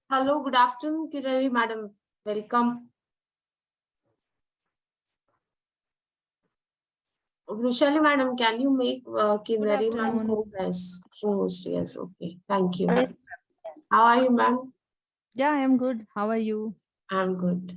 Hello, good afternoon, Kinnarry madam. Welcome. Vrushali madam, can you make Kinnarry ma'am afternoon. co-host? Yes, okay. Thank you. How are you, ma'am? Yeah, I am good. How are you? I'm good.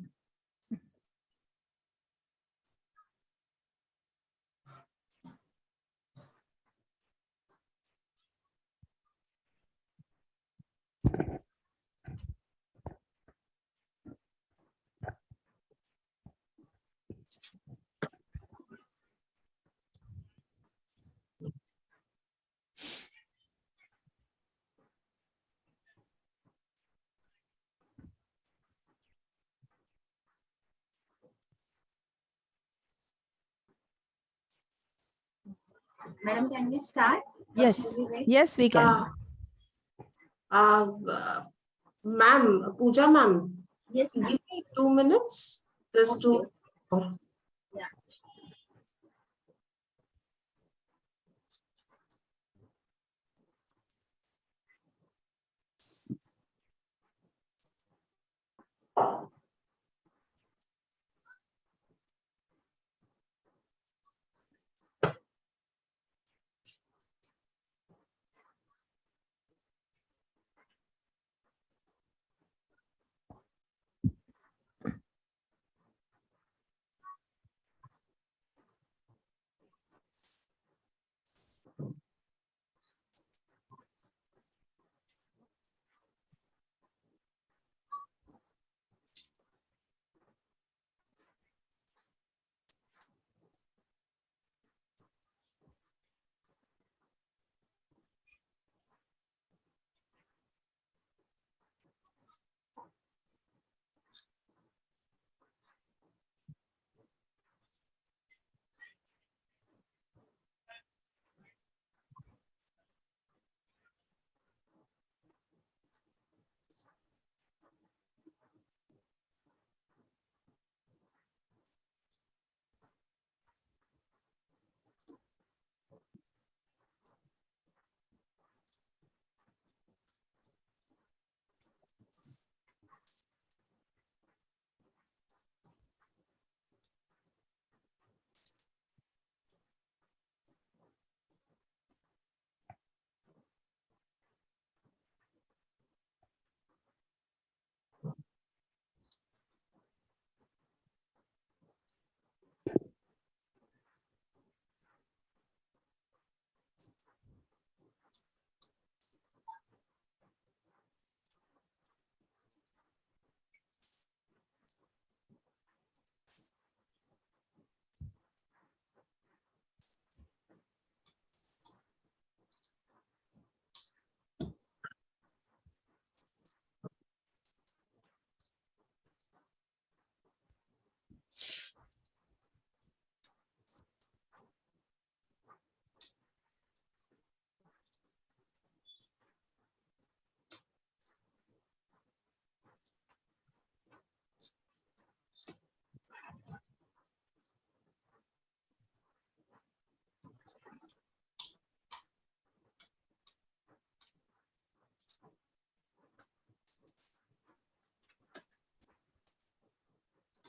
Madam, can we start? Yes. Yes, we can. Ma'am, Pooja ma'am, Yes, give ma'am. me 2 minutes just to. Yeah.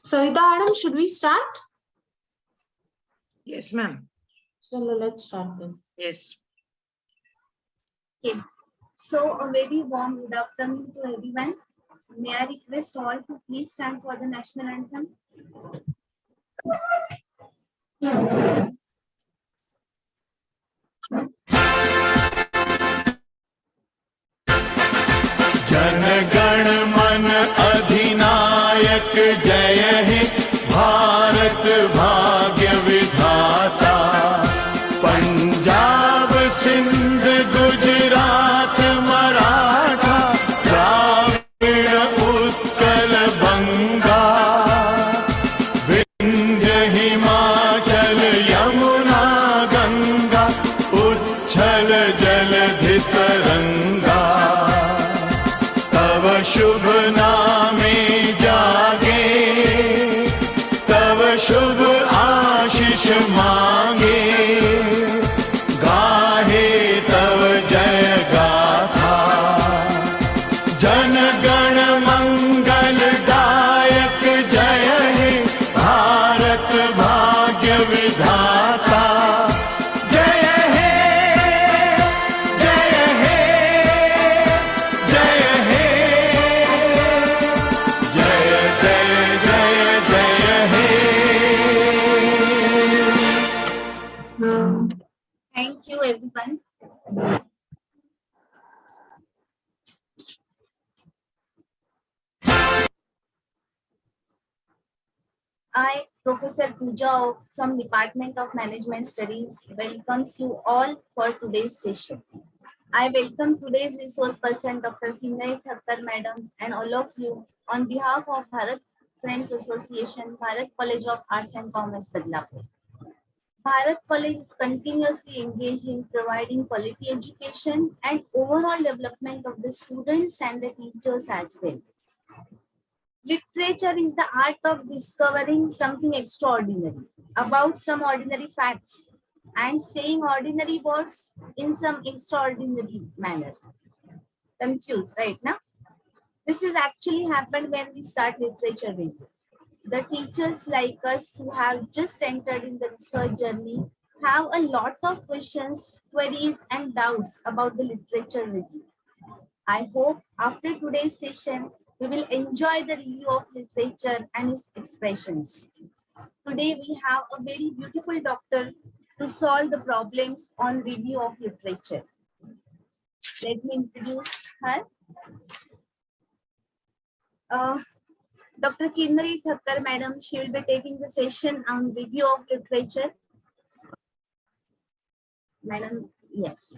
Sarita madam, should we start? Yes, ma'am. So let's start then. Yes. Okay. So, a very warm good afternoon to everyone. May I request all to please stand for the national anthem? Jana Gana मन अधिनायक जय हे भारत भाग्य विधाता। पंजाब सिंध गुजरात मराठा द्राविड़ उत्कल बंगा Vindhya Himachal Yamuna Thank you, everyone. I, Professor Pooja from Department of Management Studies, welcomes you all for today's session. I welcome today's resource person, Dr. Kinnarry Thakkar Madam, and all of you on behalf of Bharat Friends Association, Bharat College of Arts and Commerce, Badlapur. Bharat College is continuously engaged in providing quality education and overall development of the students and the teachers as well. Literature is the art of discovering something extraordinary about some ordinary facts and saying ordinary words in some extraordinary manner. Confused, right now? This is actually happened when we start literature review. The teachers like us who have just entered in the research journey have a lot of questions, queries, and doubts about the literature review. I hope after today's session, we will enjoy the review of literature and its expressions. Today, we have a very beautiful doctor to solve the problems on review of literature. Let me introduce her. Dr. Kinnarry Thakkar, Madam, she will be taking the session on review of literature. Madam, yes.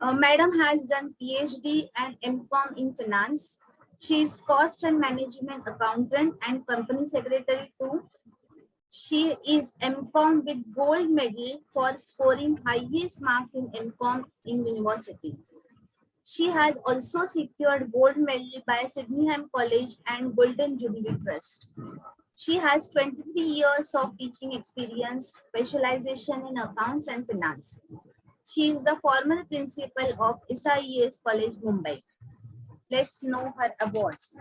Madam has done PhD and MCom in finance. She is cost and management accountant and company secretary too. She is MCom with gold medal for scoring highest marks in MCom in university. She has also secured gold medal by Sydenham College and Golden Jubilee Trust. She has 23 years of teaching experience, specialization in accounts and finance. She is the former principal of SIES College, Mumbai. Let's know her awards.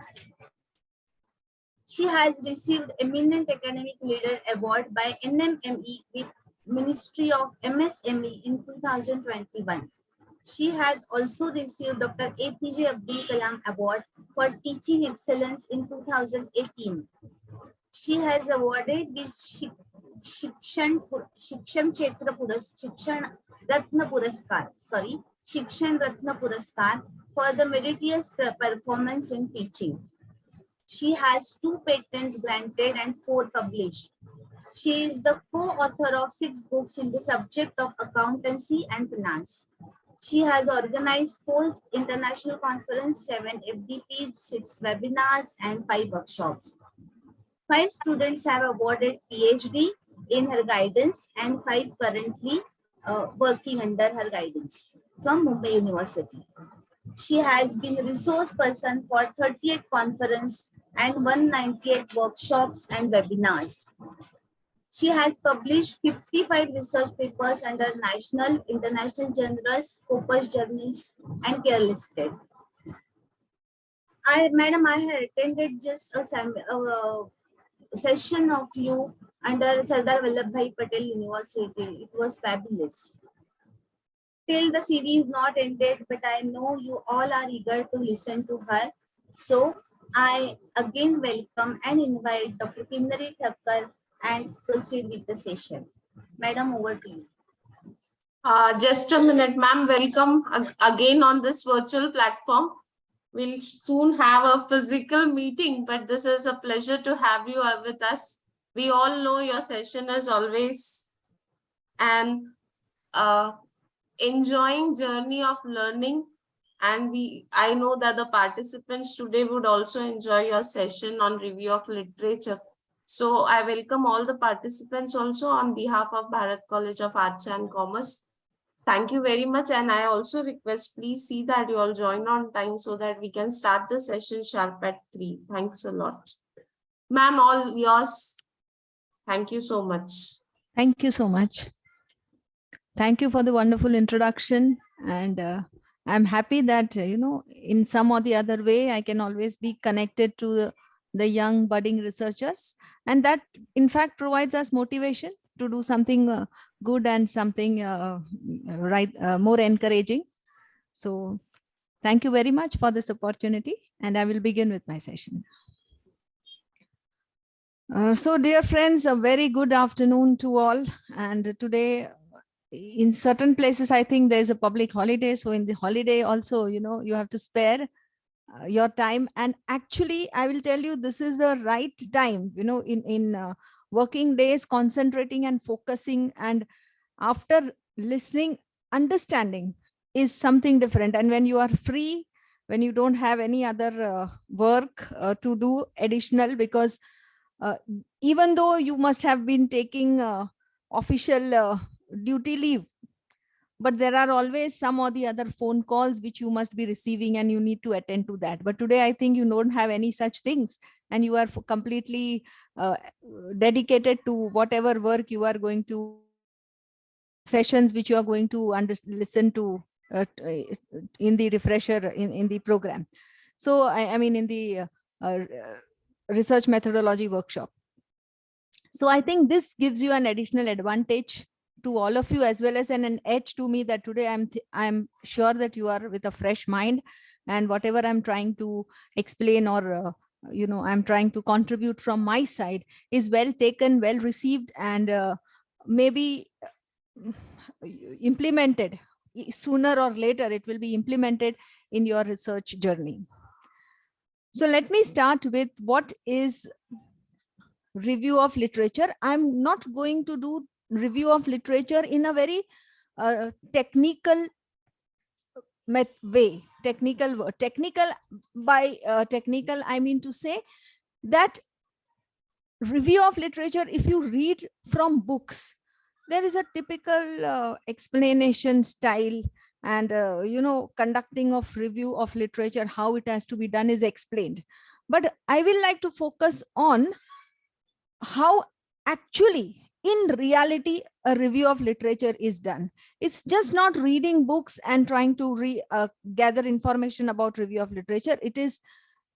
She has received Eminent Academic Leader Award by NMME with Ministry of MSME in 2021. She has also received Dr. APJ Abdul Kalam Award for Teaching Excellence in 2018. She has awarded with Shikshan Ratna Puraskar for the meritorious performance in teaching. She has 2 patents granted and 4 published. She is the co-author of 6 books in the subject of accountancy and finance. She has organized 4 international conferences, 7 FDPs, 6 webinars, and 5 workshops. 5 students have awarded PhD in her guidance and 5 currently working under her guidance from Mumbai University. She has been a resource person for 38 conferences and 198 workshops and webinars. She has published 55 research papers under national, international journals, Scopus journals, and care listed. Madam, I had attended just a session of you under Sardar Vallabhbhai Patel University. It was fabulous. Till the CV is not ended, but I know you all are eager to listen to her. So I again welcome and invite Dr. Kinnarry Thakkar and proceed with the session. Madam, over to you. Just a minute, ma'am. Welcome again on this virtual platform. We'll soon have a physical meeting, but this is a pleasure to have you with us. We all know your session is always an enjoying journey of learning, and I know that the participants today would also enjoy your session on review of literature. So I welcome all the participants also on behalf of Bharat College of Arts and Commerce. Thank you very much, and I also request please see that you all join on time so that we can start the session sharp at 3. Thanks a lot. Ma'am, all yours. Thank you so much. Thank you so much. Thank you for the wonderful introduction, and I'm happy that in some or the other way I can always be connected to the young budding researchers, and that in fact provides us motivation to do something good and something more encouraging. So thank you very much for this opportunity, and I will begin with my session. So dear friends, a very good afternoon to all, and today in certain places, I think there's a public holiday. So in the holiday also, you have to spare your time. And actually, I will tell you, this is the right time, in working days, concentrating and focusing, and after listening, understanding is something different. And when you are free, when you don't have any other work to do additional, because uh, even though you must have been taking official duty leave, but there are always some or the other phone calls which you must be receiving, and you need to attend to that. But today, I think you don't have any such things, and you are completely uh, dedicated to whatever work you are going to, sessions which you are going to listen to in the refresher in the program. So I mean in the uh, research methodology workshop. So I think this gives you an additional advantage to all of you, as well as an edge to me, that today I'm sure that you are with a fresh mind, and whatever I'm trying to explain, or I'm trying to contribute from my side, is well taken, well received, and maybe implemented sooner or later. It will be implemented in your research journey. So let me start with what is review of literature. I'm not going to do review of literature in a very technical way. Technical by technical, I mean to say that review of literature, if you read from books, there is a typical explanation style, and conducting of review of literature, how it has to be done is explained. But I will like to focus on how actually in reality a review of literature is done. It's just not reading books and trying to gather information about review of literature. It is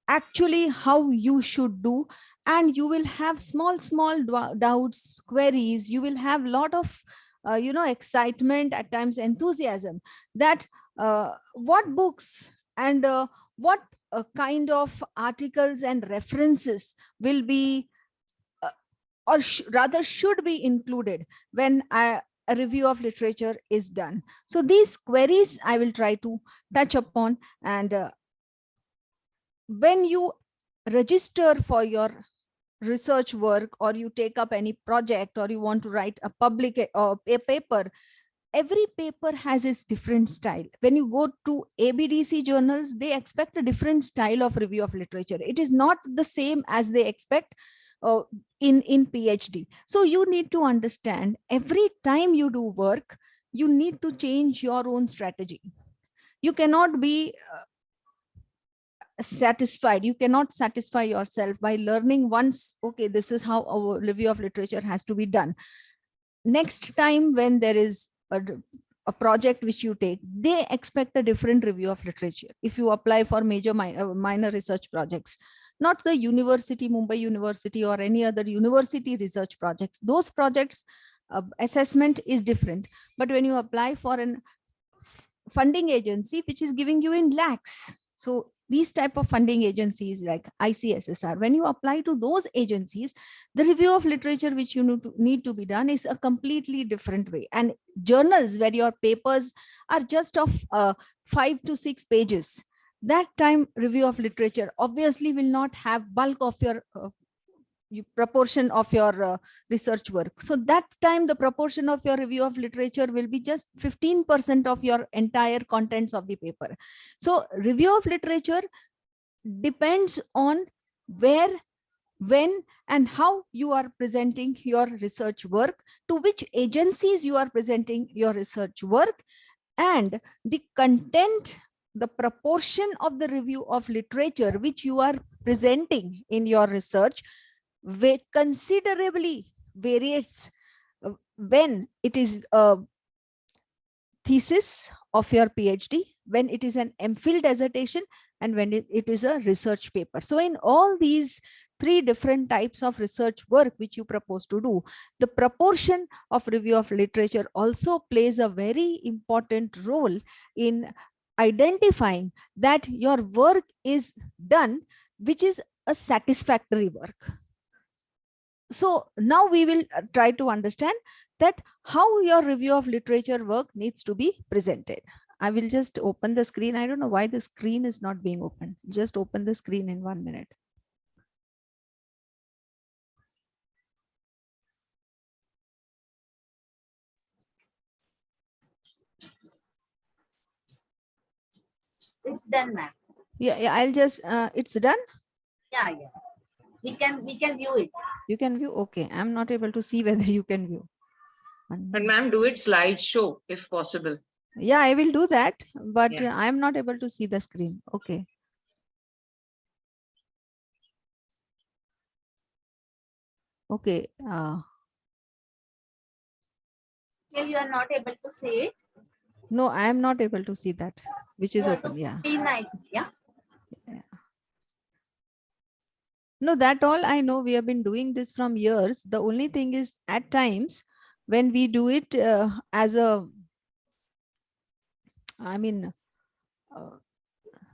actually how you should do, and you will have small doubts, queries. You will have a lot of excitement, at times enthusiasm, that what books and what kind of articles and references will be or rather should be included when a review of literature is done. So these queries I will try to touch upon. And when you register for your research work, or you take up any project, or you want to write a a paper, every paper has its different style. When you go to ABDC journals, they expect a different style of review of literature. It is not the same as they expect in PhD. So you need to understand, every time you do work, you need to change your own strategy. You cannot be satisfied. You cannot satisfy yourself by learning once, okay, this is how our review of literature has to be done. Next time when there is a project which you take, they expect a different review of literature. If you apply for major minor research projects, not the university, Mumbai University or any other university research projects, those projects assessment is different. But when you apply for an funding agency which is giving you in lakhs, so these type of funding agencies like ICSSR, when you apply to those agencies, the review of literature which you need to be done is a completely different way. And journals where your papers are just of 5 to 6 pages, that time review of literature obviously will not have bulk of your proportion of your research work. So that time the proportion of your review of literature will be just 15% of your entire contents of the paper. So review of literature depends on where, when, and how you are presenting your research work, to which agencies you are presenting your research work, and the content, the proportion of the review of literature which you are presenting in your research considerably varies when it is a thesis of your PhD, when it is an MPhil dissertation, and when it is a research paper. So in all these 3 different types of research work which you propose to do, the proportion of review of literature also plays a very important role in identifying that your work is done, which is a satisfactory work. So now we will try to understand that how your review of literature work needs to be presented. I will just open the screen. I don't know why the screen is not being opened. Just open the screen in 1 minute. It's done, ma'am. Yeah, I'll just, it's done. Yeah. We can view it. You can view. Okay. I'm not able to see whether you can view. But ma'am, do it slideshow if possible. Yeah, I will do that, but Yeah. I'm not able to see the screen. Okay. Okay. Still, you are not able to see it. No, I am not able to see that, which is You have open. to Yeah. pin it, yeah. No, that all I know. We have been doing this from years. The only thing is at times when we do it as a, I mean,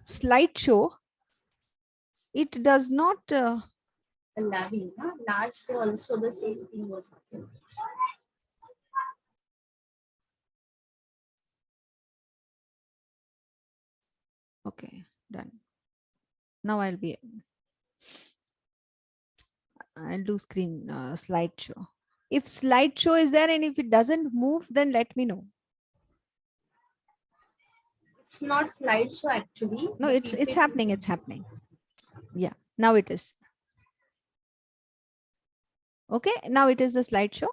slideshow, it does not. Loving, huh? Last also the same thing was happening. Okay, done. Now I'll do screen slideshow. If slideshow is there and if it doesn't move, then let me know. It's not slideshow actually. No, The it's PPT happening. It's happening. Yeah, now it is. Okay, now it is the slideshow.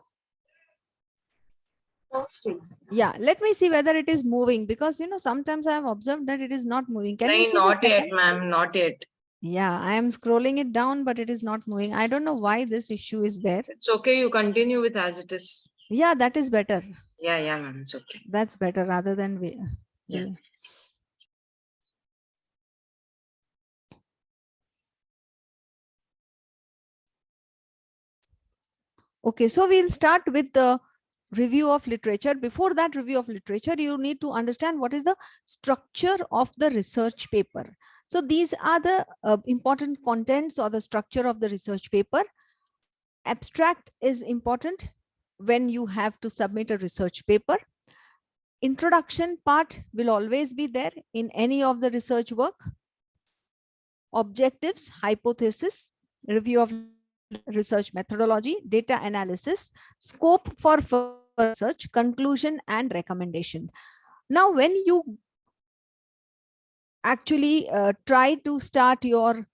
posted. Yeah, let me see whether it is moving, because sometimes I have observed that it is not moving. Can you see the Not yet, second? ma'am. Not yet. Yeah, I am scrolling it down, but it is not moving. I don't know why this issue is there. It's okay. You continue with as it is. Yeah, that is better. Yeah, ma'am. It's okay. That's better rather than Yeah. Okay, so we'll start with the review of literature. Before that review of literature, you need to understand what is the structure of the research paper. So these are the important contents or the structure of the research paper. Abstract is important when you have to submit a research paper. Introduction part will always be there in any of the research work. Objectives, hypothesis, review of research methodology, data analysis, scope for further research, conclusion, and recommendation. Now, when you actually try to start your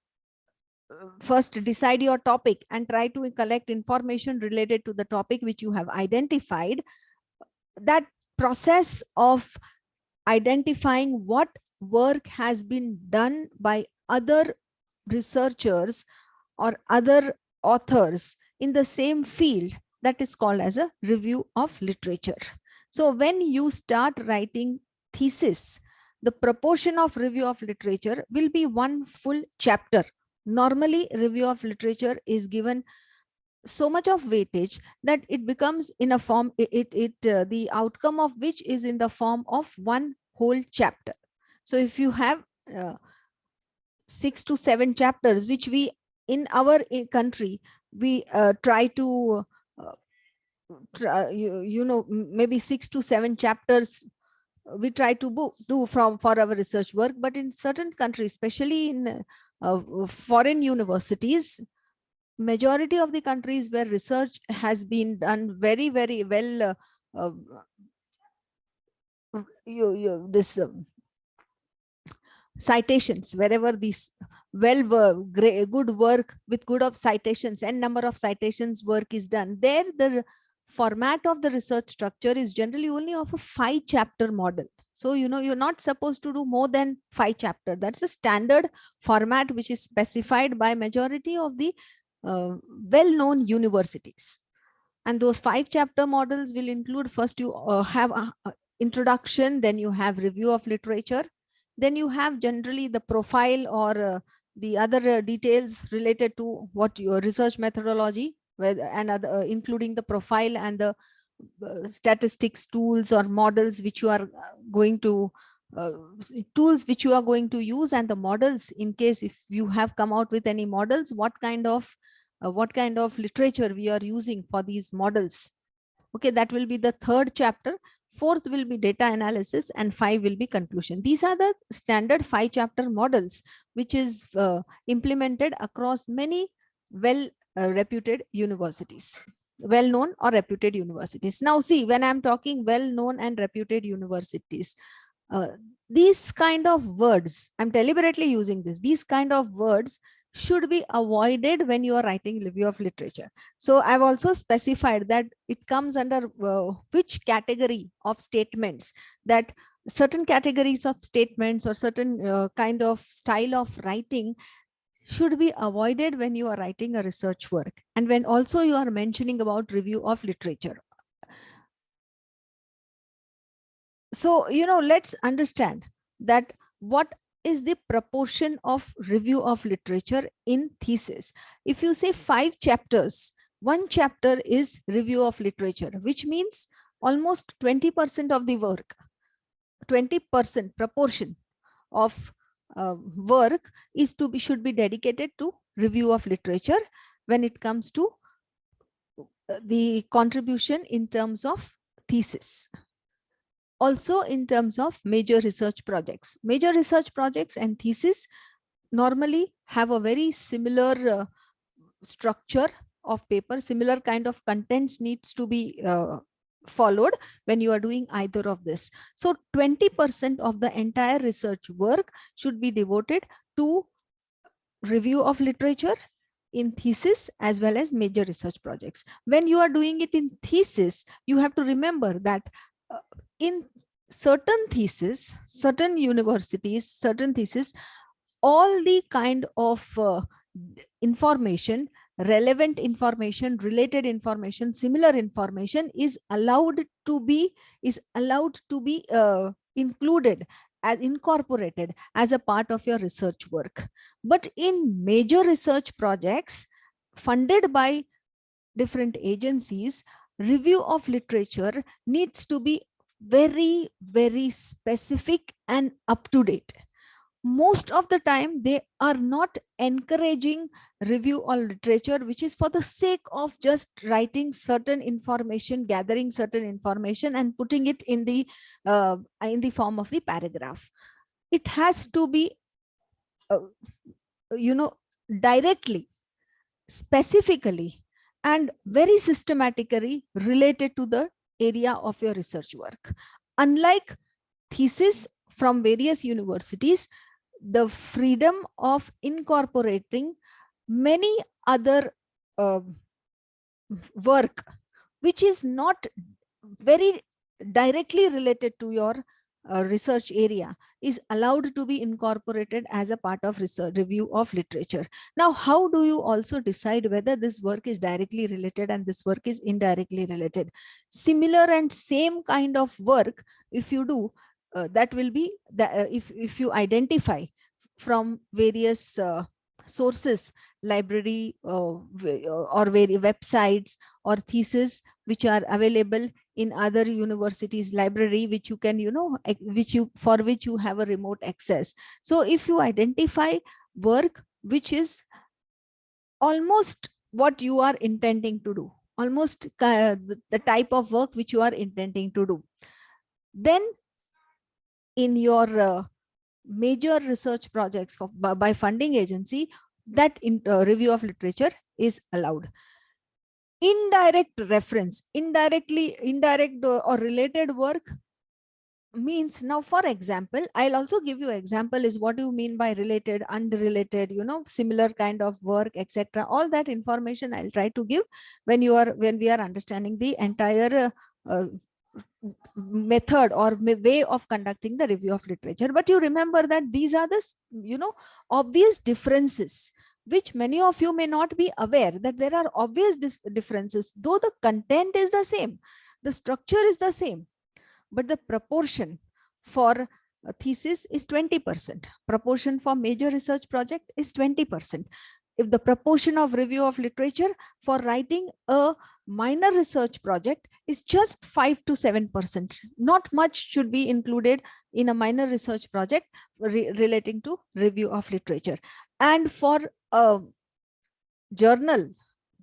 first decide your topic and try to collect information related to the topic which you have identified, that process of identifying what work has been done by other researchers or other authors in the same field, that is called as a review of literature. So when you start writing thesis, the proportion of review of literature will be one full chapter. Normally, review of literature is given so much of weightage that it becomes in a form, the outcome of which is in the form of one whole chapter. So if you have 6 to 7 chapters, which we in our country we try to maybe 6 to 7 chapters we try to do for our research work, but in certain countries, especially in foreign universities, majority of the countries where research has been done very, very well, citations, wherever these good work with good of citations and number of citations work is done, there the format of the research structure is generally only of a 5-chapter model. So you're not supposed to do more than 5 chapters. That's a standard format which is specified by majority of the well-known universities. And those 5-chapter models will include, first you have a introduction, then you have review of literature, then you have generally the profile or the other details related to what your research methodology, and other, including the profile and the statistics tools or models which you are going to tools which you are going to use, and the models, in case if you have come out with any models, what kind of what kind of literature we are using for these models. Okay, that will be the third chapter. Fourth will be data analysis, and 5 will be conclusion. These are the standard 5-chapter models, which is implemented across many reputed universities, well-known or reputed universities. Now see, when I'm talking well-known and reputed universities, these kind of words, I'm deliberately using these kind of words should be avoided when you are writing review of literature. So I've also specified that it comes under which category of statements, that certain categories of statements or certain kind of style of writing should be avoided when you are writing a research work, and when also you are mentioning about review of literature. So, let's understand that what is the proportion of review of literature in thesis. If you say 5 chapters, 1 chapter is review of literature, which means almost 20% of the work, 20% proportion of work should be dedicated to review of literature when it comes to the contribution in terms of thesis. Also in terms of major research projects. Major research projects and thesis normally have a very similar structure of paper, similar kind of contents needs to be followed when you are doing either of this. So 20% of the entire research work should be devoted to review of literature in thesis as well as major research projects. When you are doing it in thesis, you have to remember that in certain thesis, certain universities, certain thesis, all the kind of information, relevant information, related information, similar information is allowed to be included as incorporated as a part of your research work. But in major research projects funded by different agencies, review of literature needs to be very, very specific and up to date. Most of the time, they are not encouraging review of literature, which is for the sake of just writing certain information, gathering certain information and putting it in the form of the paragraph. It has to be, directly, specifically, and very systematically related to the area of your research work. Unlike thesis from various universities, the freedom of incorporating many other work which is not very directly related to your research area is allowed to be incorporated as a part of research review of literature. Now, how do you also decide whether this work is directly related and this work is indirectly related? Similar and same kind of work, if you do, that will be if you identify from various sources, library or various websites or thesis which are available in other universities library, which you can for which you have a remote access. So if you identify work which is almost what you are intending to do, almost the type of work which you are intending to do, then in your major research projects by funding agency, that review of literature is allowed. Indirect reference, indirect or related work means, now for example, I'll also give you example is what do you mean by related, unrelated, similar kind of work, etc. All that information I'll try to give when we are understanding the entire method or way of conducting the review of literature. But you remember that these are the obvious differences which many of you may not be aware that there are obvious differences, though the content is the same, the structure is the same, but the proportion for a thesis is 20%, proportion for major research project is 20%. If the proportion of review of literature for writing a minor research project is just 5 to 7%, not much should be included in a minor research project relating to review of literature. And for a journal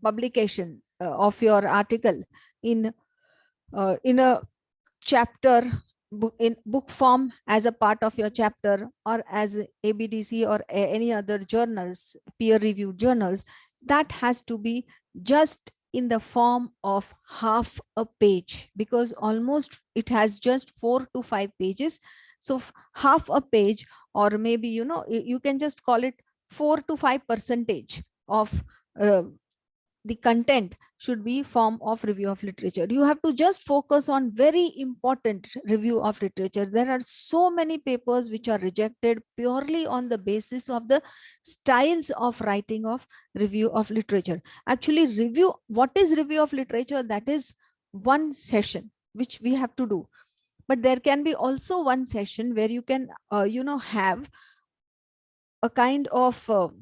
publication of your article in a chapter in book form as a part of your chapter, or as ABDC or any other journals, peer reviewed journals, that has to be just in the form of half a page, because almost it has just 4 to 5 pages. So half a page, or maybe you can just call it 4 to 5% of the content should be form of review of literature. You have to just focus on very important review of literature. There are so many papers which are rejected purely on the basis of the styles of writing of review of literature. Actually, what is review of literature? That is one session which we have to do. But there can be also one session where you can have a kind of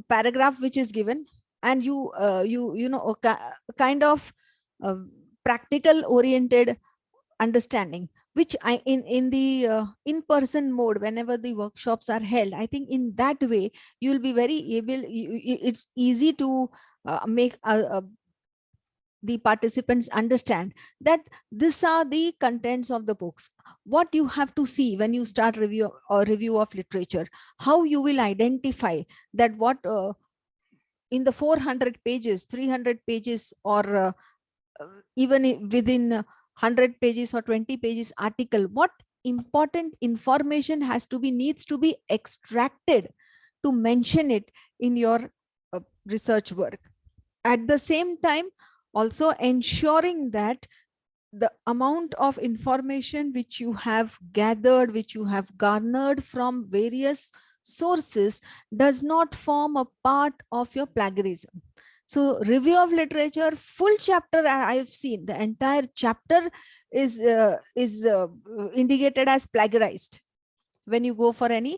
paragraph which is given, and a kind of practical oriented understanding, which in the in-person mode, whenever the workshops are held, I think in that way you will be very able, it's easy to make the participants understand that these are the contents of the books, what you have to see when you start review of literature, how you will identify that what in the 400 pages, 300 pages, or even within 100 pages or 20 pages article, what important information needs to be extracted to mention it in your research work. At the same time, also ensuring that the amount of information which you have gathered, which you have garnered from various sources, does not form a part of your plagiarism. So review of literature, full chapter, I've seen the entire chapter is indicated as plagiarized. When you go for any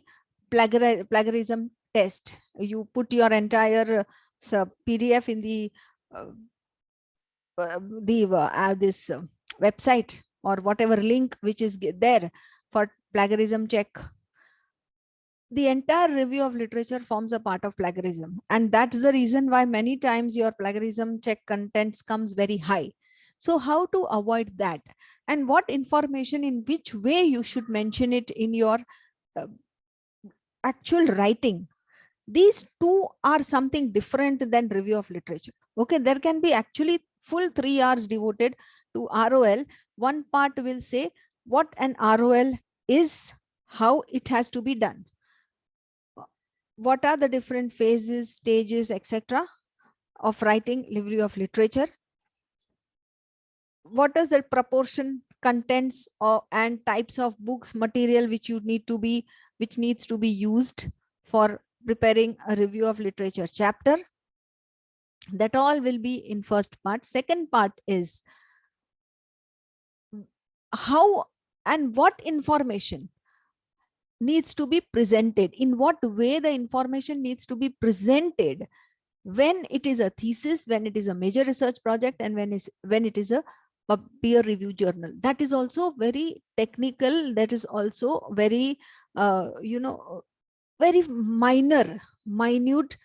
plagiarism test, you put your entire PDF in the this website or whatever link which is there for plagiarism check. The entire review of literature forms a part of plagiarism, and that's the reason why many times your plagiarism check contents comes very high. So how to avoid that, and what information, in which way you should mention it in your actual writing? These two are something different than review of literature. Okay, there can be actually full 3 hours devoted to ROL. One part will say what an ROL is, how it has to be done, what are the different phases, stages, etc. of writing review of literature, what is the proportion, contents, and types of books, material which needs to be used for preparing a review of literature chapter. That all will be in first part. Second part is how and what information needs to be presented, in what way the information needs to be presented when it is a thesis, when it is a major research project, and when it is a peer review journal. That is also very technical, that is also very very minute,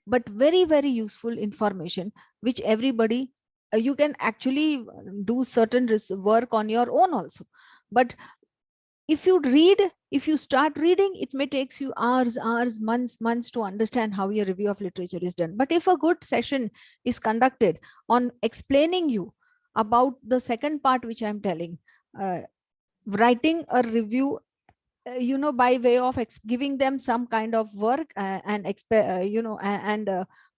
but very, very useful information, which everybody, you can actually do certain work on your own also. But if you start reading, it may take you hours, months to understand how your review of literature is done. But if a good session is conducted on explaining you about the second part, which I'm telling, writing a review, by way of giving them some kind of work, and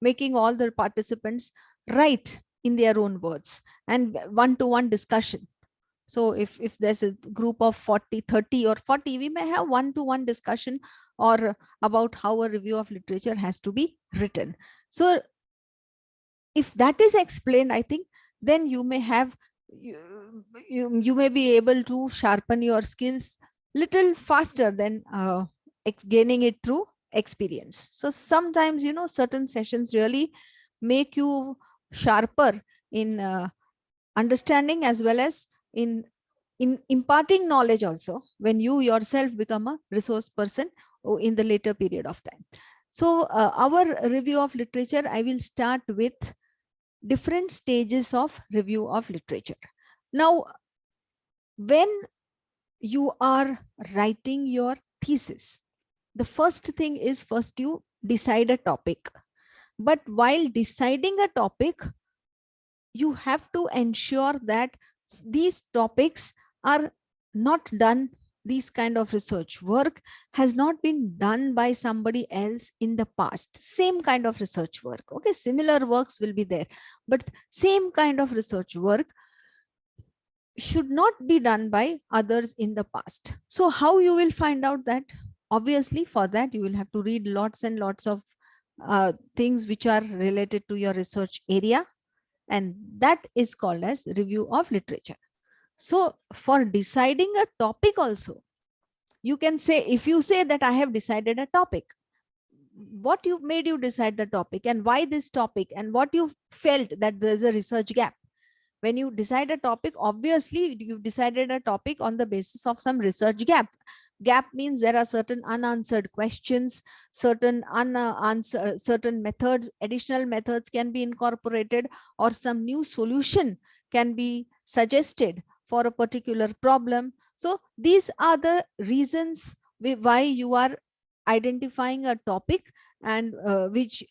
making all the participants write in their own words, and one-to-one discussion. So if there's a group of 30 or 40, we may have one-to-one discussion or about how a review of literature has to be written. So if that is explained, I think then you may have, you may be able to sharpen your skills little faster than gaining it through experience. So sometimes, certain sessions really make you sharper in understanding, as well as in imparting knowledge also, when you yourself become a resource person in the later period of time. So our review of literature, I will start with different stages of review of literature. Now, when you are writing your thesis, the first thing is first you decide a topic. But while deciding a topic, you have to ensure that these topics are not done, this kind of research work has not been done by somebody else in the past. Same kind of research work, okay, similar works will be there, but same kind of research work should not be done by others in the past. So how you will find out that? Obviously, for that you will have to read lots and lots of things which are related to your research area, and that is called as review of literature. So for deciding a topic also, you can say, if you say that I have decided a topic, what you made you decide the topic and why this topic, and what you felt that there's a research gap. When you decide a topic, obviously you've decided a topic on the basis of some research gap. Gap means there are certain unanswered questions, certain certain methods, additional methods can be incorporated, or some new solution can be suggested for a particular problem. So these are the reasons why you are identifying a topic, and which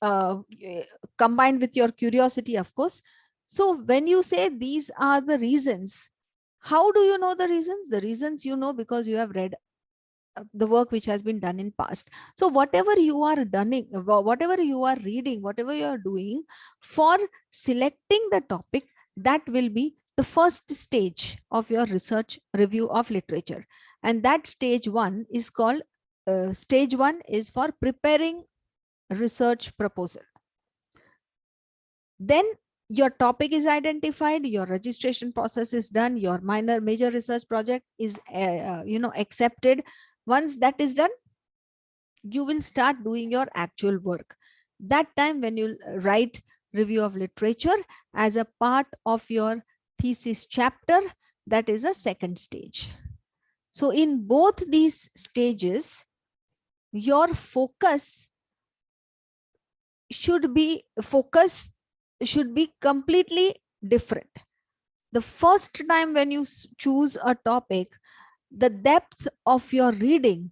combined with your curiosity, of course. So when you say these are the reasons, how do you know the reasons? The reasons you know because you have read the work which has been done in past. So whatever you are doing, whatever you are reading, whatever you are doing for selecting the topic, that will be the first stage of your research review of literature. And that stage one is called, stage one is for preparing research proposal. Then your topic is identified, your registration process is done, your major research project is accepted. Once that is done, you will start doing your actual work. That time when you write review of literature as a part of your thesis chapter, that is a second stage. So in both these stages, your focus should be completely different. The first time when you choose a topic, the depth of your reading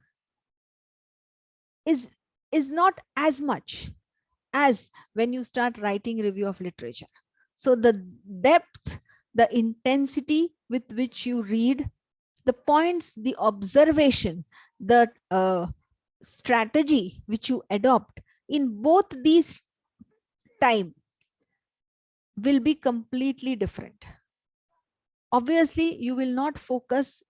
is not as much as when you start writing review of literature. So the depth, the intensity with which you read, the points, the observation, the strategy which you adopt in both these time will be completely different. Obviously, you will not focus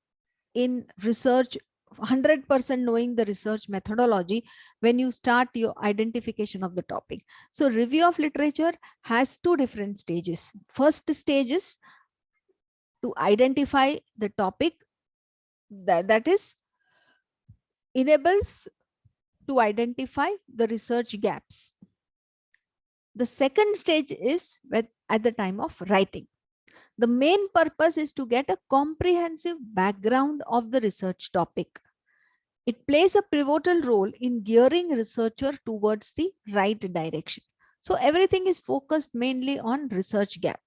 in research 100% knowing the research methodology when you start your identification of the topic. So review of literature has two different stages. First stage is to identify the topic, that is enables to identify the research gaps. The second stage is at the time of writing. The main purpose is to get a comprehensive background of the research topic. It plays a pivotal role in gearing researcher towards the right direction. So everything is focused mainly on research gap.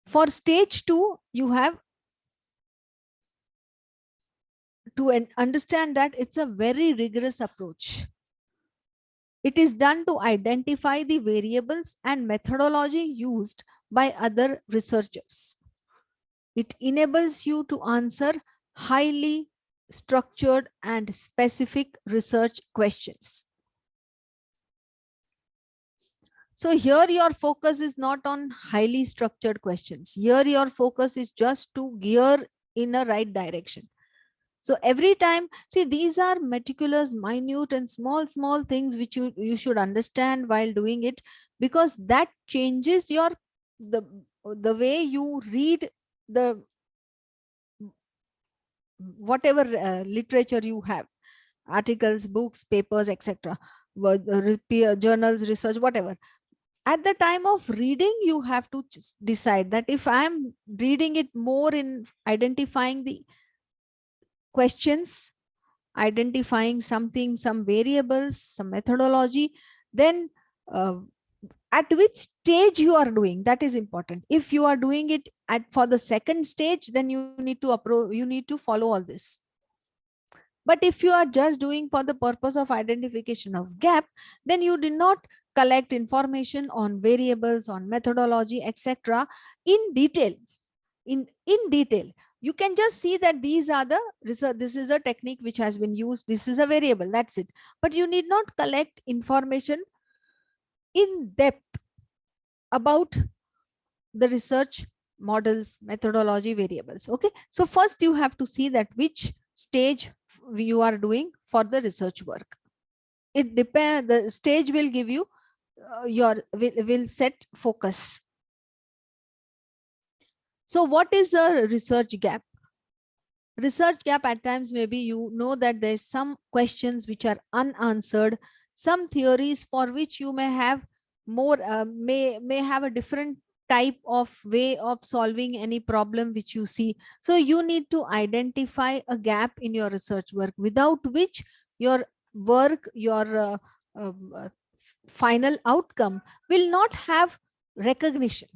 For stage 2, you have to understand that it's a very rigorous approach. It is done to identify the variables and methodology used by other researchers. It enables you to answer highly structured and specific research questions. So here your focus is not on highly structured questions. Here your focus is just to gear in a right direction. So every time, see, these are meticulous, minute and small things which you should understand while doing it, because that changes your the way you read the whatever literature you have, articles, books, papers, etc., journals, research, whatever. At the time of reading, you have to decide that if I am reading it more in identifying the questions identifying something, some variables, some methodology, then at which stage you are doing, that is important. If you are doing it for the second stage, then you need to follow all this. But if you are just doing for the purpose of identification of gap, then you did not collect information on variables, on methodology, etc. in detail. In detail, you can just see that these are the research, this is a technique which has been used, this is a variable, that's it. But you need not collect information in depth about the research models, methodology, variables. Okay, so first you have to see that which stage you are doing for the research work. It depends, the stage will give you will set focus. So what is a research gap? Research gap at times, maybe you know that there's some questions which are unanswered, some theories for which you may have more may have a different type of way of solving any problem which you see. So you need to identify a gap in your research work, without which your work, your final outcome will not have recognition.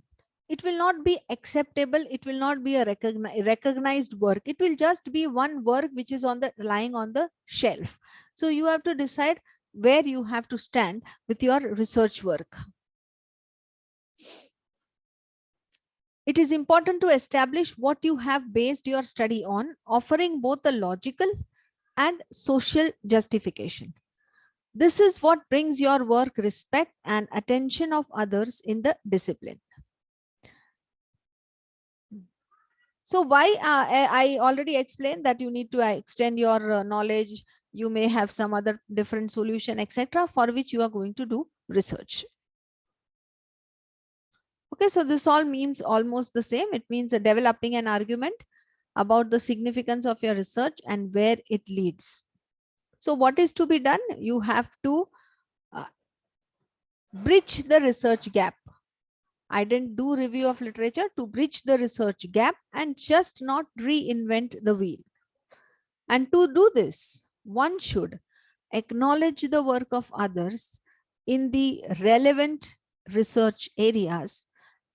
It will not be acceptable, it will not be a recognized work, it will just be one work which is lying on the shelf. So you have to decide where you have to stand with your research work. It is important to establish what you have based your study on, offering both a logical and social justification. This is what brings your work respect and attention of others in the discipline. So why I already explained that you need to extend your knowledge. You may have some other different solution, etc., for which you are going to do research. Okay, so this all means almost the same. It means developing an argument about the significance of your research and where it leads. So what is to be done? You have to bridge the research gap. I didn't do review of literature to bridge the research gap and just not reinvent the wheel. And to do this, one should acknowledge the work of others in the relevant research areas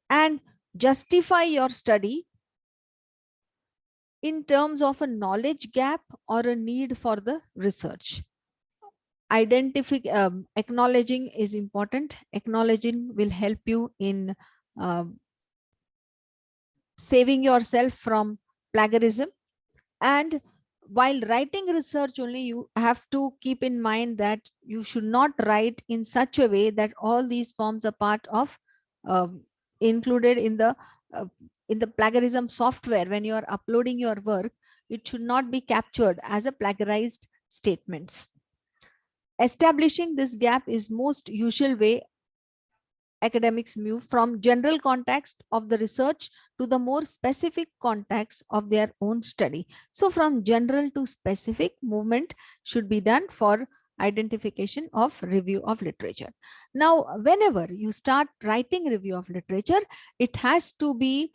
and justify your study in terms of a knowledge gap or a need for the research. Acknowledging is important. Acknowledging will help you in saving yourself from plagiarism. And while writing research only, you have to keep in mind that you should not write in such a way that all these forms are part of included in the plagiarism software. When you are uploading your work, it should not be captured as a plagiarized statements. Establishing this gap is most usual way academics move from general context of the research to the more specific context of their own study. So from general to specific movement should be done for identification of review of literature. Now, whenever you start writing review of literature, it has to be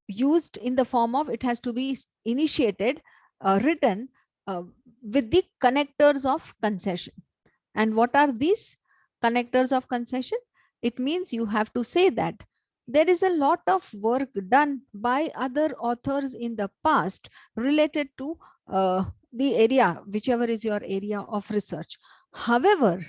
used in the form of, it has to be initiated, written with the connectors of concession. And what are these connectors of concession? It means you have to say that there is a lot of work done by other authors in the past related to the area, whichever is your area of research. However,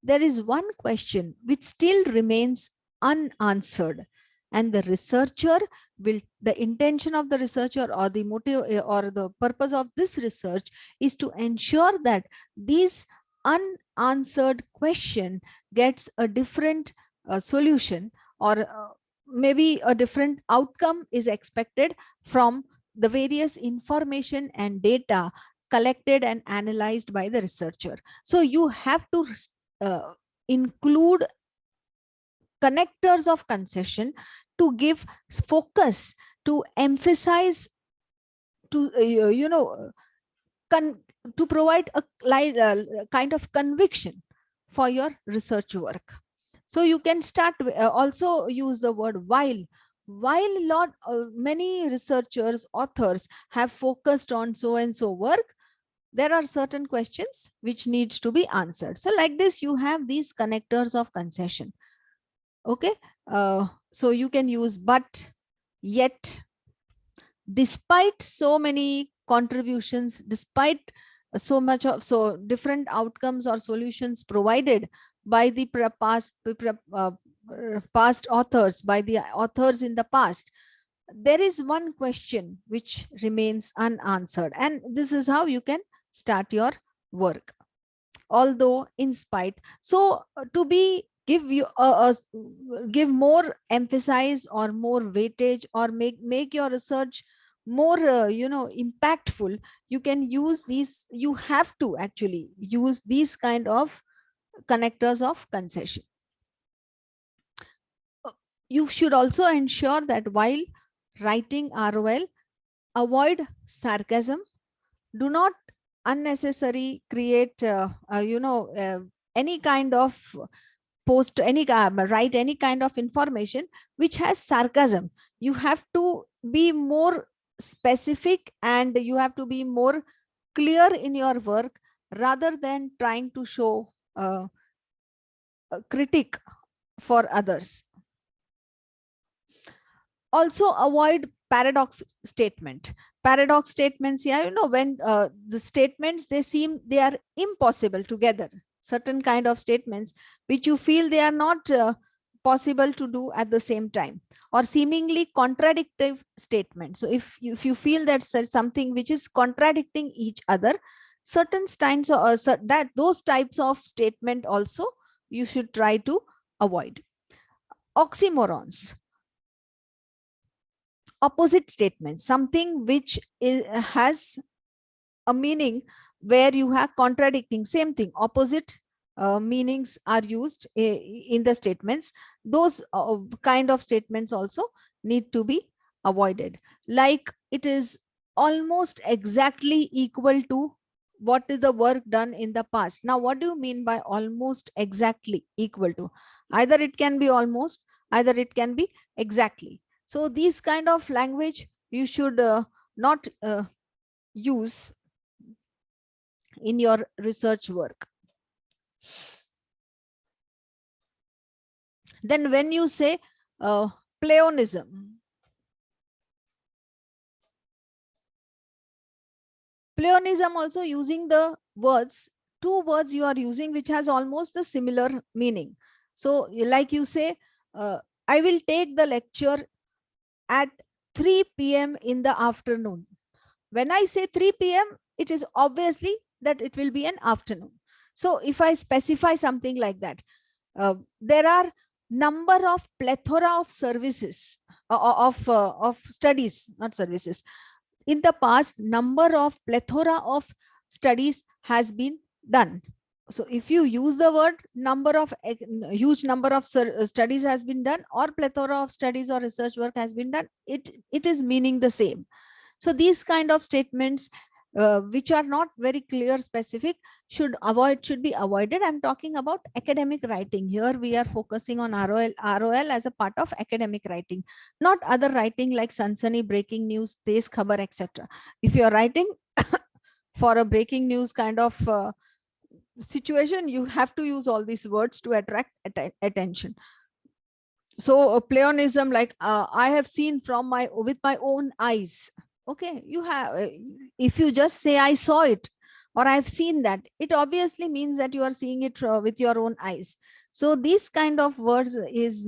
there is one question which still remains unanswered, and the researcher will, the intention of the researcher or the motive or the purpose of this research is to ensure that these unanswered question gets a different solution, or maybe a different outcome is expected from the various information and data collected and analyzed by the researcher. So you have to include connectors of concession to give focus, to emphasize, to to provide a kind of conviction for your research work. So you can start also use the word while many researchers, authors have focused on so and so work, there are certain questions which needs to be answered. So like this, you have these connectors of concession. Okay. So you can use but, yet, despite so many contributions, despite so much of so different outcomes or solutions provided by the past authors, by the authors in the past, there is one question which remains unanswered, and this is how you can start your work. Although in spite, so to be give you give more emphasis or more weightage, or make your research more impactful, you can use these, you have to actually use these kind of connectors of concession. You should also ensure that while writing ROL, avoid sarcasm. Do not unnecessary create any kind of post, write any kind of information which has sarcasm. You have to be more specific, and you have to be more clear in your work, rather than trying to show a critic for others. Also avoid paradox statement. Paradox statements, yeah, when the statements, they are impossible together. Certain kind of statements which you feel they are not possible to do at the same time, or seemingly contradictory statements. So if you feel that something which is contradicting each other, certain kinds of that those types of statement also you should try to avoid. Oxymorons, opposite statements, something which has a meaning where you have contradicting same thing, opposite meanings are used in the statements. Those kind of statements also need to be avoided. Like, it is almost exactly equal to what is the work done in the past. Now, what do you mean by almost exactly equal to? Either it can be almost, either it can be exactly. So these kind of language you should not use in your research work. Then when you say pleonasm, also using the words, two words you are using which has almost a similar meaning. So like you say, I will take the lecture at 3 p.m. in the afternoon. When I say 3 p.m., it is obviously that it will be an afternoon. So if I specify something like that, there are number of plethora of services of studies, not services. In the past, number of plethora of studies has been done. So if you use the word number of huge number of studies has been done, or plethora of studies or research work has been done, it is meaning the same. So these kind of statements which are not very clear specific should be avoided. I'm talking about academic writing. Here we are focusing on ROL as a part of academic writing, not other writing like sansani, breaking news, tez khabar, etc. If you are writing for a breaking news kind of situation, you have to use all these words to attract attention. So a pleonasm, like I have seen with my own eyes. Okay, you have, if you just say I saw it or I've seen that, it obviously means that you are seeing it with your own eyes. So these kind of words is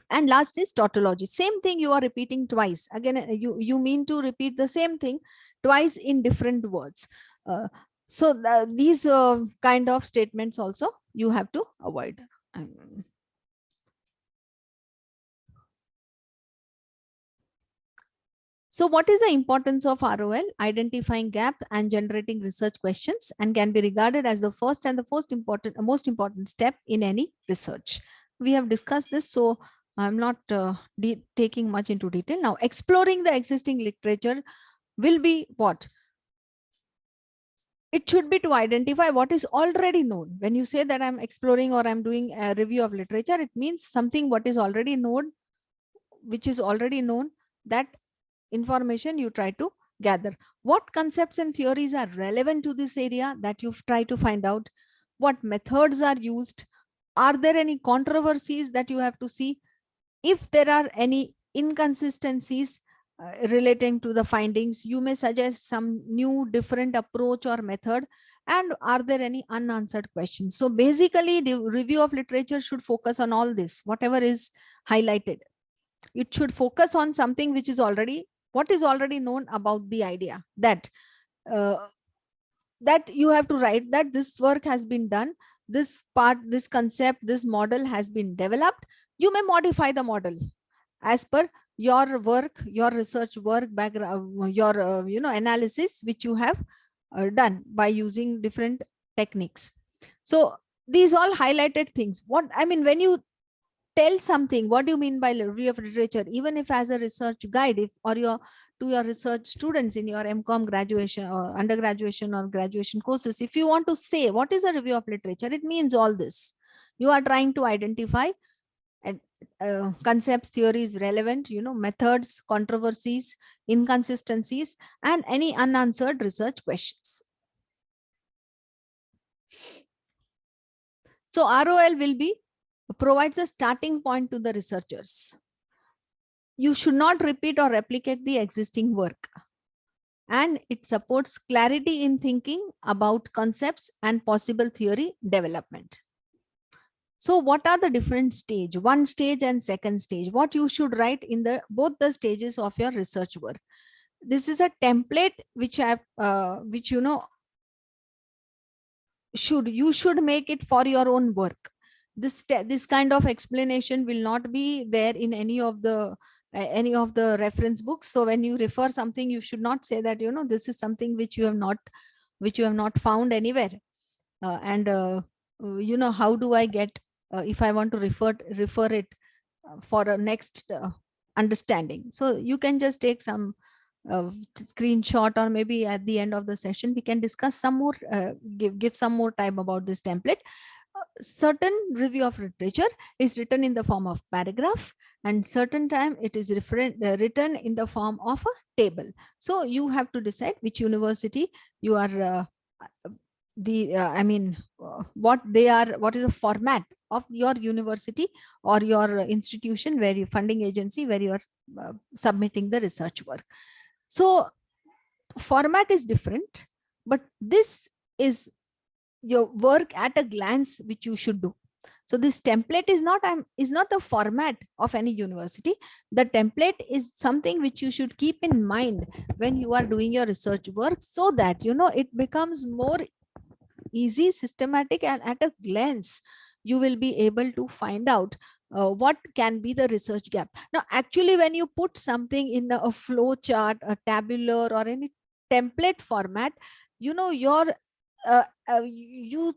and last is tautology. Same thing you are repeating twice. Again, you mean to repeat the same thing twice in different words. So these kind of statements also you have to avoid. So what is the importance of ROL? Identifying gap and generating research questions, and can be regarded as the first and the most important step in any research. We have discussed this, so I'm not taking much into detail. Now, exploring the existing literature will be what? it should be to identify what is already known. When you say that I'm exploring or I'm doing a review of literature, it means something what is already known, which is already known, that information you try to gather. What concepts and theories are relevant to this area that you try to find out? What methods are used? Are there any controversies that you have to see? If there are any inconsistencies relating to the findings, you may suggest some new different approach or method. And are there any unanswered questions? So basically, the review of literature should focus on all this, whatever is highlighted. It should focus on something which is already, what is already known about the idea, that that you have to write that this work has been done, this part, this concept, this model has been developed. You may modify the model as per your work, your research work background, your analysis which you have done by using different techniques. So these all highlighted things. What I mean, when you tell something, what do you mean by review of literature? Even if as a research guide, if or your to your research students in your MCom graduation or undergraduation or graduation courses, if you want to say what is a review of literature, it means all this. You are trying to identify and concepts, theories, relevant, methods, controversies, inconsistencies, and any unanswered research questions. So ROL will be provides a starting point to the researchers. You should not repeat or replicate the existing work. And it supports clarity in thinking about concepts and possible theory development. So what are the different stage, one stage and second stage? What you should write in the both the stages of your research work. This is a template which you should make it for your own work. This kind of explanation will not be there in any of the reference books. So when you refer something, you should not say that this is something which you have not found anywhere. How do I get if I want to refer it for a next understanding? So you can just take some screenshot, or maybe at the end of the session we can discuss some more, give some more time about this template. Certain review of literature is written in the form of paragraph, and certain time it is written in the form of a table. So you have to decide which university you are what is the format of your university or your institution, where you funding agency, where you are submitting the research work. So format is different, but this is your work at a glance which you should do. So this template is not the format of any university. The template is something which you should keep in mind when you are doing your research work, so that it becomes more easy, systematic, and at a glance you will be able to find out what can be the research gap. Now actually, when you put something in a flow chart, a tabular, or any template format, you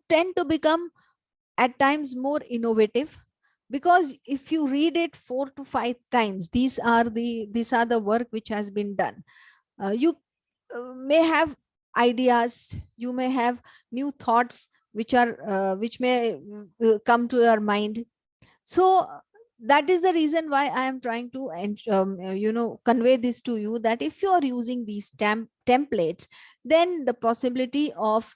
tend to become at times more innovative, because if you read it 4 to 5 times, these are the work which has been done. You may have ideas, you may have new thoughts which may come to your mind. So that is the reason why I am trying to convey this to you, that if you are using these templates, then the possibility of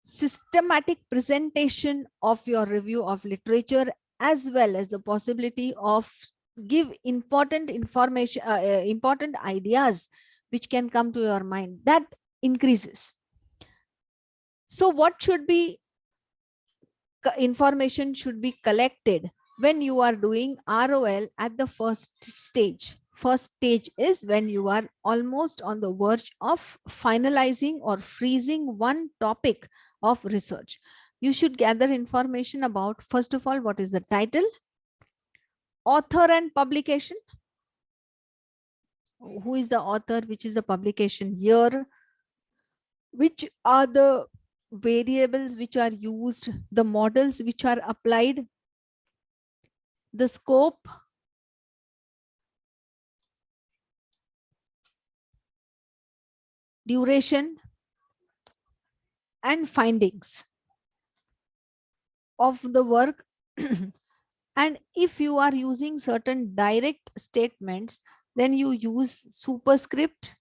systematic presentation of your review of literature, as well as the possibility of give important information, important ideas which can come to your mind, that increases. So what should be information should be collected when you are doing ROL at the first stage? First stage is when you are almost on the verge of finalizing or freezing one topic of research. You should gather information about, first of all, what is the title, author and publication, who is the author, which is the publication year, which are the variables which are used, the models which are applied, the scope, duration, and findings of the work. And if you are using certain direct statements, then you use superscript,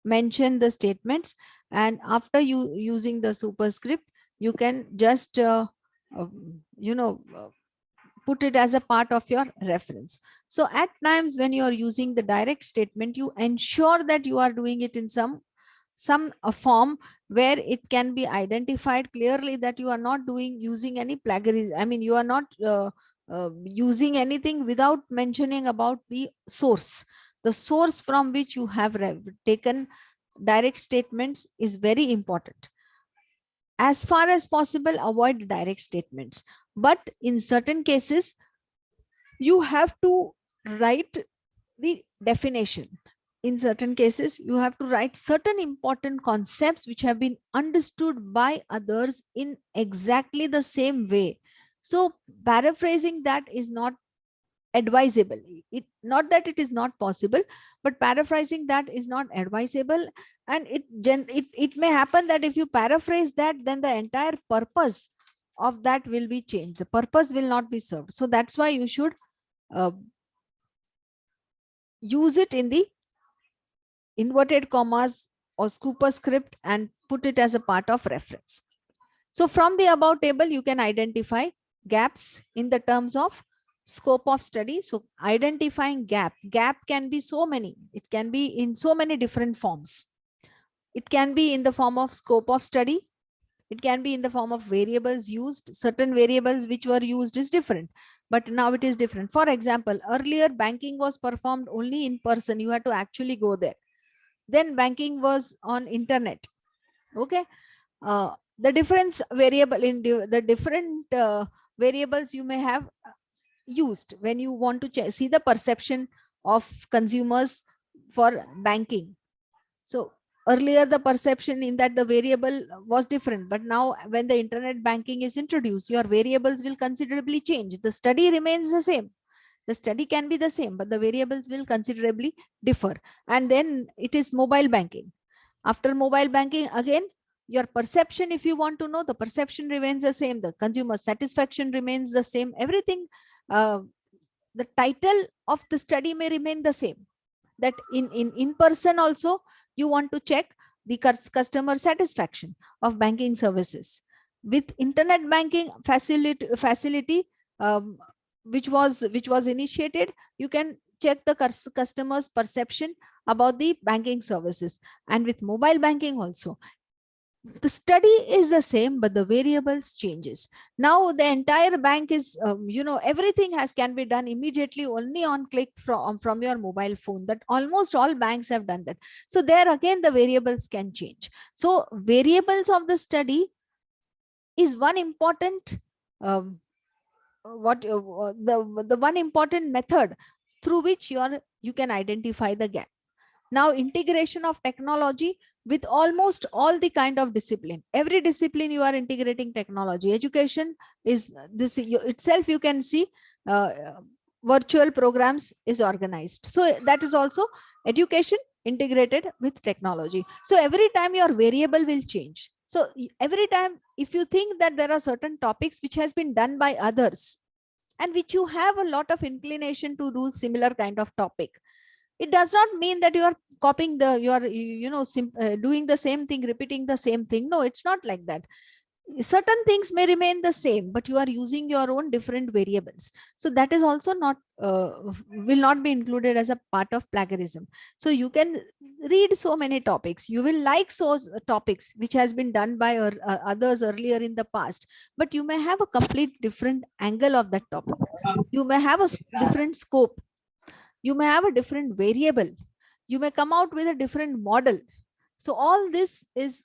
mention the statements, and after you using the superscript, you can just put it as a part of your reference. So at times when you are using the direct statement, you ensure that you are doing it in some form where it can be identified clearly that you are not using any plagiarism. I mean, you are not using anything without mentioning about the source from which you have taken direct statements is very important. As far as possible, avoid direct statements, but in certain cases you have to write the definition. In certain cases, you have to write certain important concepts which have been understood by others in exactly the same way. So paraphrasing that is not advisable. Not that it is not possible, but paraphrasing that is not advisable. And it may happen that if you paraphrase that, then the entire purpose of that will be changed. The purpose will not be served. So that's why you should use it in the inverted commas or superscript and put it as a part of reference. So from the above table, you can identify gaps in the terms of scope of study. So identifying gap can be so many. It can be in so many different forms. It can be in the form of scope of study. It can be in the form of variables used. Certain variables which were used is different, but now it is different. For example, earlier banking was performed only in person. You had to actually go there. Then banking was on internet. Okay. The difference variable in the different variables you may have used when you want to see the perception of consumers for banking. So earlier the perception in that the variable was different, but now when the internet banking is introduced, your variables will considerably change. The study remains the same. The study can be the same, but the variables will considerably differ. And then it is mobile banking. After mobile banking, again, your perception, if you want to know, the perception remains the same. The consumer satisfaction remains the same. Everything, the title of the study may remain the same. That in person also, you want to check the customer satisfaction of banking services. With internet banking facility which was initiated, you can check the customer's perception about the banking services. And with mobile banking also, the study is the same, but the variables changes. Now the entire bank is everything can be done immediately only on click from your mobile phone. That almost all banks have done that. So there again the variables can change. So variables of the study is one important the one important method through which you can identify the gap. Now integration of technology with almost all the kind of discipline. Every discipline you are integrating technology. Education is this itself, you can see virtual programs is organized. So that is also education integrated with technology. So every time your variable will change. So every time, if you think that there are certain topics which has been done by others and which you have a lot of inclination to do similar kind of topic, it does not mean that you are copying doing the same thing, repeating the same thing. No, it's not like that. Certain things may remain the same, but you are using your own different variables. So that is also not will not be included as a part of plagiarism. So you can read so many topics. You will like topics which has been done by others earlier in the past, but you may have a complete different angle of that topic. You may have a different scope. You may have a different variable. You may come out with a different model. So all this is,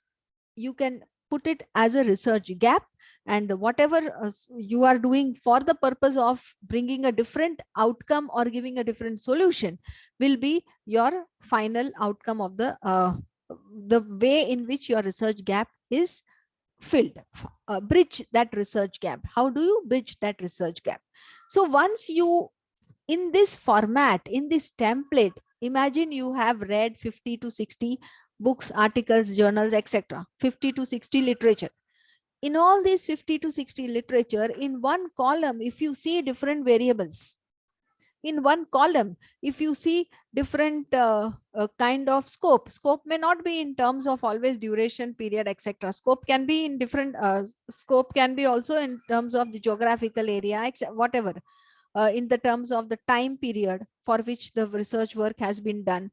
you can put it as a research gap, and whatever you are doing for the purpose of bringing a different outcome or giving a different solution will be your final outcome of the way in which your research gap is filled. Bridge that research gap. How do you bridge that research gap? So once you, in this format, in this template, imagine you have read 50 to 60 books, articles, journals, etc. 50 to 60 literature. In all these 50 to 60 literature, in one column, if you see different variables, in one column, if you see different kind of scope may not be in terms of always duration, period, etc. Scope can be in different, scope can be also in terms of the geographical area, whatever, in the terms of the time period for which the research work has been done.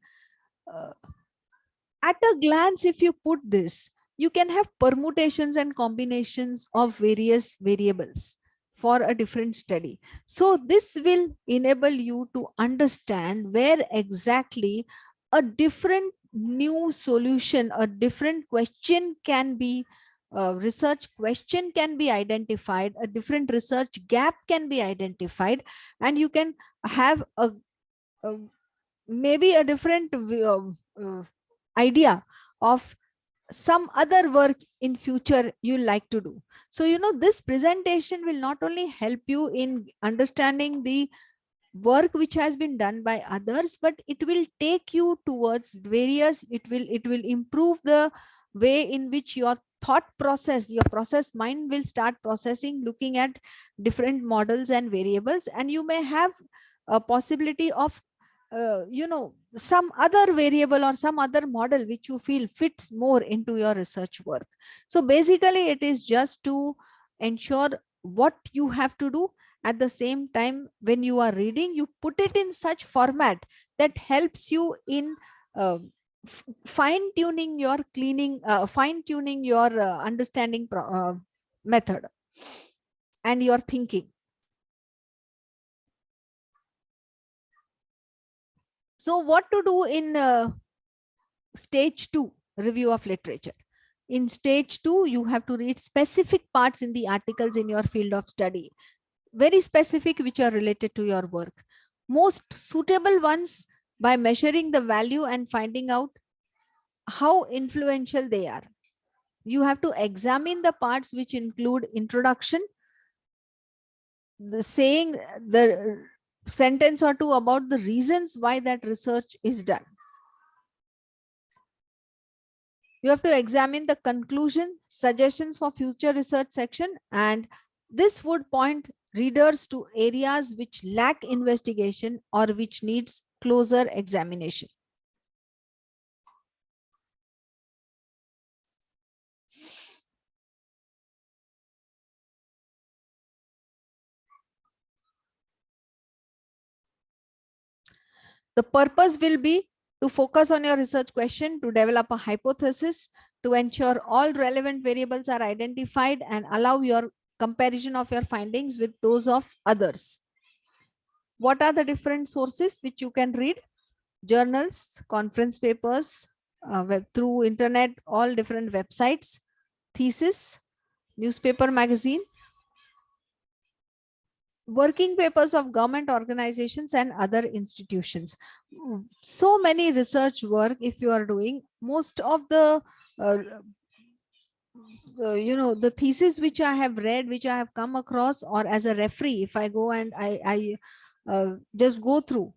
At a glance, if you put this, you can have permutations and combinations of various variables for a different study. So this will enable you to understand where exactly a different new solution, a different question can be, research question can be identified, a different research gap can be identified, and you can have a maybe a different idea of some other work in future you like to do. So this presentation will not only help you in understanding the work which has been done by others, but it will take you towards various, it will improve the way in which your thought process, your process mind will start processing, looking at different models and variables, and you may have a possibility of some other variable or some other model which you feel fits more into your research work. So basically it is just to ensure what you have to do. At the same time, when you are reading, you put it in such format that helps you in fine tuning your fine tuning your understanding method and your thinking. So what to do in stage 2 review of literature? In stage 2, you have to read specific parts in the articles in your field of study, very specific, which are related to your work. Most suitable ones by measuring the value and finding out how influential they are. You have to examine the parts which include introduction, the saying, the sentence or two about the reasons why that research is done. You have to examine the conclusion, suggestions for future research section, and this would point readers to areas which lack investigation or which needs closer examination. The purpose will be to focus on your research question, to develop a hypothesis, to ensure all relevant variables are identified and allow your comparison of your findings with those of others. What are the different sources which you can read? Journals, conference papers, through internet, all different websites, thesis, newspaper, magazine, working papers of government organizations and other institutions. So many research work, if you are doing, most of the the thesis which I have read, which I have come across, or as a referee, if I go and I just go through,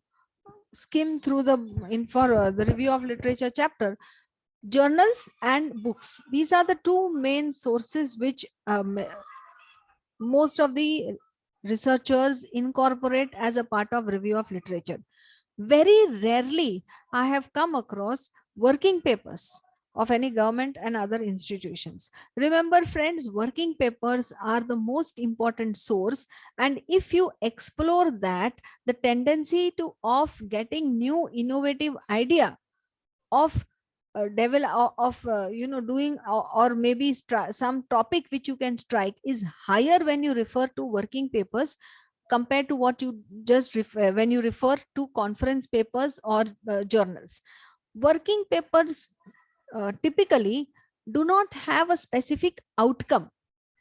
skim through the the review of literature chapter, journals and books, these are the two main sources which most of the researchers incorporate as a part of review of literature. Very rarely I have come across working papers of any government and other institutions. Remember friends, working papers are the most important source, and if you explore that, the tendency of getting new innovative idea of develop of doing or maybe some topic which you can strike is higher when you refer to working papers compared to what you just when you refer to conference papers or journals. Working papers typically do not have a specific outcome.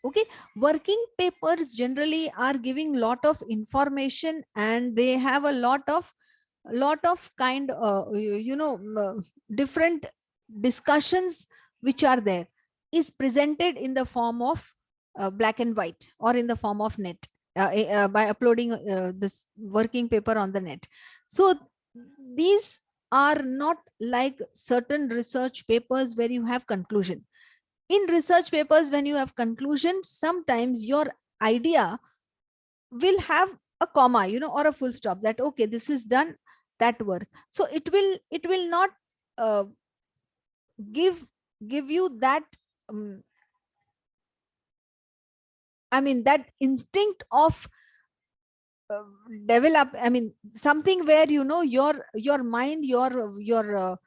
Okay, working papers generally are giving lot of information, and they have a lot of kind different discussions which are there, is presented in the form of black and white or in the form of net, by uploading this working paper on the net. So these are not like certain research papers where you have conclusion. In research papers, when you have conclusion, sometimes your idea will have a comma, or a full stop, that okay, this is done, that work. So it will not uh, give you that um, that instinct of uh, develop, something where your mind, your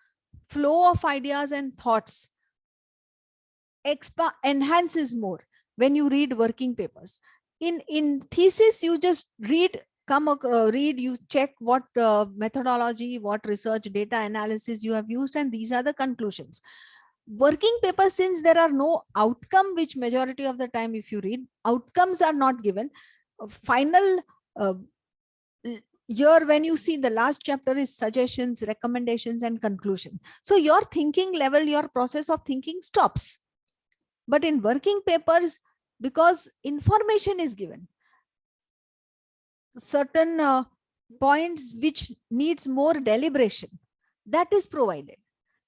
flow of ideas and thoughts enhances more when you read working papers. In thesis, you just read, you check what methodology, what research data analysis you have used, and these are the conclusions. Working papers, since there are no outcome, which majority of the time if you read, outcomes are not given, final here when you see the last chapter is suggestions, recommendations, and conclusion. So your thinking level, your process of thinking stops. But in working papers, because information is given, certain points which needs more deliberation, that is provided.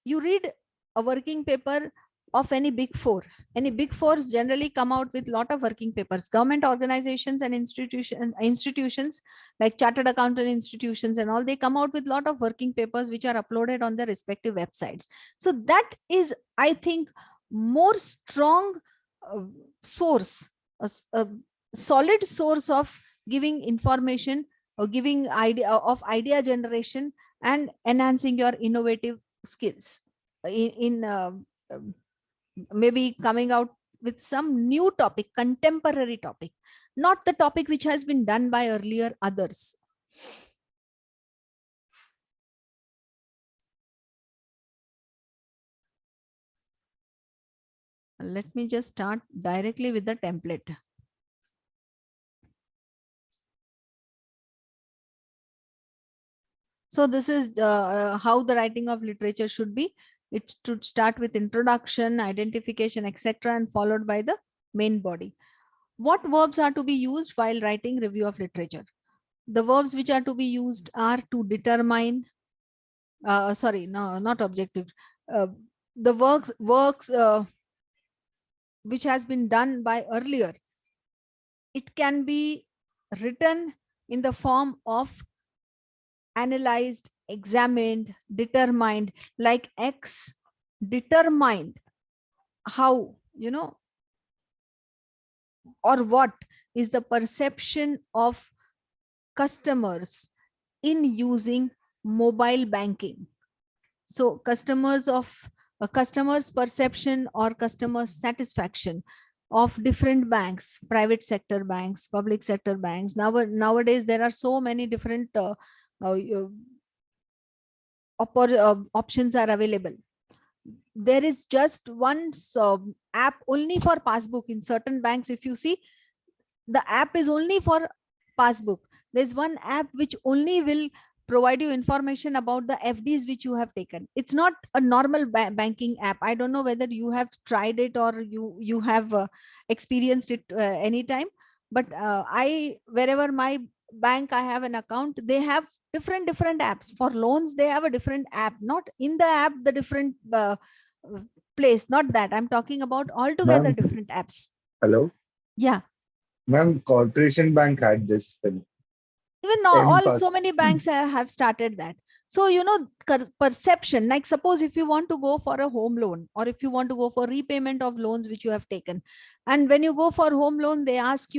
You read a working paper of any big four. Any big fours generally come out with lot of working papers. Government organizations and institutions like chartered accountant institutions and all, they come out with lot of working papers which are uploaded on their respective websites. So that is, I think, more strong source, a solid source of giving information or giving idea generation and enhancing your innovative skills in maybe coming out with some new topic, contemporary topic, not the topic which has been done by earlier others. Let me just start directly with the template. So this is how the writing of literature should be. It should start with introduction, identification, etc., and followed by the main body. What verbs are to be used while writing review of literature? The verbs which are to be used are to determine, sorry, no, not objective. The works which has been done by earlier, it can be written in the form of analyzed, examined, determined, like X determined how, or what is the perception of customers in using mobile banking. So customers perception or customer satisfaction of different banks, private sector banks, public sector banks. Nowadays there are so many different options are available. There is just one app only for passbook. In certain banks, if you see, the app is only for passbook. There's one app which only will provide you information about the FDs which you have taken. It's not a normal banking app. I don't know whether you have tried it or you have experienced it anytime, but wherever my bank I have an account, they have different apps. For loans, they have a different app, not in the app, the different place, not that. I'm talking about altogether different apps. Hello, Yeah. ma'am. Corporation Bank had this thing. Even now, so many banks have started that. So, perception, like suppose if you want to go for a home loan, or if you want to go for repayment of loans which you have taken, and when you go for home loan, they ask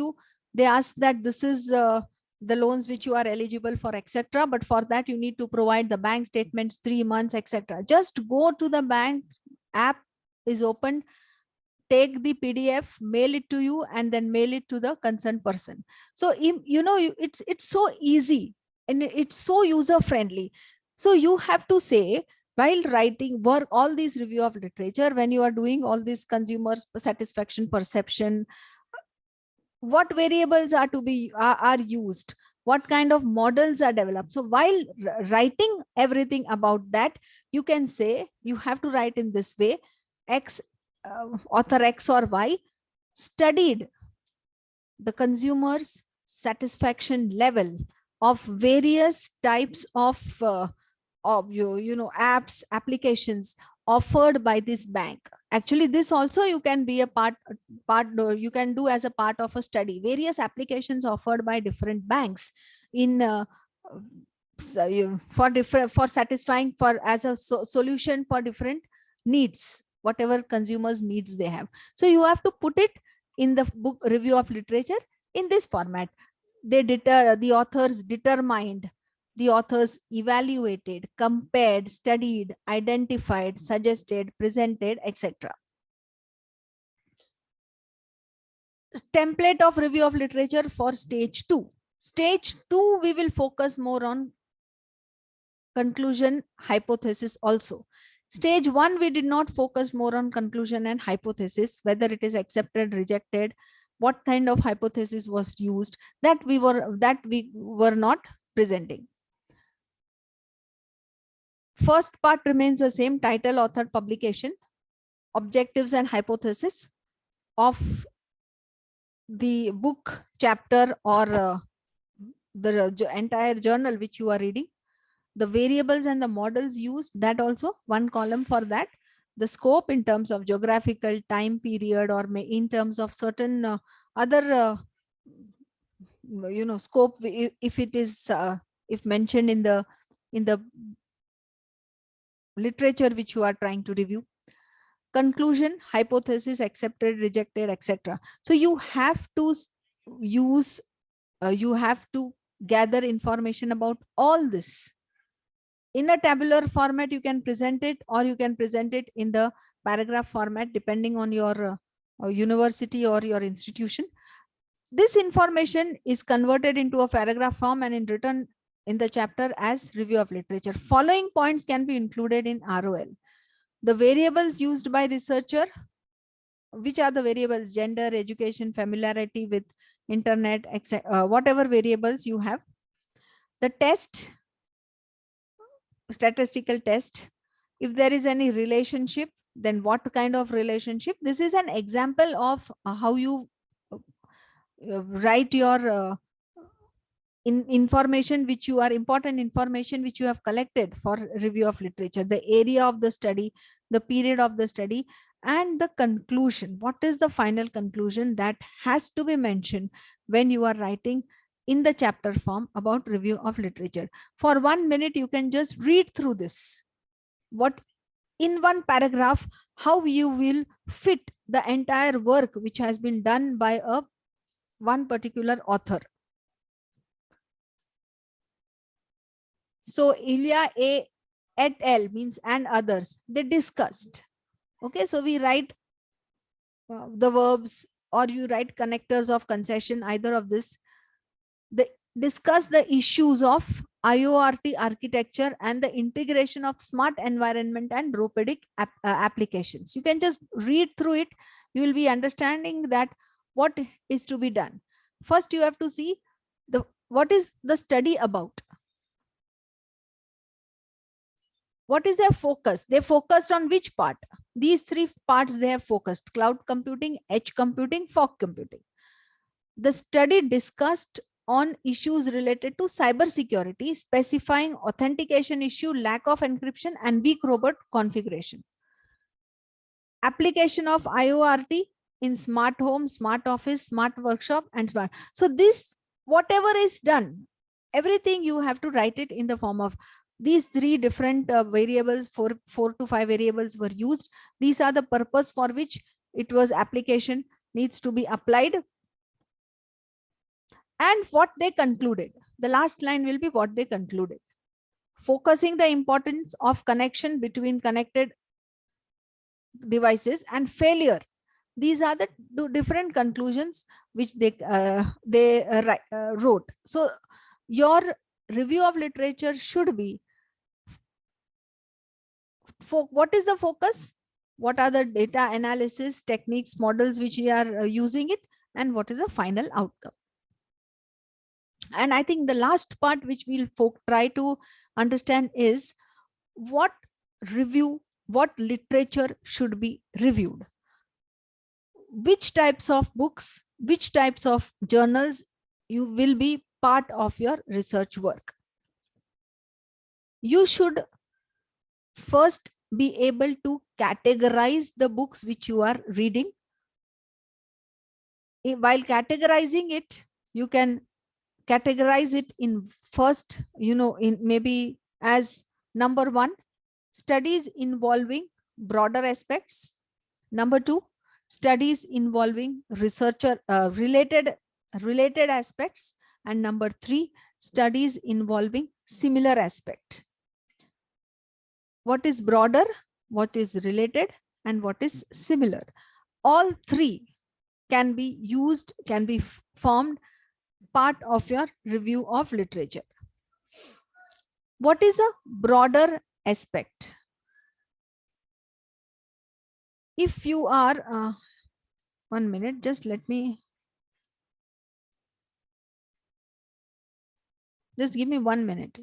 that this is the loans which you are eligible for, etc. But for that, you need to provide the bank statements 3 months, etc. Just go to the bank, app is opened, take the PDF, mail it to you, and then mail it to the concerned person. So it's so easy and it's so user friendly. So you have to say, while writing all these review of literature, when you are doing all these consumer satisfaction, perception, what variables are to be are used, what kind of models are developed. So while writing everything about that, you can say you have to write in this way: author X or Y studied the consumer's satisfaction level of various types of of apps, applications offered by this bank. Actually, this also you can be a part you can do as a part of a study. Various applications offered by different banks in for different, for satisfying, for as a solution for different needs, whatever consumers needs they have. So you have to put it in the book review of literature in this format. The authors determined, the authors evaluated, compared, studied, identified, suggested, presented, etc. Template of review of literature for stage 2. Stage 2, we will focus more on conclusion, hypothesis also. Stage 1, we did not focus more on conclusion and hypothesis, whether it is accepted, rejected, what kind of hypothesis was used, that we were not presenting. First part remains the same: title, author, publication, objectives and hypothesis of the book, chapter, or the entire journal which you are reading. The variables and the models used, that also one column for that. The scope in terms of geographical, time period, or in terms of certain other scope, if it is if mentioned in the literature which you are trying to review. Conclusion, hypothesis, accepted, rejected, etc. So you have to use you have to gather information about all this. In a tabular format, you can present it, or you can present it in the paragraph format, depending on your university or your institution. This information is converted into a paragraph form and in written in the chapter as review of literature. Following points can be included in ROL. The variables used by researcher, which are the variables? Gender, education, familiarity with internet, etc. Whatever variables you have. The test, statistical test. If there is any relationship, then what kind of relationship? This is an example of how you write your information which you are important information which you have collected for review of literature. The area of the study, the period of the study, and the conclusion. What is the final conclusion that has to be mentioned when you are writing in the chapter form about review of literature? For 1 minute, you can just read through this. What in one paragraph, how you will fit the entire work which has been done by one particular author. So Ilya A. et al. Means and others, they discussed. Okay, so we write the verbs, or you write connectors of concession, either of this. They discuss the issues of IoRT architecture and the integration of smart environment and robotic applications. You can just read through it. You will be understanding that what is to be done. First, you have to see what is the study about. What is their focus? They focused on which part? These 3 parts they have focused: cloud computing, edge computing, fog computing. The study discussed on issues related to cybersecurity, specifying authentication issue, lack of encryption, and weak robot configuration. Application of IoRT in smart home, smart office, smart workshop, and smart. So this, whatever is done, everything you have to write it in the form of these 3 different variables. 4 to 5 variables were used. These are the purpose for which it was application needs to be applied. And what they concluded. The last line will be what they concluded. Focusing the importance of connection between connected devices and failure. These are the 2 different conclusions which they wrote. So your review of literature should be, what is the focus? What are the data analysis techniques, models which we are using it, and what is the final outcome? And I think the last part which we'll try to understand is what literature should be reviewed. Which types of books, which types of journals you will be part of your research work. you should first be able to categorize the books which you are reading. While categorizing it, you can categorize it in first, in maybe as number 1, studies involving broader aspects. Number 2, studies involving researcher related aspects. And number 3, studies involving similar aspect. What is broader, what is related, and what is similar? All three can be used, can be formed part of your review of literature. What is a broader aspect? If you are, 1 minute, just let me, just give me 1 minute.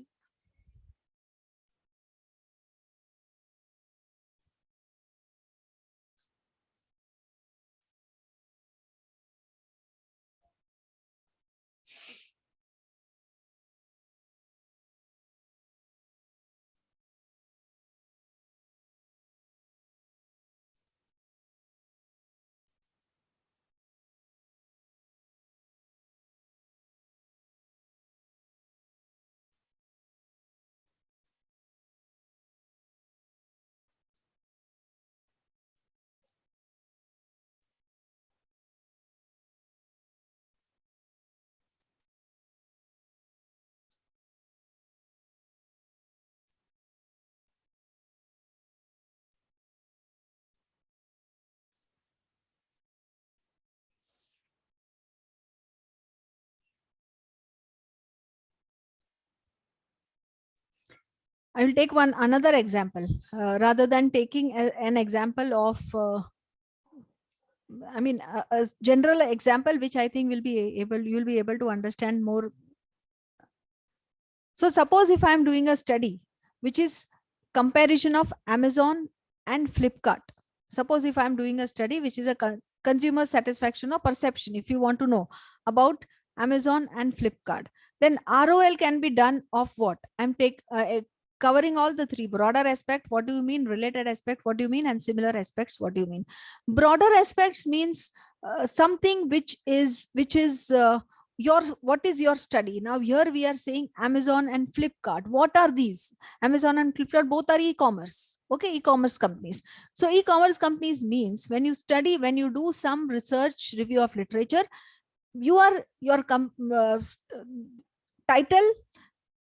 I will take another example rather than taking an example of, a general example, which I think you'll be able to understand more. So suppose if I'm doing a study, which is comparison of Amazon and Flipkart. Suppose if I'm doing a study, which is a consumer satisfaction or perception, if you want to know about Amazon and Flipkart, then ROL can be done of what? I'm covering all the three: broader aspect, what do you mean? Related aspect, what do you mean? And similar aspects, what do you mean? Broader aspects means something which is what is your study. Now here we are saying Amazon and Flipkart. What are these? Amazon and Flipkart both are e-commerce. Okay, e-commerce companies. So e-commerce companies means when you study, when you do some research review of literature, your title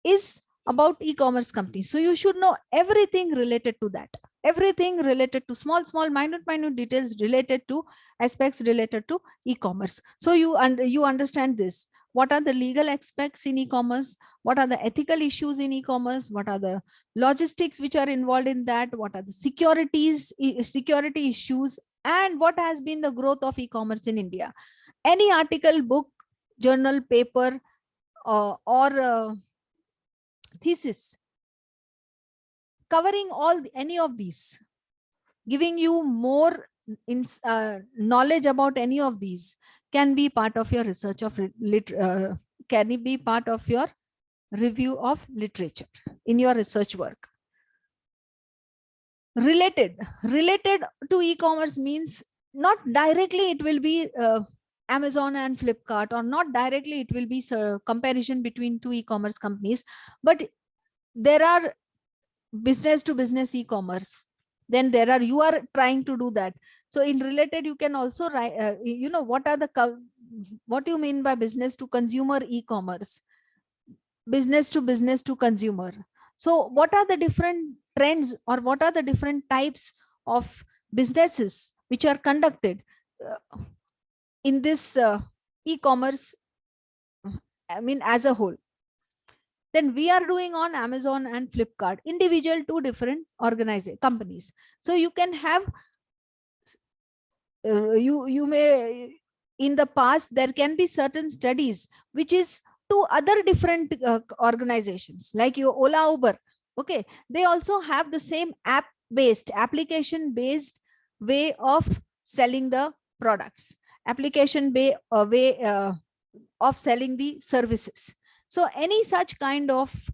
is about e-commerce companies. So you should know everything related to that. Everything related to small minute details related to aspects related to e-commerce. So you understand this. What are the legal aspects in e-commerce? What are the ethical issues in e-commerce? What are the logistics which are involved in that? What are the security issues? And what has been the growth of e-commerce in India? Any article, book, journal, paper, or thesis covering any of these, giving you more knowledge about any of these, can be part of your research of can be part of your review of literature in your research work. Related to e-commerce means not directly it will be Amazon and Flipkart, or not directly it will be comparison between two e-commerce companies, but there are business to business e-commerce. Then you are trying to do that. So in related, you can also write, what do you mean by business to consumer e-commerce? Business to consumer. So what are the different trends, or what are the different types of businesses which are conducted in this e-commerce, as a whole? Then we are doing on Amazon and Flipkart, individual two different companies. So you can have, you may, in the past, there can be certain studies which is to other different organizations, like your Ola, Uber. Okay, they also have the same application based way of selling the products, application way of selling the services. So any such kind of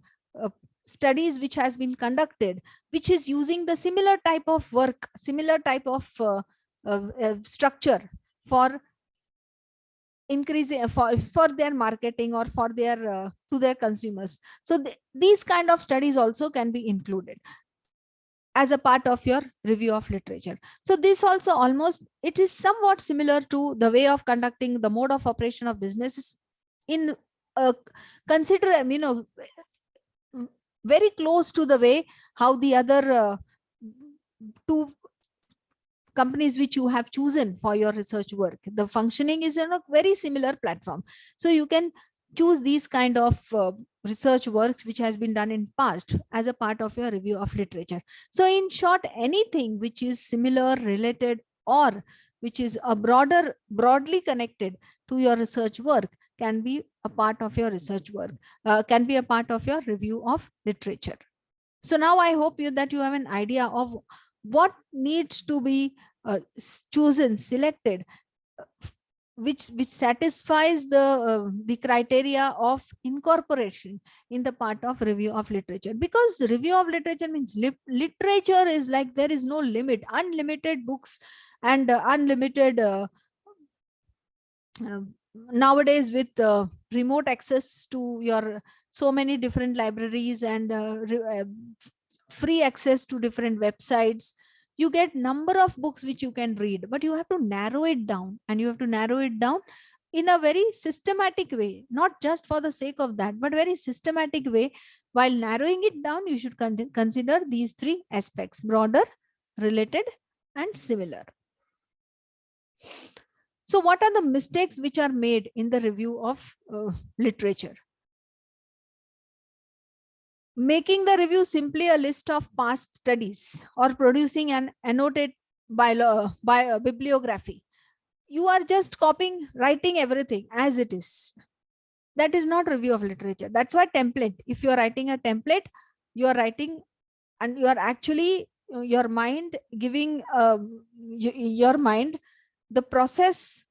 studies which has been conducted, which is using the similar type of work, similar type of structure for increasing for their marketing or for their to their consumers. So these kind of studies also can be included as a part of your review of literature. So this also almost, it is somewhat similar to the way of conducting the mode of operation of businesses in consider, very close to the way how the other two companies which you have chosen for your research work, the functioning is in a very similar platform. So you can choose these kind of research works which has been done in past as a part of your review of literature. So in short, anything which is similar, related, or which is a broadly connected to your research work can be a part of your research work, can be a part of your review of literature. So now I hope that you have an idea of what needs to be chosen, selected, which satisfies the criteria of incorporation in the part of review of literature. Because the review of literature means literature is like there is no limit, unlimited books and unlimited nowadays with remote access to your so many different libraries and free access to different websites, you get number of books which you can read, but you have to narrow it down, and you have to narrow it down in a very systematic way, not just for the sake of that, but very systematic way. While narrowing it down, you should consider these three aspects: broader, related, and similar. So what are the mistakes which are made in the review of literature? Making the review simply a list of past studies or producing an annotated bibliography. You are just copying, writing everything as it is. That is not review of literature. That's why template. If you are writing a template, you are writing and you are actually your mind giving your mind the process,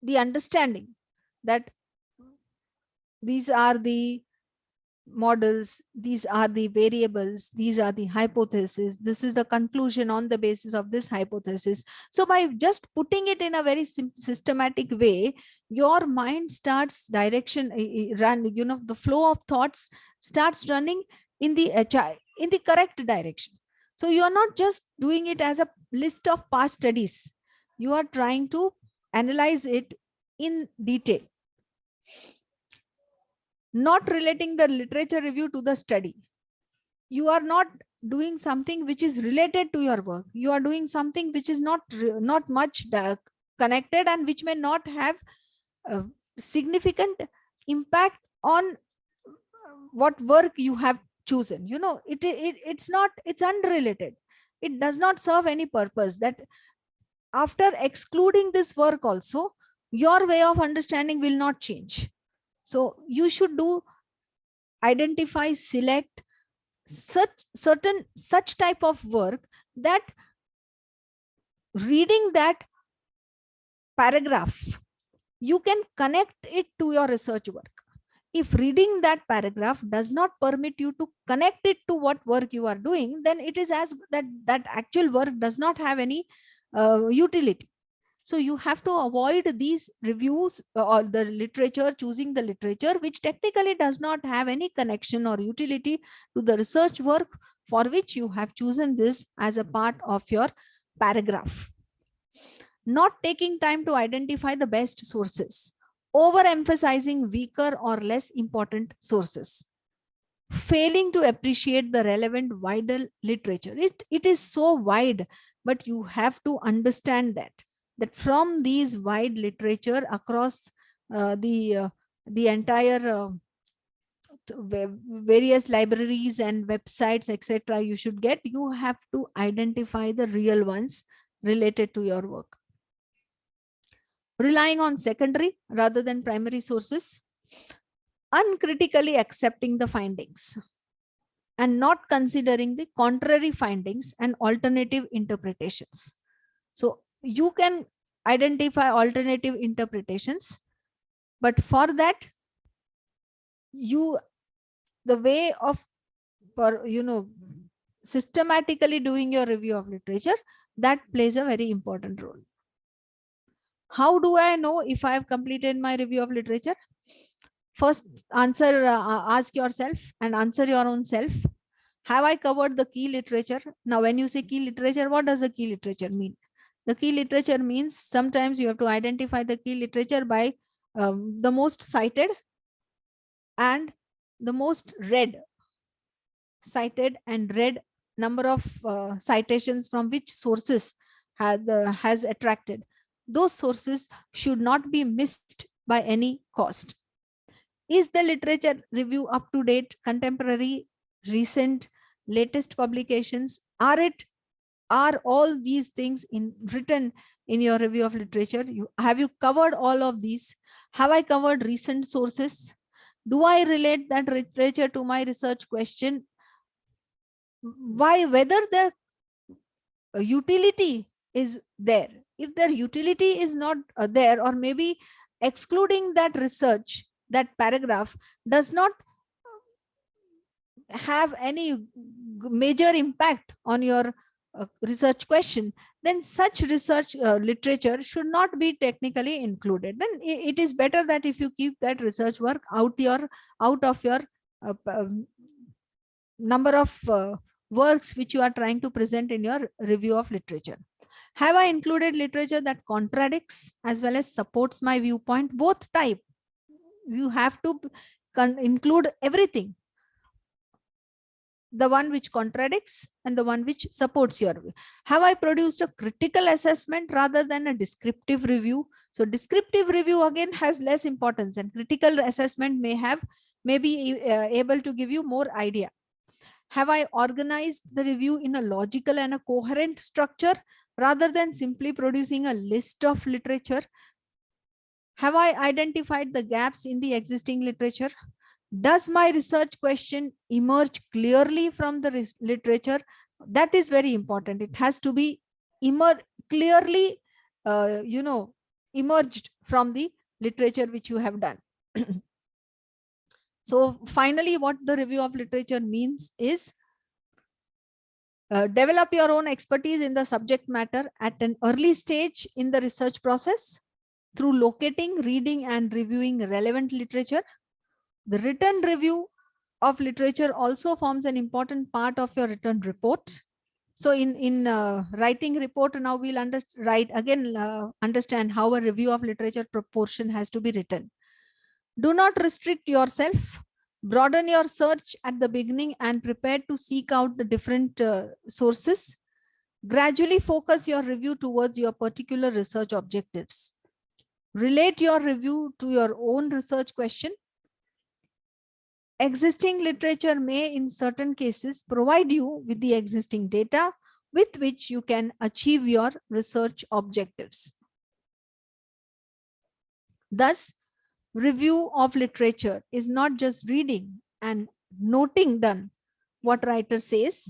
the understanding that these are the models, these are the variables, these are the hypotheses, this is the conclusion on the basis of this hypothesis. So by just putting it in a very systematic way, your mind starts direction run, the flow of thoughts starts running in the correct direction. So you are not just doing it as a list of past studies, you are trying to analyze it in detail, not relating the literature review to the study. You are not doing something which is related to your work. You are doing something which is not much connected and which may not have significant impact on what work you have chosen. It's unrelated. It does not serve any purpose. That after excluding this work also, your way of understanding will not change. So you should identify, select such type of work that reading that paragraph, you can connect it to your research work. If reading that paragraph does not permit you to connect it to what work you are doing, then it is as that actual work does not have any utility. So you have to avoid these reviews or the literature, choosing the literature which technically does not have any connection or utility to the research work for which you have chosen this as a part of your paragraph. Not taking time to identify the best sources, overemphasizing weaker or less important sources, failing to appreciate the relevant wider literature. It is so wide, but you have to understand that from these wide literature across the entire various libraries and websites, etc., you have to identify the real ones related to your work. Relying on secondary rather than primary sources, uncritically accepting the findings, and not considering the contrary findings and alternative interpretations. So you can identify alternative interpretations, but for that, the way of systematically doing your review of literature, that plays a very important role. How do I know if I have completed my review of literature? First, ask yourself and answer your own self. Have I covered the key literature? Now, when you say key literature, what does the key literature mean? The key literature means sometimes you have to identify the key literature by the most cited and the most read. Cited and read number of citations from which sources has attracted. Those sources should not be missed by any cost. Is the literature review up to date, contemporary, recent, latest publications? Are all these things written in your review of literature? Have you covered all of these? Have I covered recent sources? Do I relate that literature to my research question? Whether the utility is there. If their utility is not there, or maybe excluding that research, that paragraph does not have any major impact on your research question, then such research literature should not be technically included. Then it is better that if you keep that research work out of your number of works which you are trying to present in your review of literature. Have I included literature that contradicts as well as supports my viewpoint? Both type. You have to include everything. The one which contradicts and the one which supports your view. Have I produced a critical assessment rather than a descriptive review? So descriptive review again has less importance, and critical assessment may be able to give you more idea. Have I organized the review in a logical and a coherent structure rather than simply producing a list of literature? Have I identified the gaps in the existing literature? Does my research question emerge clearly from the literature? That is very important. It has to be clearly, emerged from the literature which you have done. So finally, what the review of literature means is develop your own expertise in the subject matter at an early stage in the research process through locating, reading, and reviewing relevant literature. The written review of literature also forms an important part of your written report. So in writing report, now we'll understand how a review of literature proportion has to be written. Do not restrict yourself. Broaden your search at the beginning and prepare to seek out the different sources. Gradually focus your review towards your particular research objectives. Relate your review to your own research question. Existing literature may, in certain cases, provide you with the existing data with which you can achieve your research objectives. Thus, review of literature is not just reading and noting done what writer says,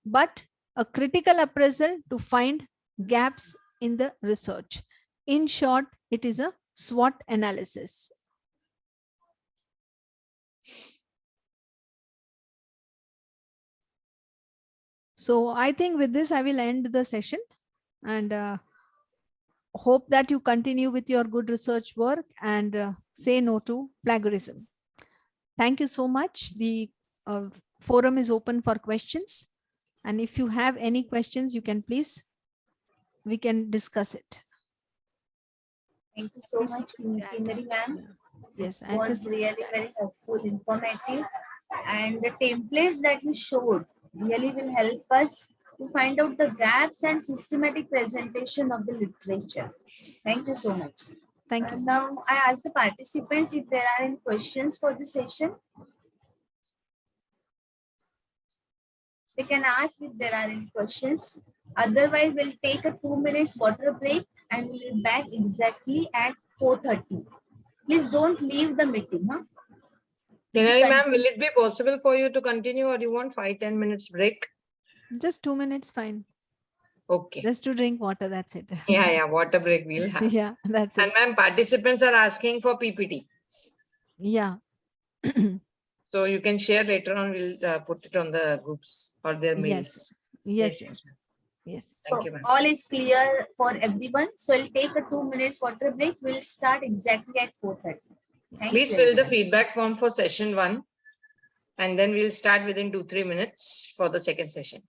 but a critical appraisal to find gaps in the research. In short, it is a SWOT analysis. So I think with this, I will end the session, and hope that you continue with your good research work and say no to plagiarism. Thank you so much. The forum is open for questions. And if you have any questions, you can we can discuss it. Thank you so much, Kinnarry ma'am. Yes, It was really very helpful, informative, and the templates that you showed really will help us to find out the gaps and systematic presentation of the literature. Thank you so much. Thank you. Now, I ask the participants if there are any questions for the session. They can ask if there are any questions. Otherwise, we'll take a 2 minutes water break and we'll be back exactly at 4:30. Please don't leave the meeting. Huh? Kinnarry ma'am, will it be possible for you to continue, or you want 5-10 minutes break? Just 2 minutes, fine. Okay. Just to drink water, that's it. Yeah, water break we'll have. Yeah, that's it. And ma'am, participants are asking for PPT. Yeah. So you can share later on. We'll put it on the groups or their mails. Yes, yes, ma'am. yes. Thank So you, ma'am. all is clear for everyone. So we'll take a 2 minutes water break. We'll start exactly at 4:30. Thank Please you. fill the everyone. feedback form for session 1, and then we'll start within 2-3 minutes for the second session.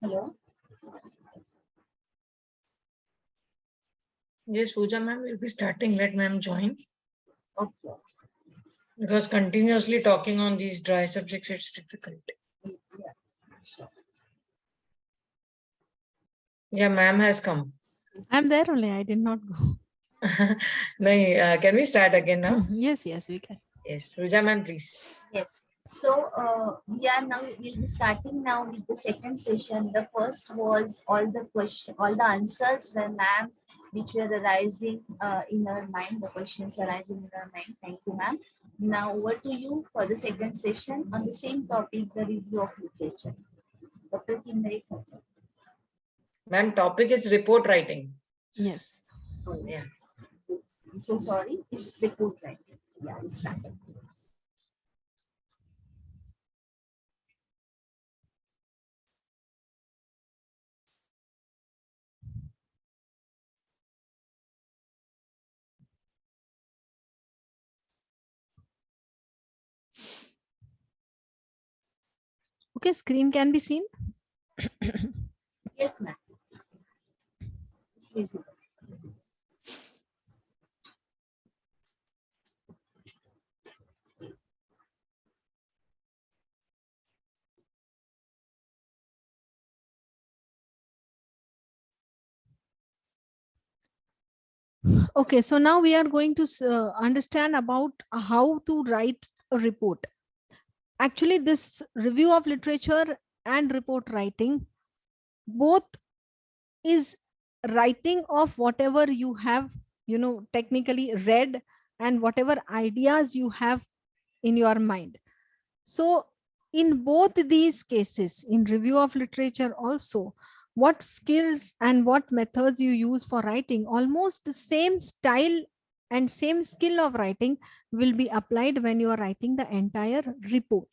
Hello. Yes, Pooja ma'am will be starting. Let ma'am join. Okay. Because continuously talking on these dry subjects, it's difficult. Yeah. Sure. Yeah, ma'am has come. I'm there only. I did not go. No, can we start again now? Yes, we can. Yes, Pooja ma'am, please. Yes. So we'll be starting now with the second session. The first was all the answers were ma'am, which were arising in our mind, the questions arising in our mind. Thank you, ma'am. Now over to you for the second session on the same topic, the review of literature. Dr. Kinnarry. Ma'am, topic is report writing. Yes. Yeah. I'm so sorry, it's report writing. Yeah, it's started. Okay, screen can be seen. Yes, ma'am. It's visible. Okay, so now we are going to understand about how to write a report. Actually, this review of literature and report writing both is writing of whatever you have, technically read, and whatever ideas you have in your mind. So in both these cases, in review of literature also, what skills and what methods you use for writing, almost the same style and same skill of writing will be applied when you are writing the entire report.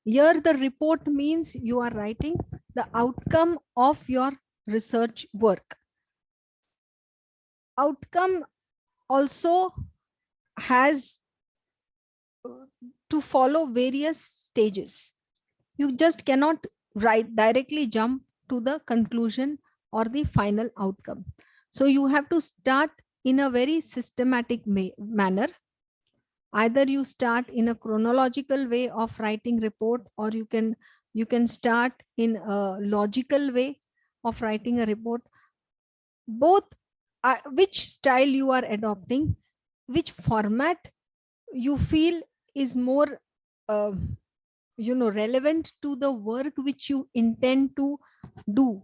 Here the report means you are writing the outcome of your research work. Outcome also has to follow various stages. You just cannot directly jump to the conclusion or the final outcome. So you have to start in a very systematic manner. Either you start in a chronological way of writing report, or you can start in a logical way of writing a report. Both, which style you are adopting, which format you feel is more relevant to the work which you intend to do,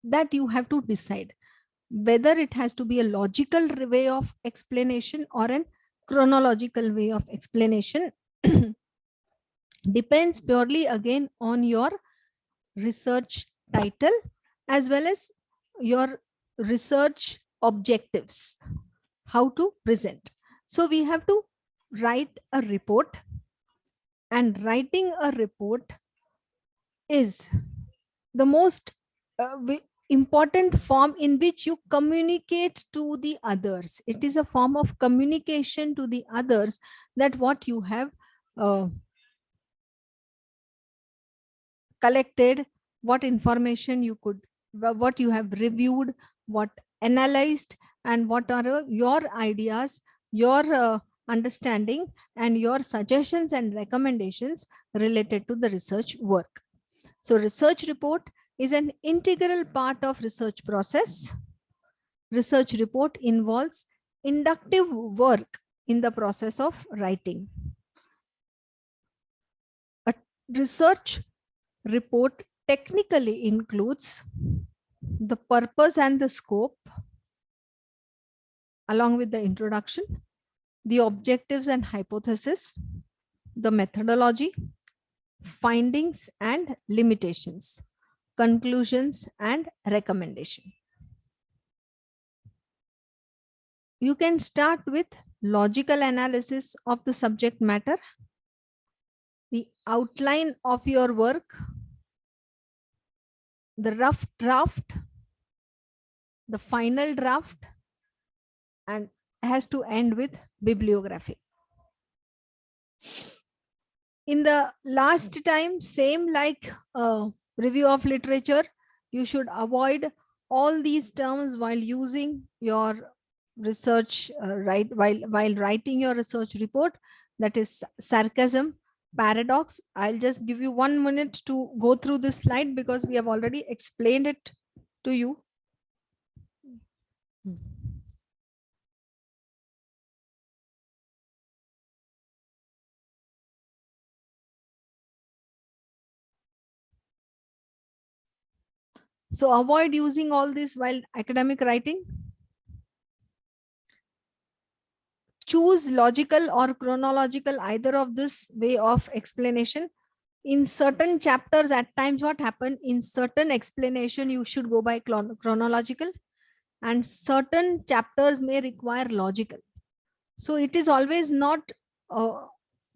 that you have to decide whether it has to be a logical way of explanation or an chronological way of explanation. Depends purely again on your research title as well as your research objectives, how to present. So we have to write a report, and writing a report is the most important form in which you communicate to the others. It is a form of communication to the others that what you have collected, what information you could, what you have reviewed, what analyzed, and what are your ideas, your understanding, and your suggestions and recommendations related to the research work. So research report is an integral part of research process. Research report involves inductive work in the process of writing. A research report technically includes the purpose and the scope, along with the introduction, the objectives and hypothesis, the methodology, findings and limitations, conclusions and recommendation. You can start with logical analysis of the subject matter, the outline of your work, the rough draft, the final draft, and has to end with bibliography. In the last time, same like review of literature, you should avoid all these terms while using your research, while writing your research report. That is sarcasm, paradox. I'll just give you 1 minute to go through this slide because we have already explained it to you. So avoid using all this while academic writing. Choose logical or chronological, either of this way of explanation. In certain chapters, at times what happened, in certain explanation, you should go by chronological, and certain chapters may require logical. So it is always not a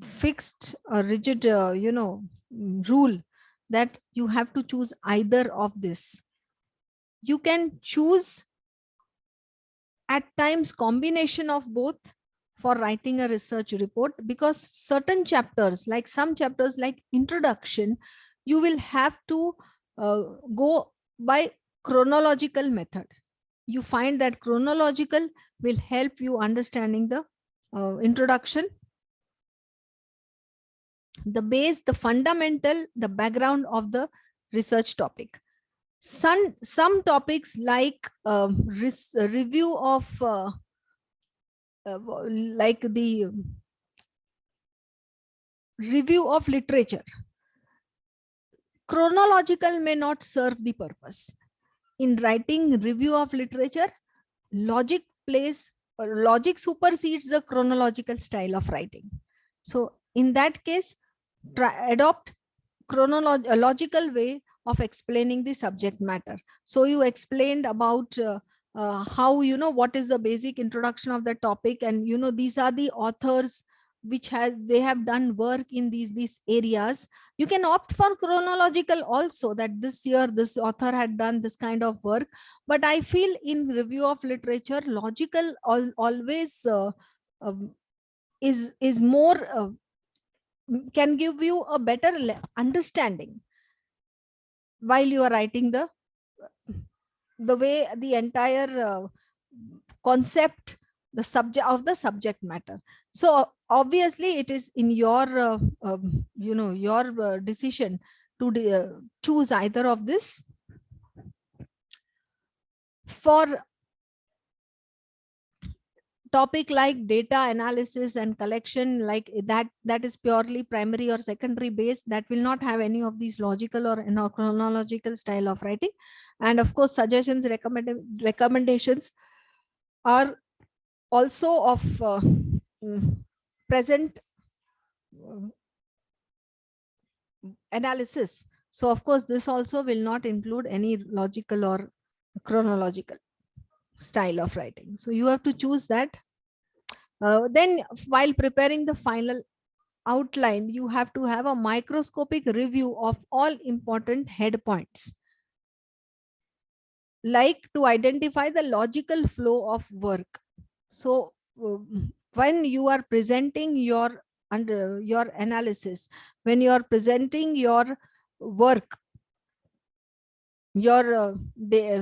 fixed, rigid, rule that you have to choose either of this. You can choose at times combination of both for writing a research report, because certain chapters, like some chapters like introduction, you will have to go by chronological method. You find that chronological will help you understanding the introduction, the base, the fundamental, the background of the research topic. Some topics like review of like the review of literature, chronological may not serve the purpose. In writing review of literature, logic supersedes the chronological style of writing. So in that case, adopt logical way of explaining the subject matter. So you explained about how, what is the basic introduction of the topic, and these are the authors which they have done work in these areas. You can opt for chronological also, that this year this author had done this kind of work. But I feel in review of literature, logical always is more can give you a better understanding while you are writing the way the entire concept, the subject matter. So obviously it is in your your decision to choose either of this. For topic like data analysis and collection, like that is purely primary or secondary based, that will not have any of these logical or chronological style of writing. And of course, suggestions, recommendations are also of present analysis. So of course, this also will not include any logical or chronological style of writing. So you have to choose that. Then while preparing the final outline, you have to have a microscopic review of all important head points, like to identify the logical flow of work. So when you are presenting your analysis, when you are presenting your work, your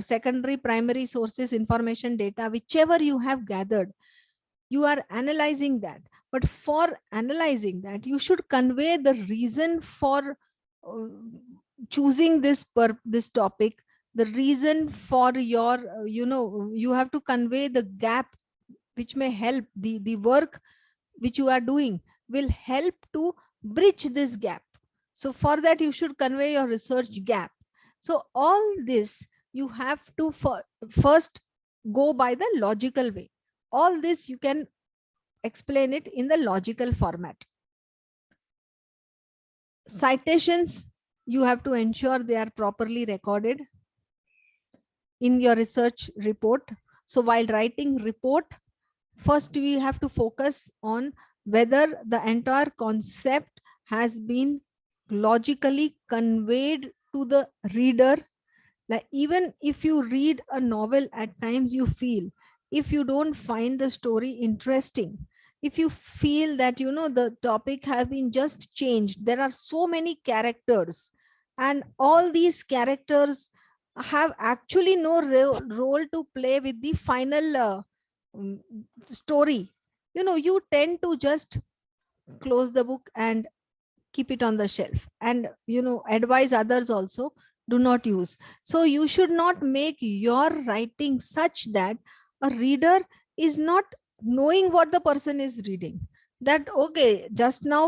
secondary, primary sources, information, data, whichever you have gathered, you are analyzing that. But for analyzing that, you should convey the reason for choosing this topic, the reason for your you have to convey the gap which may help the work which you are doing will help to bridge this gap. So for that, you should convey your research gap. So all this you have to first go by the logical way. All this you can explain it in the logical format. Citations, you have to ensure they are properly recorded in your research report. So while writing report, first we have to focus on whether the entire concept has been logically conveyed to the reader. Like even if you read a novel, at times you feel, if you don't find the story interesting, if you feel that the topic have been just changed, there are so many characters and all these characters have actually no role to play with the final mm, story. You tend to just close the book and keep it on the shelf, and advise others also do not use. So you should not make your writing such that a reader is not knowing what the person is reading. That okay, just now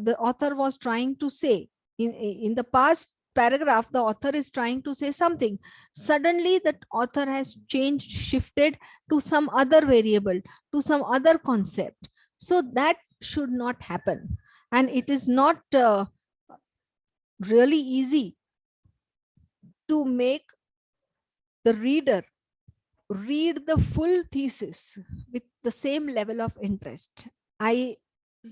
the author was trying to say, in the past paragraph the author is trying to say something, suddenly that author has changed, shifted to some other variable, to some other concept. So that should not happen. And it is not really easy to make the reader read the full thesis with the same level of interest. I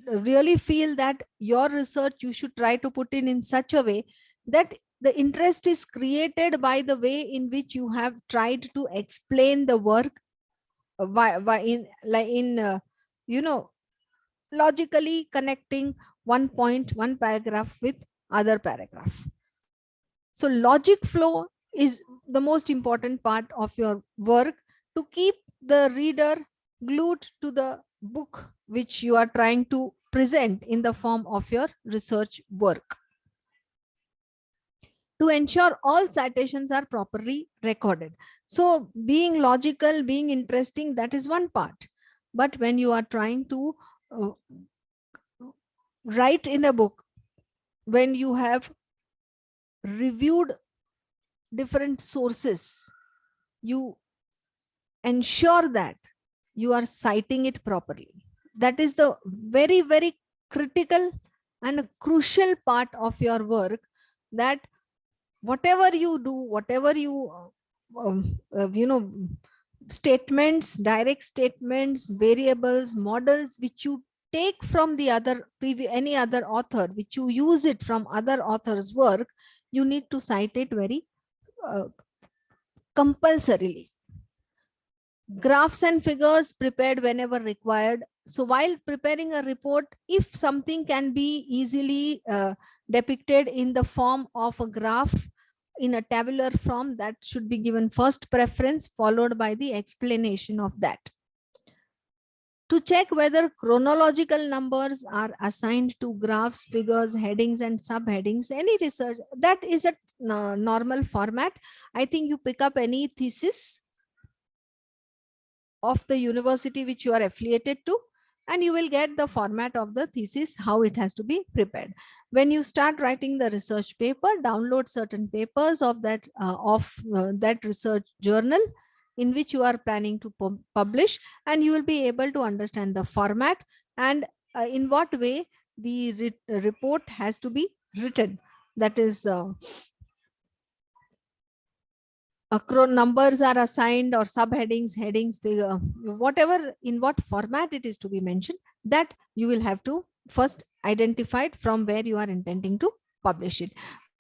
really feel that your research you should try to put in such a way that the interest is created by the way in which you have tried to explain the work, logically connecting one point, one paragraph with other paragraph. So logic flow is the most important part of your work to keep the reader glued to the book which you are trying to present in the form of your research work. To ensure all citations are properly recorded. So being logical, being interesting, that is one part. But when you are trying to write in a book, when you have reviewed different sources, you ensure that you are citing it properly. That is the very, very critical and a crucial part of your work, that whatever you do, whatever you, statements, direct statements, variables, models, which you take from the other any other author, which you use it from other authors' work, you need to cite it very compulsorily. Graphs and figures prepared whenever required. So while preparing a report, if something can be easily depicted in the form of a graph in a tabular form, that should be given first preference, followed by the explanation of that. To check whether chronological numbers are assigned to graphs, figures, headings, and subheadings, any research, that is a normal format. I think you pick up any thesis of the university which you are affiliated to, and you will get the format of the thesis, how it has to be prepared. When you start writing the research paper, download certain papers of that research journal in which you are planning to publish, and you will be able to understand the format and in what way the report has to be written. That is numbers are assigned, or subheadings, headings, figure, whatever, in what format it is to be mentioned, that you will have to first identify from where you are intending to publish it.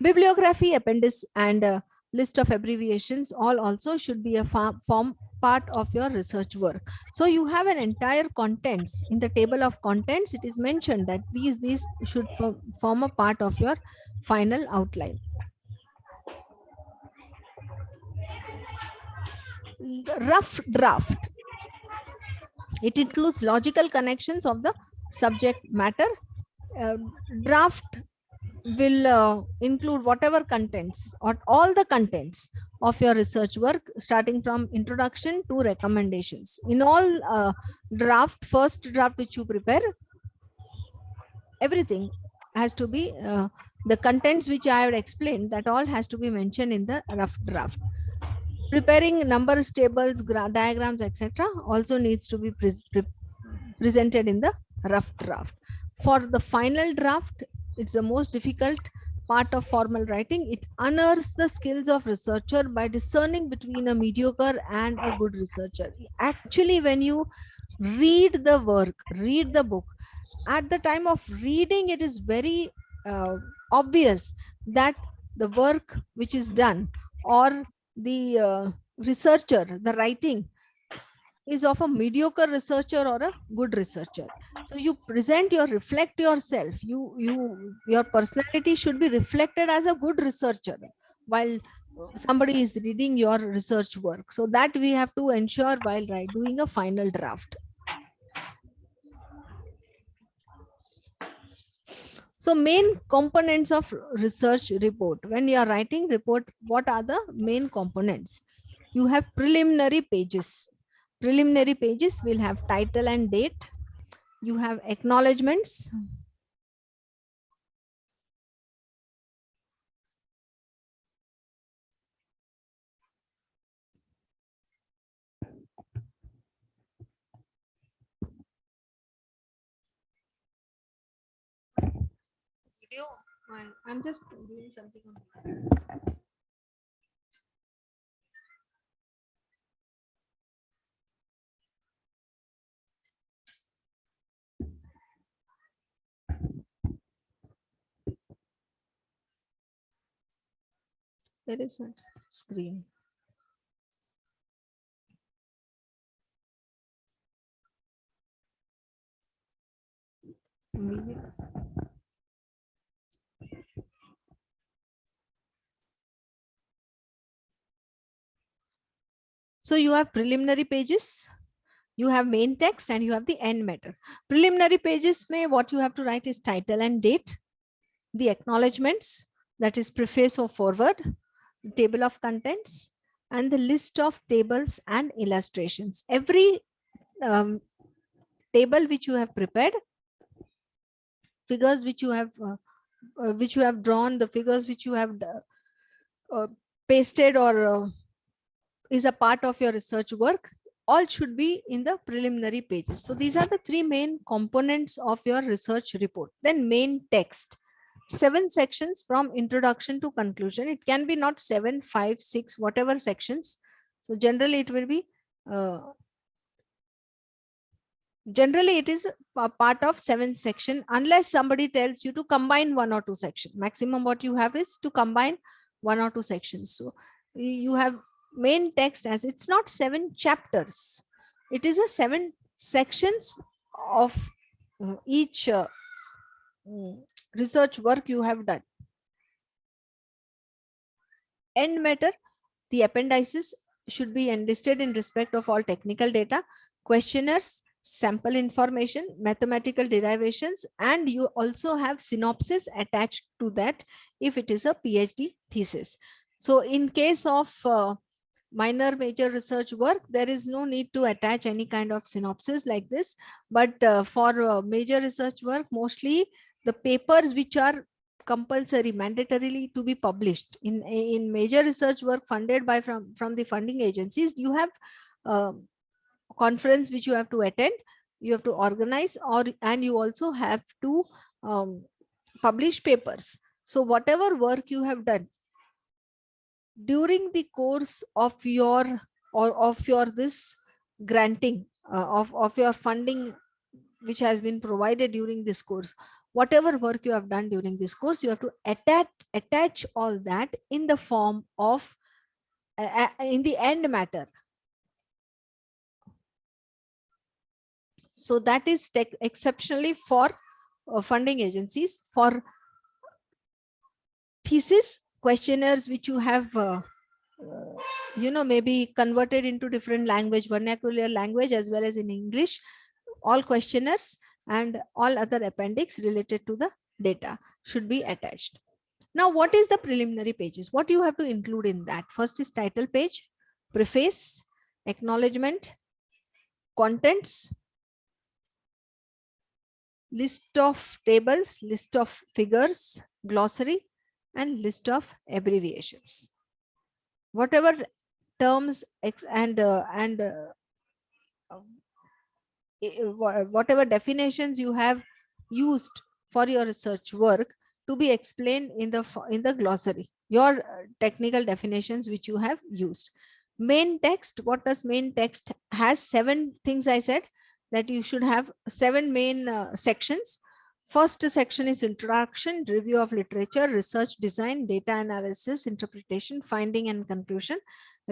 Bibliography, appendix, and list of abbreviations all also should be a form part of your research work. So you have an entire contents. In the table of contents, it is mentioned that these should form a part of your final outline. Rough draft. It includes logical connections of the subject matter. Draft will include whatever contents or all the contents of your research work, starting from introduction to recommendations. In all first draft which you prepare, everything has to be the contents which I have explained, that all has to be mentioned in the rough draft. Preparing numbers, tables, diagrams, etc. also needs to be presented in the rough draft. For the final draft, it's the most difficult part of formal writing. It unearths the skills of researcher by discerning between a mediocre and a good researcher. Actually, when you read the work, read the book, at the time of reading, it is very obvious that the work which is done, or the researcher, the writing, is of a mediocre researcher or a good researcher. So you present reflect yourself. Your personality should be reflected as a good researcher while somebody is reading your research work. So that we have to ensure while doing a final draft. So main components of research report. When you are writing report, what are the main components? You have preliminary pages. Preliminary pages will have title and date. You have acknowledgements. Video. I'm just doing something on. Where is that screen? Media. So you have preliminary pages, you have main text, and you have the end matter. Preliminary pages may what you have to write is title and date, the acknowledgements, that is preface or forward, the table of contents, and the list of tables and illustrations. Every table which you have prepared, figures which you have drawn, the figures which you have pasted or is a part of your research work, all should be in the preliminary pages. So these are the three main components of your research report. Then main text, 7 sections from introduction to conclusion. It can be not 7, 5, 6, whatever sections. So generally it will be generally it is a part of 7 section, unless somebody tells you to combine 1 or 2 sections. Maximum what you have is to combine 1 or 2 sections. So you have main text as it's not 7 chapters. It is a 7 sections of each research work you have done. End matter, the appendices should be enlisted in respect of all technical data, questionnaires, sample information, mathematical derivations, and you also have synopsis attached to that if it is a PhD thesis. So in case of minor major research work, there is no need to attach any kind of synopsis like this, but for major research work, mostly the papers which are compulsory mandatorily to be published in major research work funded by from the funding agencies, you have conference which you have to attend, you have to organize, and you also have to publish papers. So whatever work you have done during the course of your this granting of your funding which has been provided during this course, whatever work you have done during this course, you have to attach all that in the form of in the end matter. So that is exceptionally for funding agencies. For thesis questionnaires which you have maybe converted into different language, vernacular language, as well as in English, all questionnaires and all other appendix related to the data should be attached. Now, what is the preliminary pages? What you have to include in that? First is title page, preface, acknowledgement, contents, list of tables, list of figures, glossary, and list of abbreviations. Whatever terms and whatever definitions you have used for your research work to be explained in the glossary, your technical definitions which you have used. Main text, what does main text has? 7 things I said, that you should have 7 main sections. First section is introduction, review of literature, research design, data analysis, interpretation, finding and conclusion,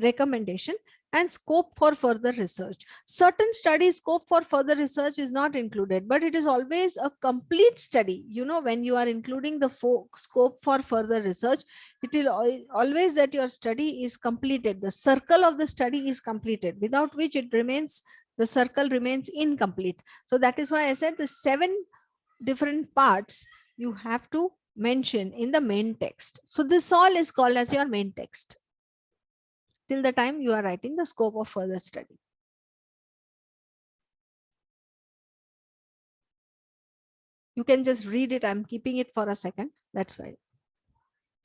recommendation, and scope for further research. Certain study scope for further research is not included, but it is always a complete study. You know, when you are including the scope for further research, it will always that your study is completed. The circle of the study is completed, without which the circle remains incomplete. So that is why I said the 7 different parts you have to mention in the main text. So this all is called as your main text till the time you are writing the scope of further study. You can just read it. I'm keeping it for a second. That's why.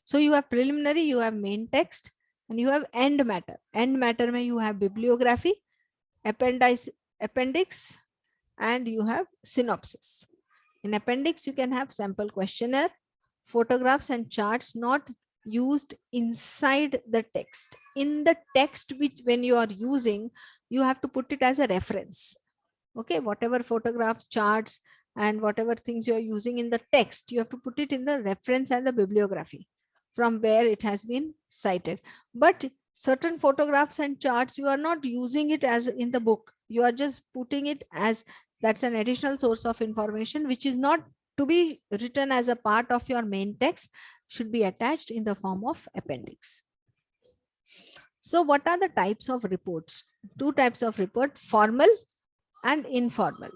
So you have preliminary, you have main text, and you have end matter. End matter mein you have bibliography, appendix, and you have synopsis. In appendix, you can have sample questionnaire, photographs and charts not used inside the text. In the text, which when you are using, you have to put it as a reference. Okay, whatever photographs, charts, and whatever things you are using in the text, you have to put it in the reference and the bibliography from where it has been cited. But certain photographs and charts, you are not using it as in the book. You are just putting it as that's an additional source of information, which is not to be written as a part of your main text, should be attached in the form of appendix. So what are the types of reports? 2 types of report, formal and informal.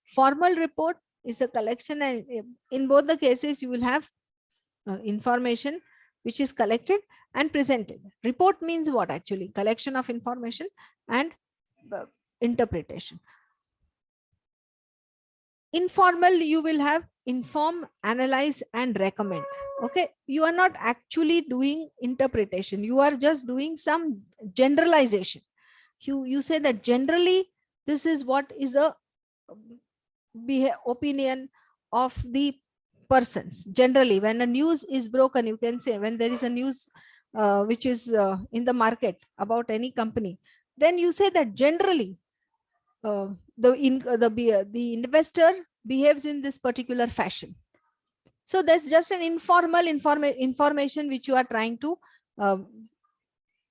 Formal report is a collection, and in both the cases you will have information which is collected and presented. Report means what actually? Collection of information and interpretation. Informal, you will have inform, analyze, and recommend. Okay, you are not actually doing interpretation. You are just doing some generalization. You say that generally this is what is the opinion of the persons. Generally, when a news is broken, you can say when there is a news which is in the market about any company, then you say that generally the investor behaves in this particular fashion. So that's just an informal information which you are trying to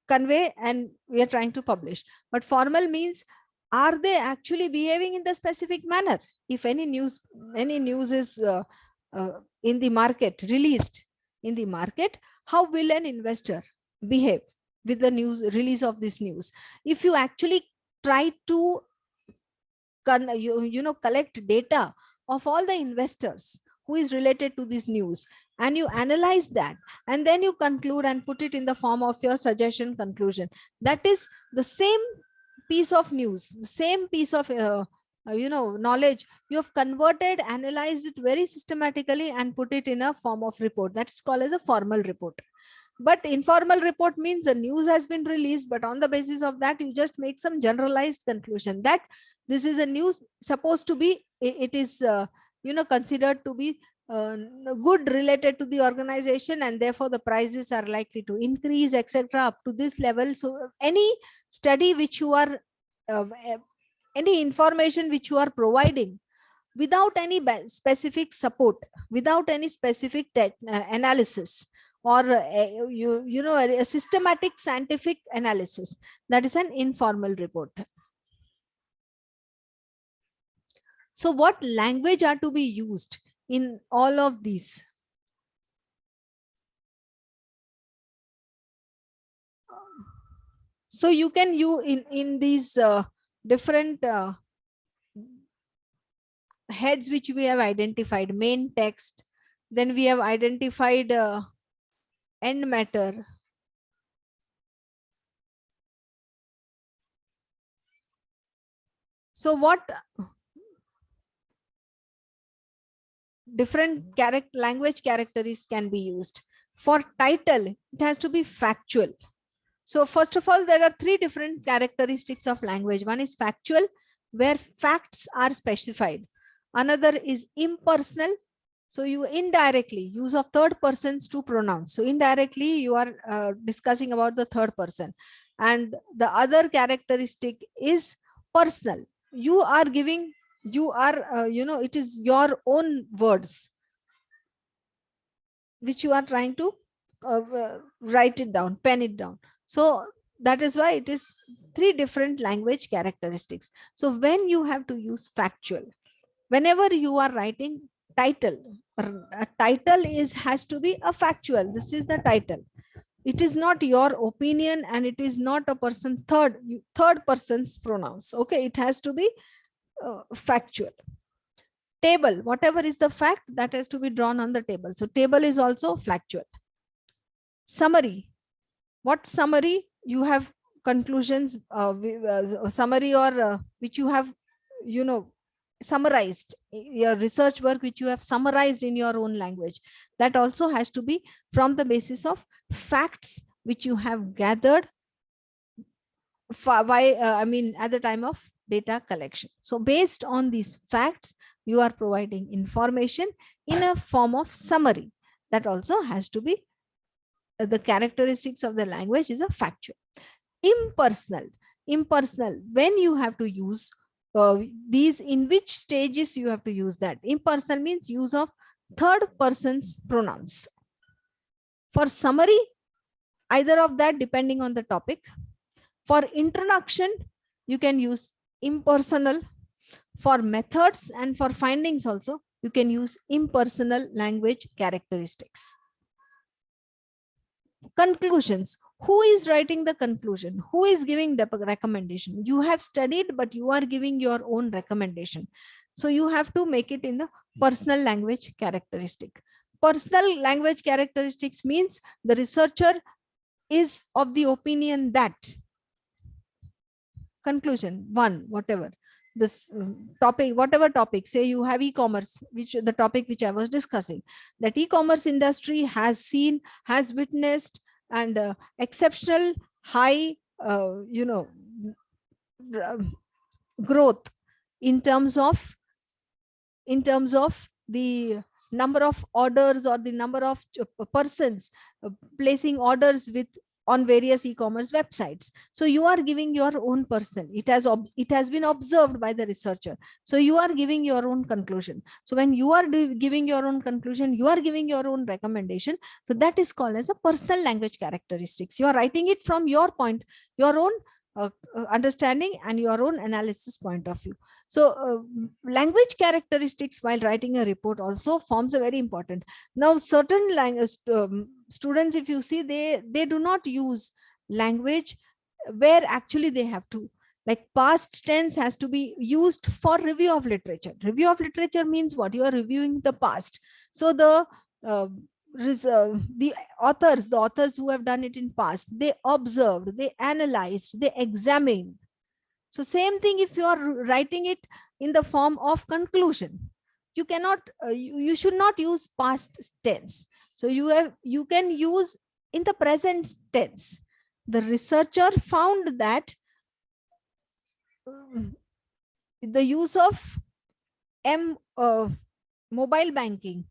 convey and we are trying to publish. But formal means, are they actually behaving in the specific manner? If any news is in the market, released in the market, how will an investor behave with the news release of this news? If you actually try to collect data of all the investors who is related to this news, and you analyze that, and then you conclude and put it in the form of your suggestion conclusion, that is the same piece of news, the same piece of knowledge, you have converted, analyzed it very systematically and put it in a form of report. That's called as a formal report. But informal report means the news has been released, but on the basis of that you just make some generalized conclusion that this is a news supposed to be, it is considered to be good related to the organization, and therefore the prices are likely to increase, etc., up to this level. So any study which you are any information which you are providing without any specific support, without any specific analysis, or a systematic scientific analysis, that is an informal report. So what language are to be used in all of these? So you can use in these different heads which we have identified: main text, then we have identified end matter, so what different language characteristics can be used? For title, it has to be factual. So first of all, there are 3 different characteristics of language. One is factual, where facts are specified. Another is impersonal. So you indirectly use of third persons to pronouns. So indirectly you are discussing about the third person. And the other characteristic is personal. You are giving you are, it is your own words which you are trying to write it down, pen it down. So that is why it is 3 different language characteristics. So when you have to use factual, whenever you are writing title, a title has to be a factual. This is the title. It is not your opinion, and it is not a third person's pronouns. Okay, it has to be factual. Table, whatever is the fact, that has to be drawn on the table. So table is also factual. Summary, what summary? You have conclusions, summary, or which you have, summarized, your research work which you have summarized in your own language, that also has to be from the basis of facts which you have gathered at the time of data collection. So based on these facts, you are providing information in a form of summary. That also has to be the characteristics of the language is a factual. Impersonal, when you have to use these, in which stages you have to use that. Impersonal means use of third person's pronouns. For summary, either of that depending on the topic. For introduction, you can use impersonal. For methods and for findings also, you can use impersonal language characteristics. Conclusions. Who is writing the conclusion? Who is giving the recommendation? You have studied, but you are giving your own recommendation. So you have to make it in the personal language characteristic. Personal language characteristics means the researcher is of the opinion that. Conclusion one, whatever this topic, whatever topic, say you have e-commerce, which the topic which I was discussing, that e-commerce industry has witnessed and exceptional high growth in terms of the number of orders or the number of persons placing orders on various e-commerce websites. So you are giving your own person. It has been observed by the researcher. So you are giving your own conclusion. So when you are giving your own conclusion, you are giving your own recommendation. So that is called as a personal language characteristics. You are writing it from your point, your own understanding and your own analysis point of view. So language characteristics while writing a report also forms a very important. Now certain language students, if you see, they do not use language where actually they have to, like past tense has to be used for review of literature. Review of literature means what? You are reviewing the past. So the authors who have done it in past, they observed, they analyzed, they examined. So same thing if you are writing it in the form of conclusion, you cannot you should not use past tense. So you can use in the present tense. The researcher found that the use of mobile banking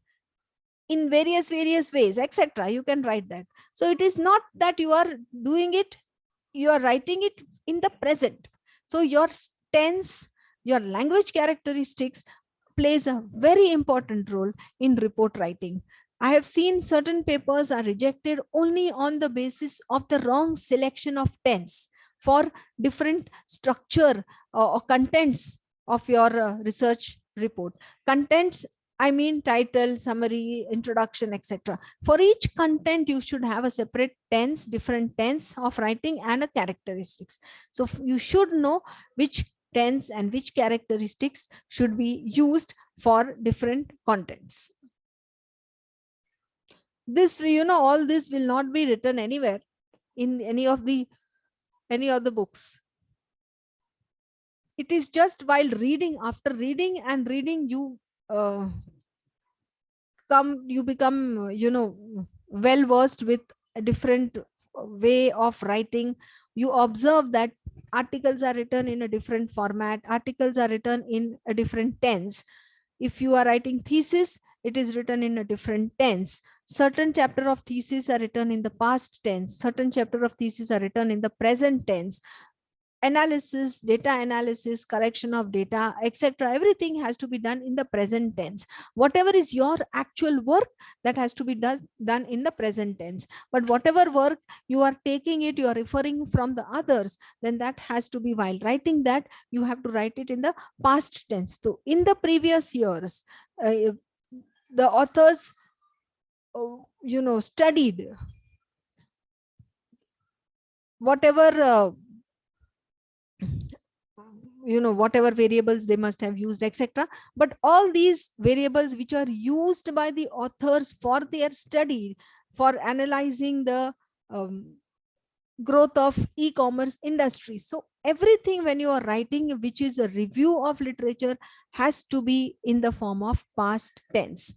in various ways, etc. You can write that. So it is not that you are doing it, you are writing it in the present. So your tense, your language characteristics plays a very important role in report writing. I have seen certain papers are rejected only on the basis of the wrong selection of tense for different structure or contents of your research report. Contents, I mean title, summary, introduction, etc. For each content, you should have a separate tense, different tense of writing and a characteristics. So you should know which tense and which characteristics should be used for different contents. This, all this will not be written anywhere in any of the books. It is just while reading, after reading and reading, you become well versed with a different way of writing. You observe that articles are written in a different format, articles are written in a different tense. If you are writing thesis, it is written in a different tense. Certain chapter of thesis are written in the past tense, certain chapter of thesis are written in the present tense. analysis, data analysis, collection of data, etc. Everything has to be done in the present tense. Whatever is your actual work, that has to be done in the present tense. But whatever work you are taking it, you are referring from the others, then that has to be, while writing that, you have to write it in the past tense. So in the previous years, the authors, studied whatever whatever variables they must have used, etc. But all these variables which are used by the authors for their study, for analyzing the growth of e-commerce industry. So everything when you are writing which is a review of literature has to be in the form of past tense.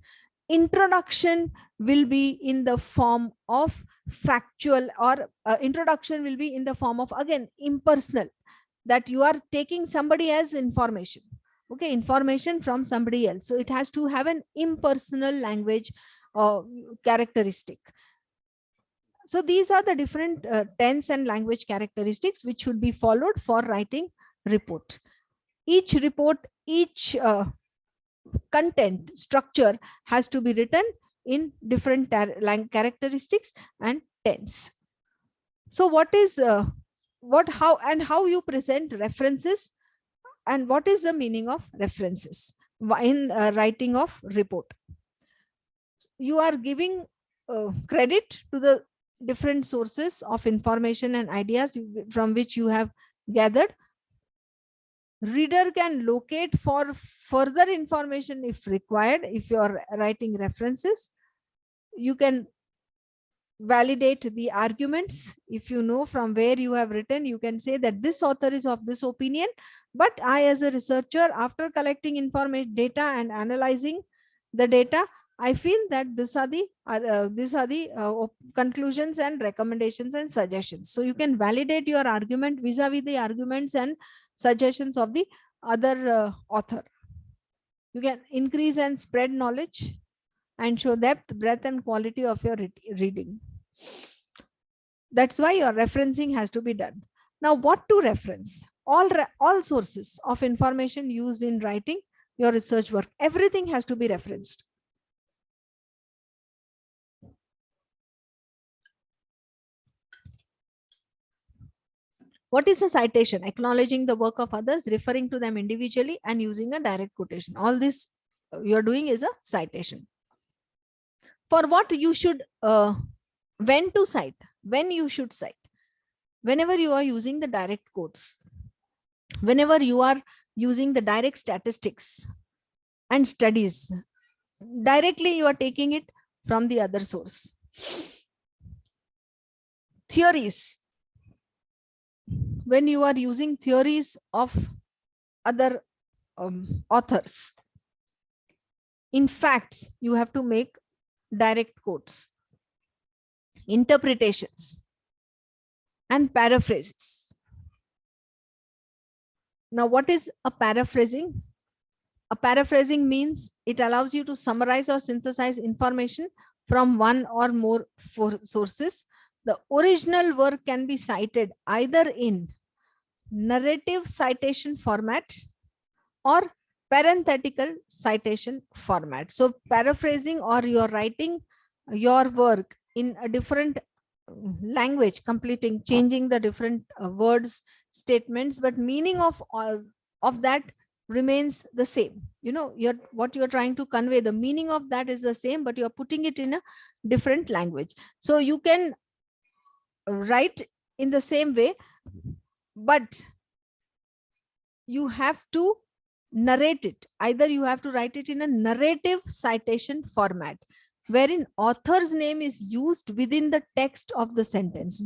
Introduction will be in the form of factual, or introduction will be in the form of, again, impersonal, that you are taking somebody as information, okay, information from somebody else. So it has to have an impersonal language characteristic. So these are the different tense and language characteristics which should be followed for writing report. Each report, each content structure has to be written in different characteristics and tense. So what is how you present references, and what is the meaning of references in writing of report? You are giving credit to the different sources of information and ideas from which you have gathered. Reader can locate for further information if required. If you are writing references, you can validate the arguments. If you know from where you have written, you can say that this author is of this opinion, but I, as a researcher, after collecting information, data, and analyzing the data, I feel that these are the conclusions and recommendations and suggestions. So you can validate your argument vis-a-vis the arguments and suggestions of the other author. You can increase and spread knowledge and show depth, breadth, and quality of your reading. That's why your referencing has to be done. Now, what to reference? All sources of information used in writing your research work, everything has to be referenced. What is a citation? Acknowledging the work of others, referring to them individually, and using a direct quotation. All this you're doing is a citation. For what you should, when to cite, when you should cite. Whenever you are using the direct quotes, whenever you are using the direct statistics and studies, directly you are taking it from the other source. Theories. When you are using theories of other authors, in facts, you have to make direct quotes. Interpretations and paraphrases. Now, what is a paraphrasing? A paraphrasing means it allows you to summarize or synthesize information from one or more sources. The original work can be cited either in narrative citation format or parenthetical citation format. So paraphrasing, or you're writing your work in a different language, changing the different words, statements, but meaning of all of that remains the same. What you're trying to convey, the meaning of that is the same, but you're putting it in a different language. So you can write in the same way, but you have to narrate it. Either you have to write it in a narrative citation format, wherein author's name is used within the text of the sentence,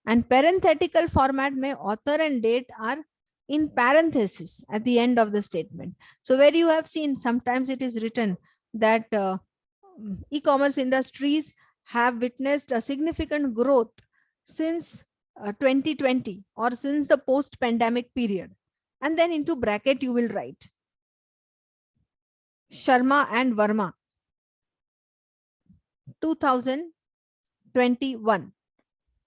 and parenthetical format may author and date are in parenthesis at the end of the statement. So where you have seen, sometimes it is written that e-commerce industries have witnessed a significant growth since 2020 or since the post-pandemic period. And then into bracket, you will write Sharma and Verma, 2021.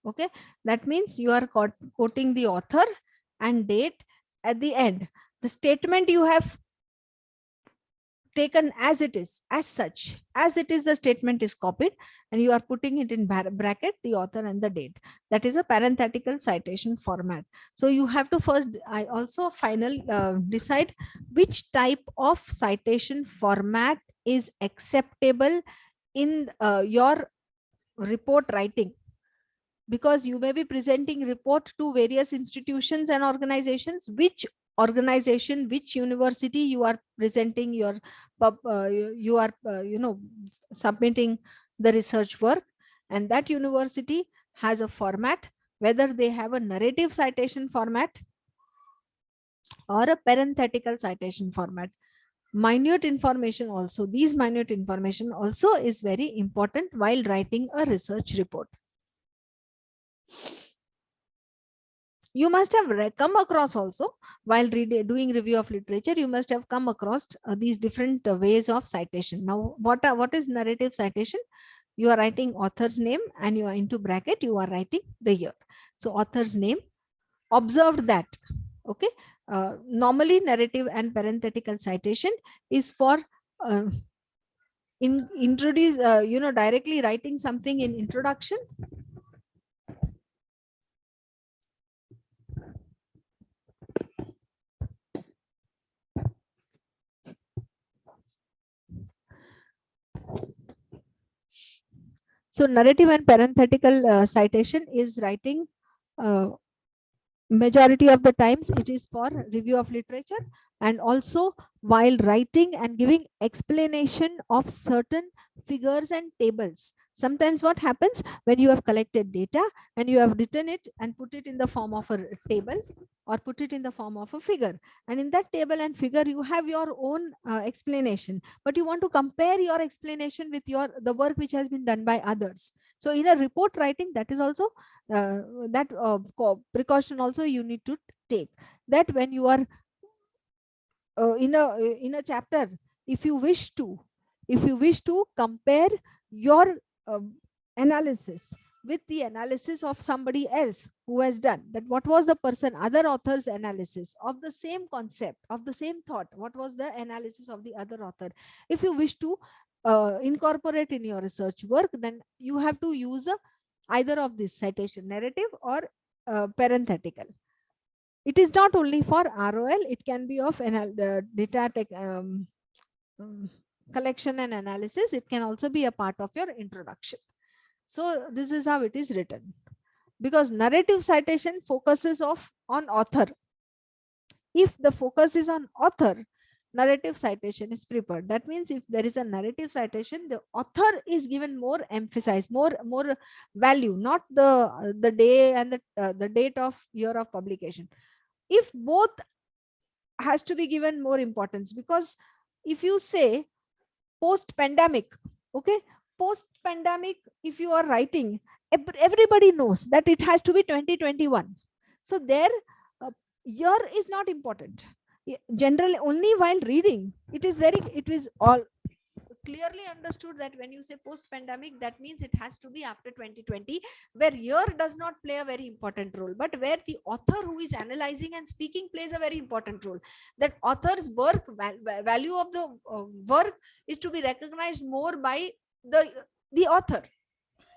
Okay, that means you are quoting the author and date at the end. The statement you have taken as it is, as such, as it is, the statement is copied, and you are putting it in bracket the author and the date. That is a parenthetical citation format. So you have to first, I also finally decide which type of citation format is acceptable in your report writing, because you may be presenting report to various institutions and organizations. Which organization, which university you are presenting your you are submitting the research work, and that university has a format, whether they have a narrative citation format or a parenthetical citation format. Minute information also, these minute information also is very important while writing a research report. You must have come across also, while doing review of literature, you must have come across these different ways of citation. Now, what is narrative citation? You are writing author's name and you are into bracket, you are writing the year. So author's name, observed that. Okay. Normally narrative and parenthetical citation is for introduce, directly writing something in introduction. So narrative and parenthetical citation is writing, majority of the times it is for review of literature, and also while writing and giving explanation of certain figures and tables. Sometimes what happens, when you have collected data and you have written it and put it in the form of a table or put it in the form of a figure, and in that table and figure you have your own explanation, but you want to compare your explanation with the work which has been done by others. So in a report writing, that is also that precaution also you need to take, that when you are in a chapter, if you wish to compare your analysis with the analysis of somebody else who has done that, what was the other author's analysis of the same concept, of the same thought, what was the analysis of the other author, if you wish to incorporate in your research work, then you have to use either of this citation, narrative or parenthetical. It is not only for ROL, it can be of data collection and analysis. It can also be a part of your introduction. So this is how it is written, because narrative citation focuses on author. If the focus is on author, narrative citation is prepared. That means if there is a narrative citation, the author is given more emphasis, more value, not the day and the date of year of publication. If both has to be given more importance, because if you say post pandemic, okay, post pandemic, if you are writing, everybody knows that it has to be 2021. So there year is not important. Generally only while reading, it is all clearly understood that when you say post pandemic, that means it has to be after 2020, where year does not play a very important role, but where the author who is analyzing and speaking plays a very important role. That author's work, value of the work is to be recognized more by the author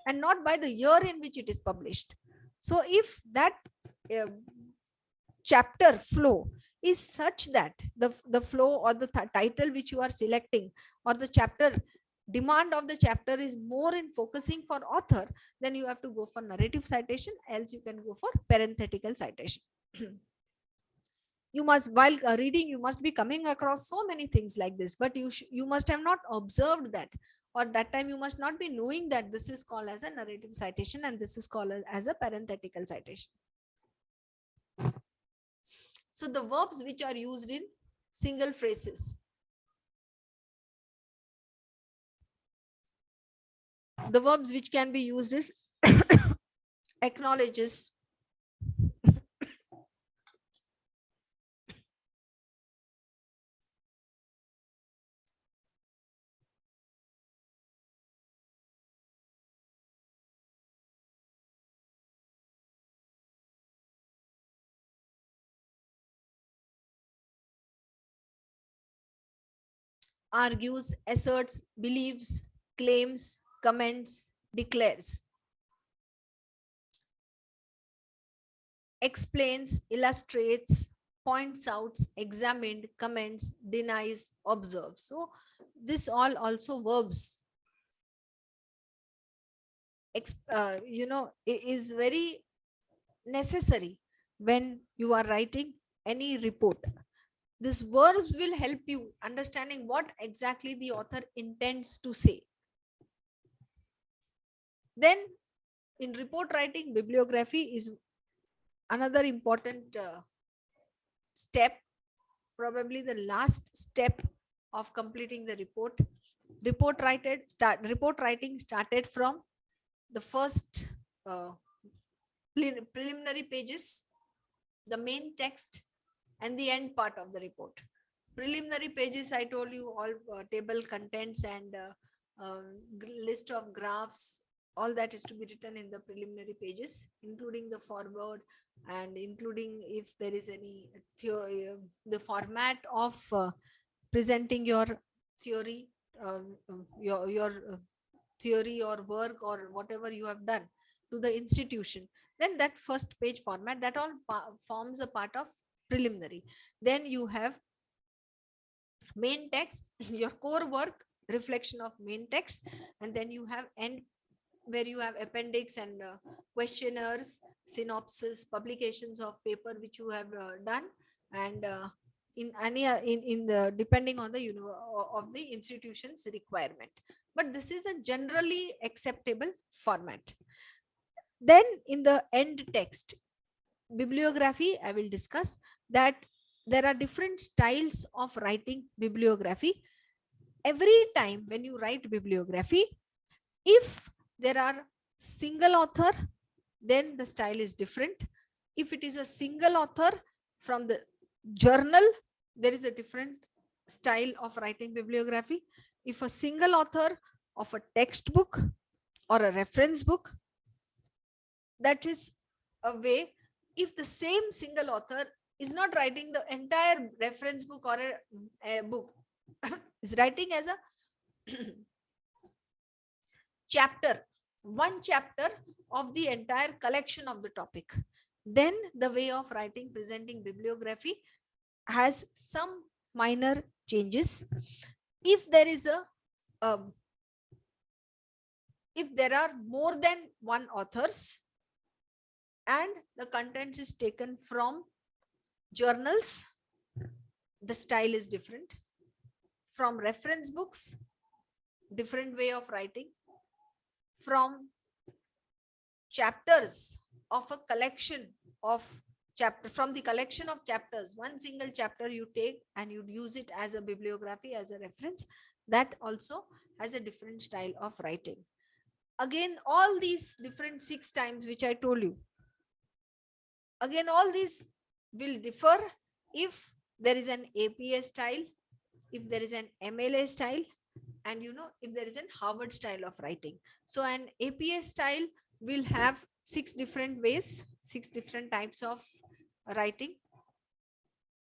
and not by the year in which it is published. So if that chapter flow is such that the flow or the title which you are selecting, or the chapter demand of the chapter is more in focusing for author, then you have to go for narrative citation, else you can go for parenthetical citation. You must, while reading, you must be coming across so many things like this, but you must have not observed that, or that time you must not be knowing that this is called as a narrative citation and this is called as a parenthetical citation. So the verbs which are used in single phrases. The verbs which can be used is acknowledges, argues, asserts, believes, claims, comments, declares, explains, illustrates, points out, examined, comments, denies, observes. So this all also verbs, is very necessary when you are writing any report. This verbs will help you understanding what exactly the author intends to say. Then in report writing, bibliography is another important step, probably the last step of completing the report. Report writing started from the first preliminary pages, the main text, and the end part of the report. Preliminary pages, I told you, all table contents and list of graphs, all that is to be written in the preliminary pages, including the foreword and including if there is any theory, the format of presenting your theory, your theory or work or whatever you have done to the institution. Then that first page format, that all forms a part of preliminary. Then you have main text, your core work, reflection of main text, and then you have end where you have appendix and questionnaires, synopsis, publications of paper which you have done, and in any in the depending on the of the institution's requirement. But this is a generally acceptable format. Then in the end text, bibliography, I will discuss that there are different styles of writing bibliography. Every time when you write bibliography, if there are single author, then the style is different. If it is a single author from the journal, there is a different style of writing bibliography. If a single author of a textbook or a reference book, that is a way. If the same single author is not writing the entire reference book or a book, is writing as a chapter, one chapter of the entire collection of the topic, then the way of writing, presenting bibliography has some minor changes. If there is if there are more than one authors and the contents is taken from journals, the style is different. From reference books, different way of writing. From chapters of a collection of from the collection of chapters, one single chapter you take and you use it as a bibliography, as a reference, that also has a different style of writing. Again, all these different 6 times which I told you, again all these will differ if there is an APA style, if there is an MLA style, and if there is an Harvard style of writing. So an APA style will have 6 different ways, 6 different types of writing.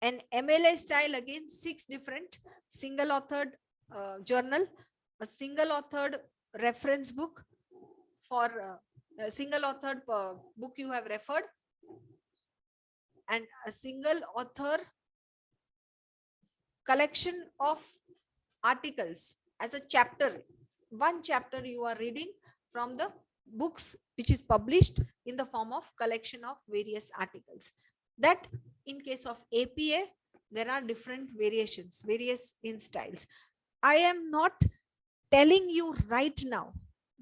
An MLA style, again 6 different: single authored journal, a single authored reference book for a single authored book you have referred, and a single author collection of articles as a chapter. One chapter you are reading from the books which is published in the form of collection of various articles. That in case of APA, there are different variations, various in styles. I am not telling you right now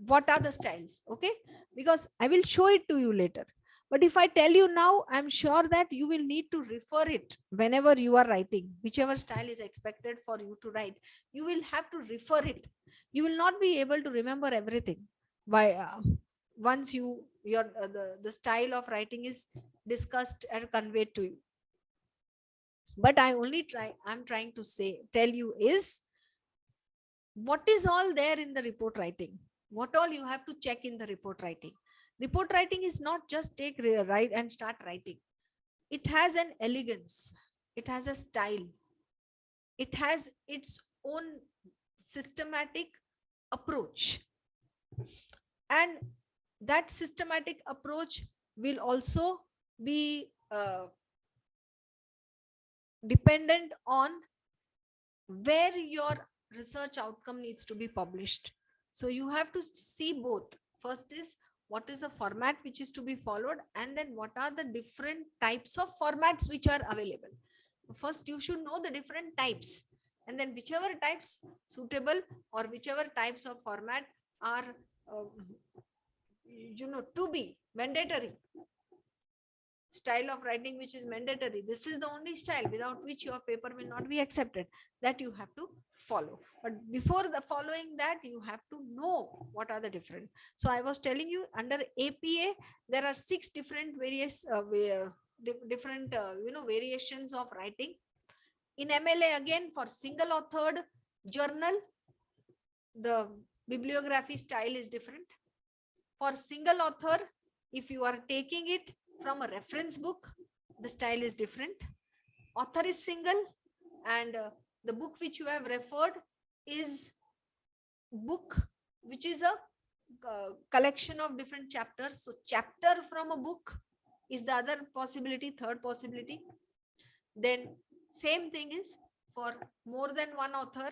what are the styles, okay? Because I will show it to you later. But if I tell you now, I'm sure that you will need to refer it whenever you are writing, whichever style is expected for you to write. You will have to refer it. You will not be able to remember everything by once the style of writing is discussed and conveyed to you. But I'm trying to tell you is what is all there in the report writing, what all you have to check in the report writing. Report writing is not just write and start writing. It has an elegance. It has a style. It has its own systematic approach. And that systematic approach will also be dependent on where your research outcome needs to be published. So you have to see both. First is what is the format which is to be followed, and then what are the different types of formats which are available. First you should know the different types, and then whichever types suitable or whichever types of format are to be mandatory, style of writing which is mandatory, this is the only style without which your paper will not be accepted, that you have to follow. But before the following that, you have to know what are the different. So I was telling you, under APA there are 6 different various variations of writing. In MLA, again, for single authored journal, the bibliography style is different. For single author, if you are taking it from a reference book, the style is different. Author is single, and the book which you have referred is book which is a collection of different chapters. So chapter from a book is the other possibility, third possibility. Then same thing is for more than one author,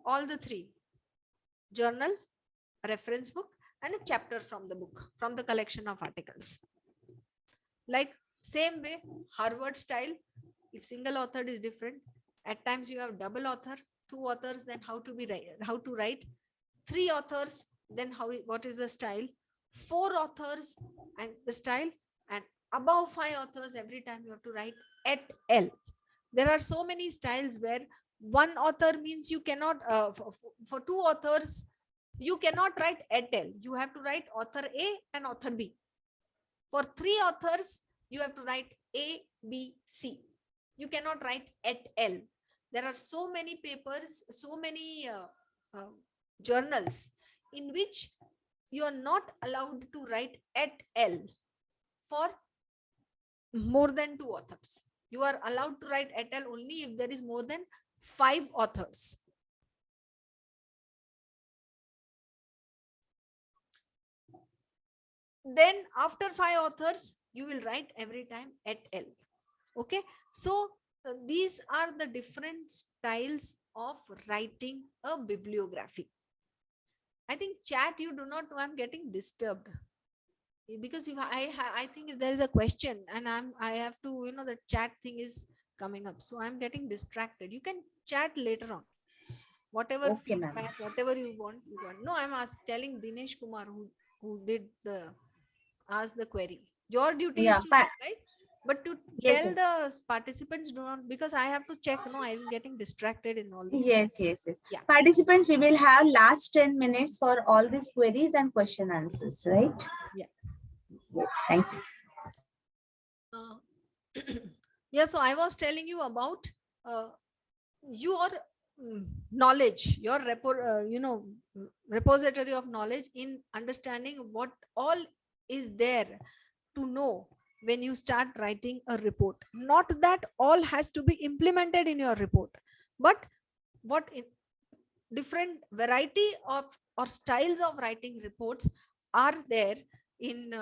all the 3: journal, reference book, and a chapter from the book, from the collection of articles. Like same way, Harvard style, if single author is different, at times you have double author, 2 authors, then how to write, 3 authors, then what is the style, 4 authors and the style, and above 5 authors, every time you have to write et al. There are so many styles where one author means you cannot, for 2 authors, you cannot write et al. You have to write author A and author B. For 3 authors, you have to write A, B, C. You cannot write et al. There are so many papers, so many journals in which you are not allowed to write et al. for more than 2 authors. You are allowed to write et al. only if there is more than 5 authors. Then after 5 authors, you will write every time et al. Okay, so these are the different styles of writing a bibliography. I think chat, you do not know, I'm getting disturbed because if I think if there is a question and I have to, the chat thing is coming up, so I'm getting distracted. You can chat later on, whatever feedback, whatever you want. No, I'm telling Dinesh Kumar who did ask the query. Your duty is to write, but to tell the participants, do not, because I have to check. No, I'm getting distracted in all these Yes. Yeah. Participants, we will have last 10 minutes for all these queries and question answers, right? Yeah. Yes, thank you. Yeah, so I was telling you about your knowledge, your repository of knowledge in understanding what all is there to know when you start writing a report. Not that all has to be implemented in your report, but what different variety of or styles of writing reports are there in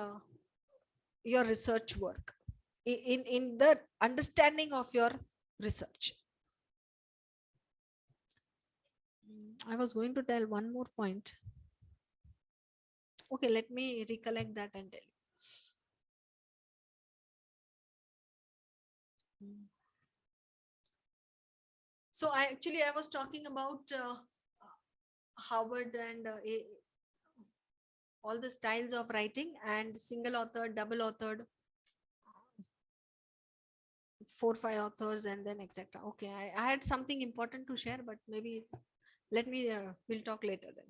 your research work, in the understanding of your research. I was going to tell one more point. Okay, let me recollect that and tell you. So I was talking about Harvard and all the styles of writing, and single author, double authored, 4-5 authors, and then etc. Okay, I had something important to share, but maybe let me we'll talk later then.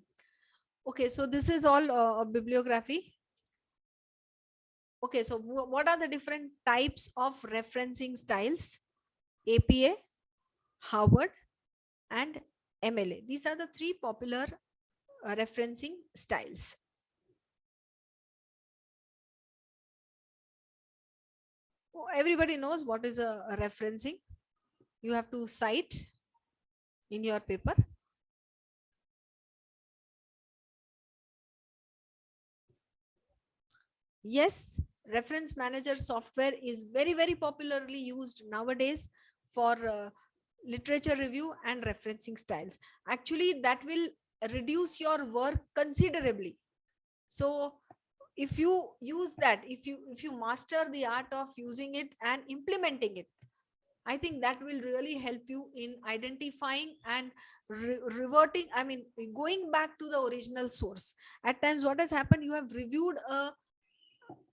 Okay, so this is all a bibliography. Okay, so what are the different types of referencing styles? APA, Harvard, and MLA. These are the 3 popular referencing styles. Everybody knows what is a referencing. You have to cite in your paper. Yes, reference manager software is very, very popularly used nowadays for literature review and referencing styles. Actually, that will reduce your work considerably. So if you use that, if you master the art of using it and implementing it, I think that will really help you in identifying and reverting, I mean, going back to the original source. At times, what has happened, you have reviewed a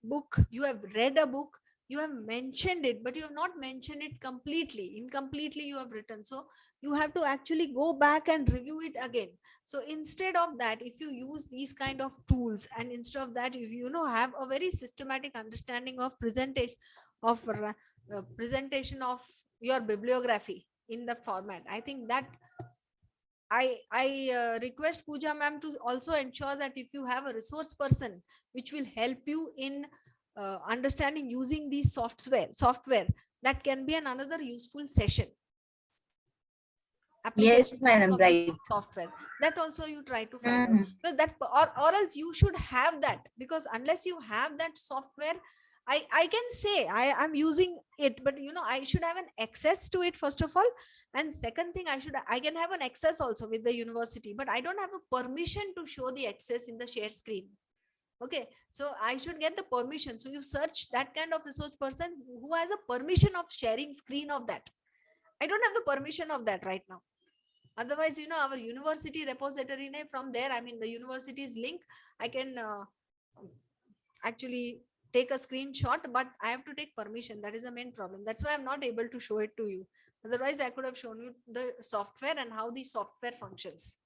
book, you have read a book, you have mentioned it, but you have not mentioned it completely. Incompletely you have written. So you have to actually go back and review it again. So instead of that, if you use these kind of tools, and instead of that, if you know, have a very systematic understanding of presentation of your bibliography in the format, I think that I request Pooja ma'am to also ensure that if you have a resource person which will help you in understanding using these software, that can be another useful session. Application Yes, madam, of this right. software, that also you try to find out. Mhm. But that, or else you should have that, because unless you have that software, I can say I'm using it, but you know, I should have an access to it first of all. And second thing, I can have an access also with the university, but I don't have a permission to show the access in the share screen. Okay, so I should get the permission. So you search that kind of resource person who has a permission of sharing screen of that. I don't have the permission of that right now. Otherwise, you know, our university repository name, from there, I mean the university's link, I can actually take a screenshot, but I have to take permission. That is the main problem. That's why I'm not able to show it to you. Otherwise, I could have shown you the software and how the software functions.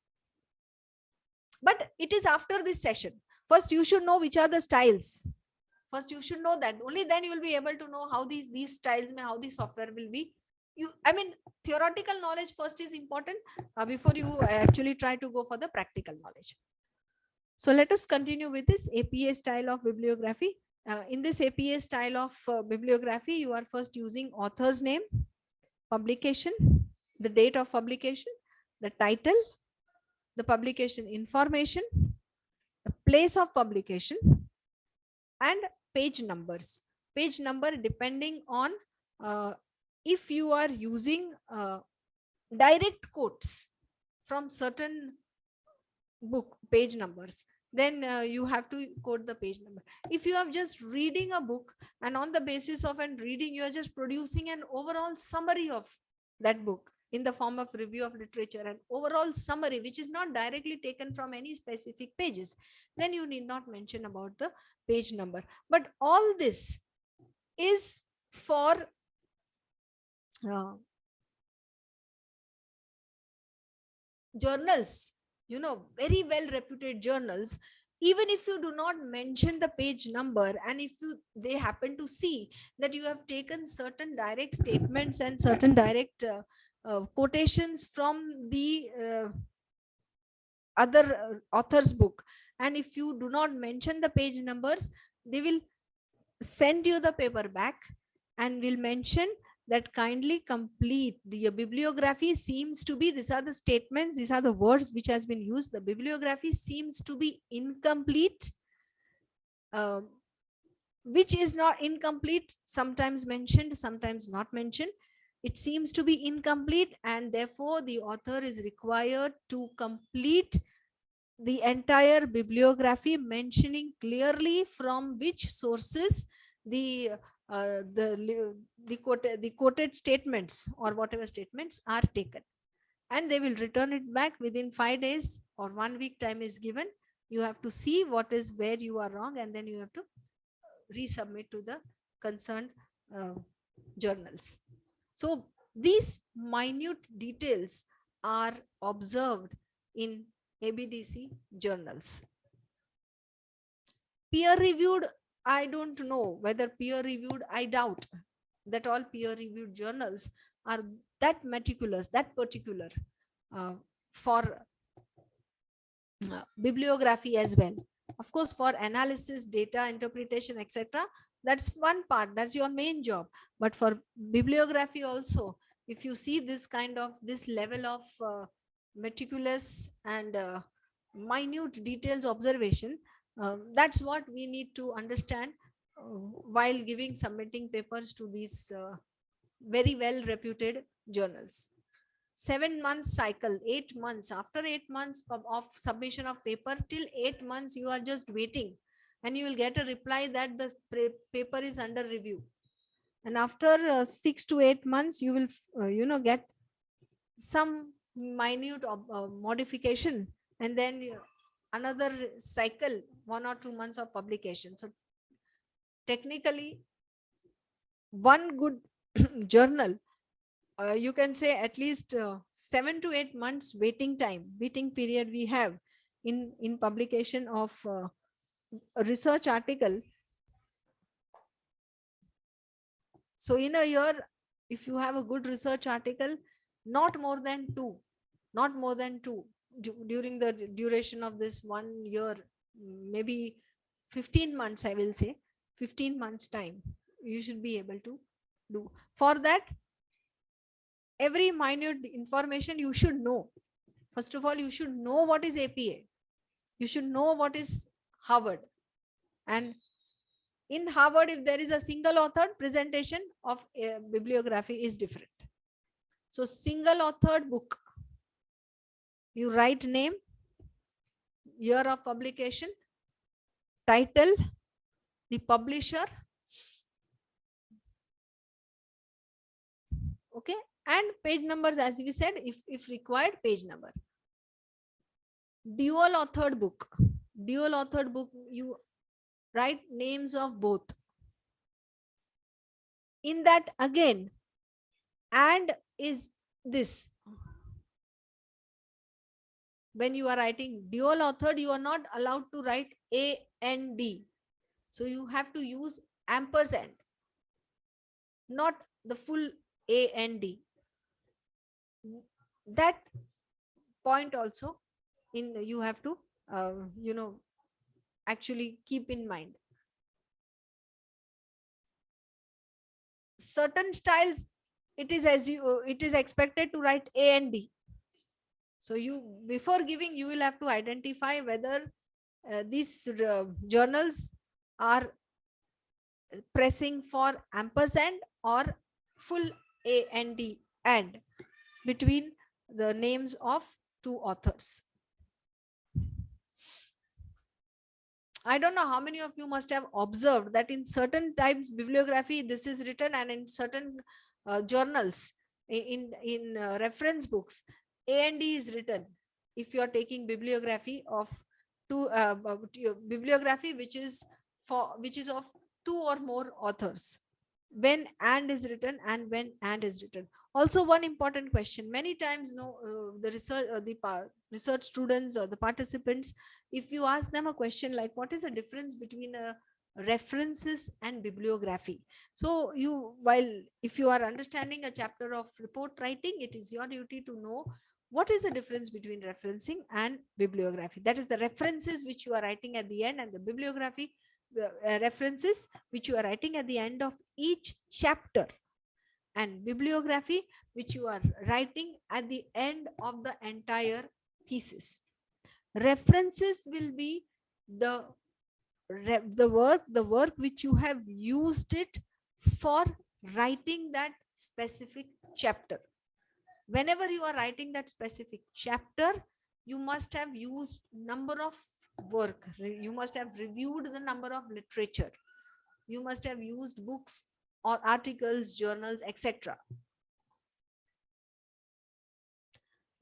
But it is after this session. First, you should know which are the styles. First, you should know that. Only then you will be able to know how these styles, how the software will be. I mean, theoretical knowledge first is important before you actually try to go for the practical knowledge. So let us continue with this APA style of bibliography. In this APA style of bibliography, you are first using author's name, publication, the date of publication, the title, the publication information, the place of publication, and page numbers. Page number depending on if you are using direct quotes from certain book page numbers, then you have to quote the page number. If you are just reading a book, and on the basis of an reading you are just producing an overall summary of that book in the form of review of literature, and overall summary which is not directly taken from any specific pages, then you need not mention about the page number. But all this is for journals, you know, very well reputed journals. Even if you do not mention the page number, and if they happen to see that you have taken certain direct statements and certain direct quotations from the other author's book, and if you do not mention the page numbers, they will send you the paper back and will mention that kindly complete the bibliography seems to be, these are the statements, these are the words which has been used, the bibliography seems to be incomplete, which is not incomplete, sometimes mentioned, sometimes not mentioned. It seems to be incomplete, and therefore the author is required to complete the entire bibliography, mentioning clearly from which sources the quoted statements or whatever statements are taken, and they will return it back within 5 days or 1 week time is given. You have to see what is where you are wrong, and then you have to resubmit to the concerned journals. So these minute details are observed in ABDC journals. Peer reviewed, I don't know whether peer reviewed, I doubt that all peer reviewed journals are that meticulous, that particular for bibliography as well. Of course, for analysis, data interpretation, etc., that's one part, that's your main job. But for bibliography also, if you see this kind of, this level of meticulous and minute details observation, That's what we need to understand while submitting papers to these very well reputed journals. 7 months cycle, 8 months. After 8 months of submission of paper, till 8 months you are just waiting, and you will get a reply that the paper is under review. And after 6 to 8 months, you will get some minute modification, and then another cycle, 1 or 2 months of publication. So technically, one good journal, you can say at least 7 to 8 months waiting period we have in publication of a research article. So in a year, if you have a good research article, not more than two during the duration of this 1 year, maybe 15 months, I will say 15 months time, you should be able to do. For that, every minute information you should know. First of all, you should know what is APA. You should know what is Harvard. And in Harvard, if there is a single authored presentation of bibliography is different. So single authored book, you write name, year of publication, title, the publisher, okay, and page numbers, as we said, if required, page number. Dual authored book, you write names of both. In that again, and is this. When you are writing dual authored, you are not allowed to write A and D. So you have to use ampersand, not the full A and D. That point also you have to actually keep in mind. Certain styles, it is expected to write A and D. So before giving, you will have to identify whether these journals are pressing for ampersand or full A and D and between the names of two authors. I don't know how many of you must have observed that in certain types bibliography this is written, and in certain journals, in reference books, A and D is written. If you are taking bibliography of bibliography which is of 2 or more authors, when and is written and when and is written. Also, one important question, many times the research students or the participants, if you ask them a question like what is the difference between references and bibliography, so if you are understanding a chapter of report writing, it is your duty to know what is the difference between referencing and bibliography. That is the references which you are writing at the end, and the bibliography references which you are writing at the end of each chapter, and bibliography which you are writing at the end of the entire thesis. References will be the work which you have used it for writing that specific chapter. Whenever you are writing that specific chapter, you must have used number of work, you must have reviewed the number of literature, you must have used books or articles, journals, etc.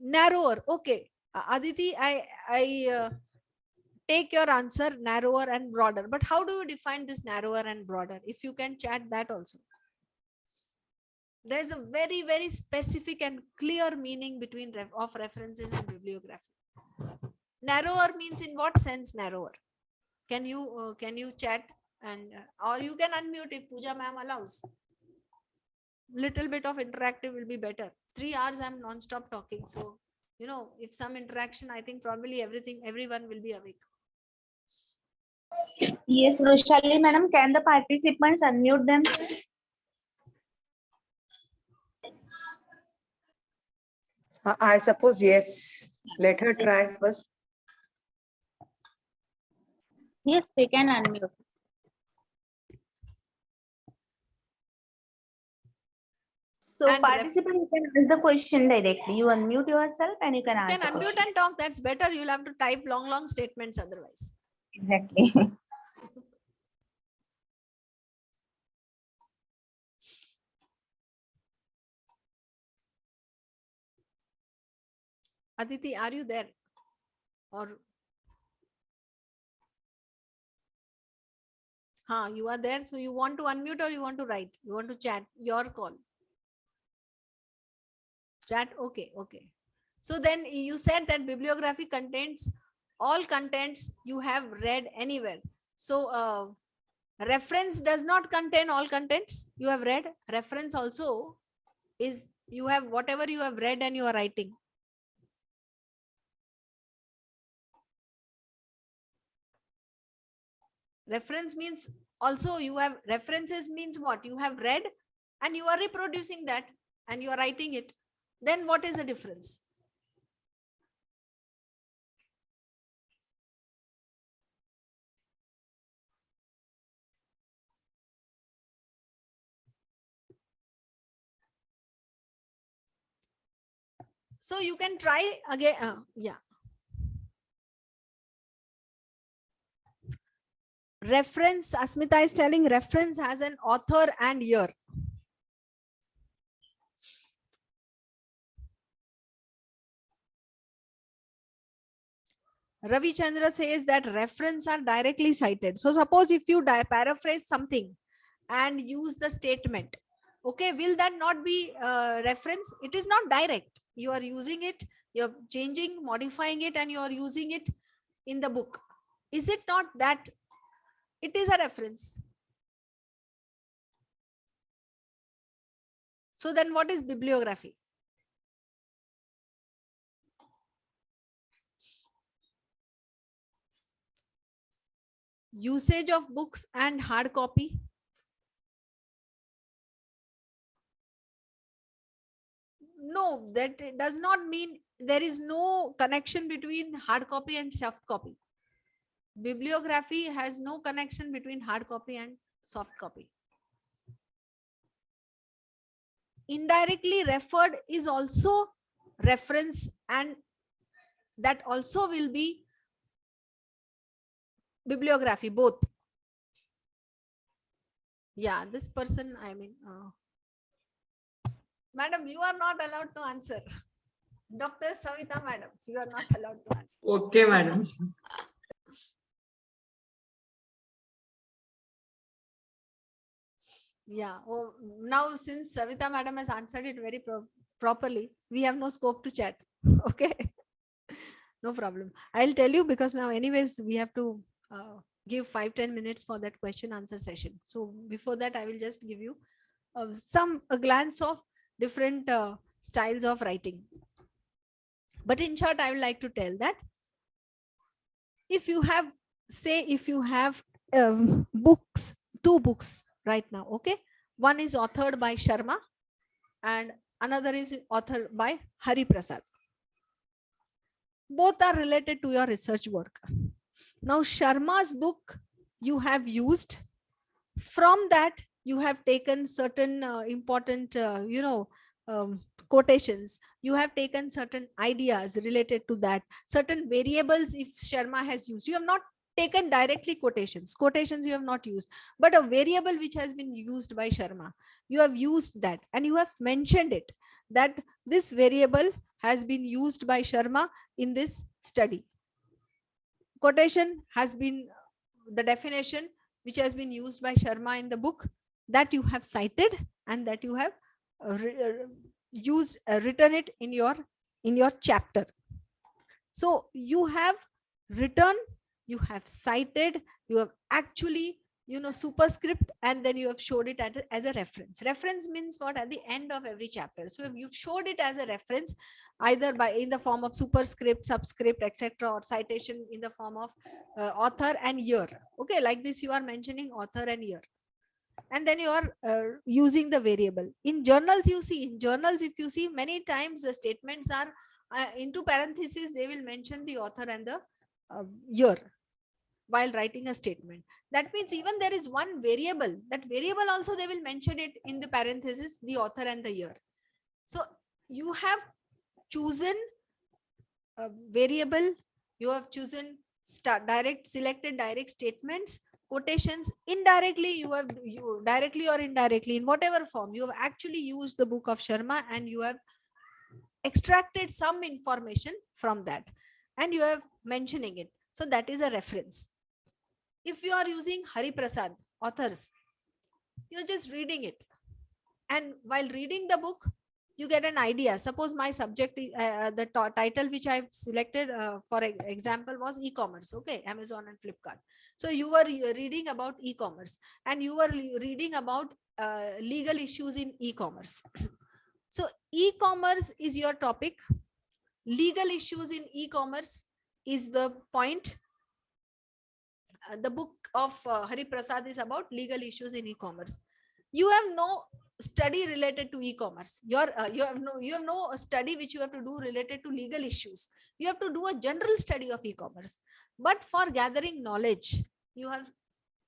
Narrower, okay, Aditi, I take your answer, narrower and broader, but how do you define this narrower and broader? If you can chat that also. There's a very, very specific and clear meaning between of references and bibliography. Narrower means in what sense narrower? Can you chat, and or you can unmute if Pooja ma'am allows. Little bit of interactive will be better. 3 hours I'm non-stop talking, so if some interaction, I think probably everyone will be awake. Yes, Roshali madam, can the participants unmute them? I suppose yes. Let her try first. Yes, they can unmute. So And participant, you can ask the question directly. You unmute yourself and you can You ask can the unmute question. and talk. That's better. You'll have to type long statements otherwise. Exactly. Aditi, are you there? Or you are there. So you want to unmute or you want to write? You want to chat? Your call. Chat. Okay. Okay. So then you said that bibliography contains all contents you have read anywhere. So reference does not contain all contents you have read. Reference also is you have whatever you have read and you are writing. Reference means also you have references means what? You have read and you are reproducing that and you are writing it. Then what is the difference? So you can try again. Yeah. Reference, Asmita is telling reference has an author and year. Ravi Chandra says that reference are directly cited. So suppose if you paraphrase something and use the statement, okay, will that not be reference? It is not direct. You are using it, you're changing, modifying it, and you are using it in the book. Is it not that it is a reference? So then what is bibliography? Usage of books and hard copy. No, that does not mean there is no connection between hard copy and soft copy. Bibliography has no connection between hard copy and soft copy. Indirectly referred is also reference, and that also will be bibliography, both. Yeah, this person, I mean, madam, you are not allowed to answer. Dr. Savita, madam, you are not allowed to answer. Okay, madam. Yeah. Oh, now since Savita madam has answered it very properly, we have no scope to chat. Okay. No problem. I'll tell you because now anyways we have to give 5-10 minutes for that question answer session. So before that, I will just give you a glance of different styles of writing. But in short, I would like to tell that if you have, say, if you have books, 2 books right now, okay, one is authored by Sharma and another is authored by Hari Prasad. Both are related to your research work. Now Sharma's book you have used, from that you have taken certain important quotations, you have taken certain ideas related to that, certain variables if Sharma has used. You have not taken directly quotations you have not used, but a variable which has been used by Sharma, you have used that and you have mentioned it, that this variable has been used by Sharma in this study. Quotation has been the definition which has been used by Sharma in the book, that you have cited and that you have written it in your chapter. So you have written, you have cited, you have actually superscript, and then you have showed it as a reference. Reference means what? At the end of every chapter. So if you've showed it as a reference, either in the form of superscript, subscript, etc., or citation in the form of author and year. Okay, like this you are mentioning author and year, and then you are using the variable. In journals, if you see, many times the statements are into parentheses, they will mention the author and the year. while writing a statement. That means even there is one variable, that variable also they will mention it in the parenthesis, the author and the year. So you have chosen a variable, you have chosen selected direct statements, quotations. Indirectly, you directly or indirectly, in whatever form, you have actually used the book of Sharma and you have extracted some information from that and you have mentioning it. So that is a reference. If you are using Hari Prasad authors, you're just reading it, and while reading the book you get an idea. Suppose my subject, the title which I've selected for example was e-commerce, okay, Amazon and Flipkart. So you were reading about e-commerce and you were reading about legal issues in e-commerce. So e-commerce is your topic, legal issues in e-commerce is the point. The book of Hari Prasad is about legal issues in e-commerce. You have no study related to e-commerce. You have no study which you have to do related to legal issues. You have to do a general study of e-commerce. But for gathering knowledge, you have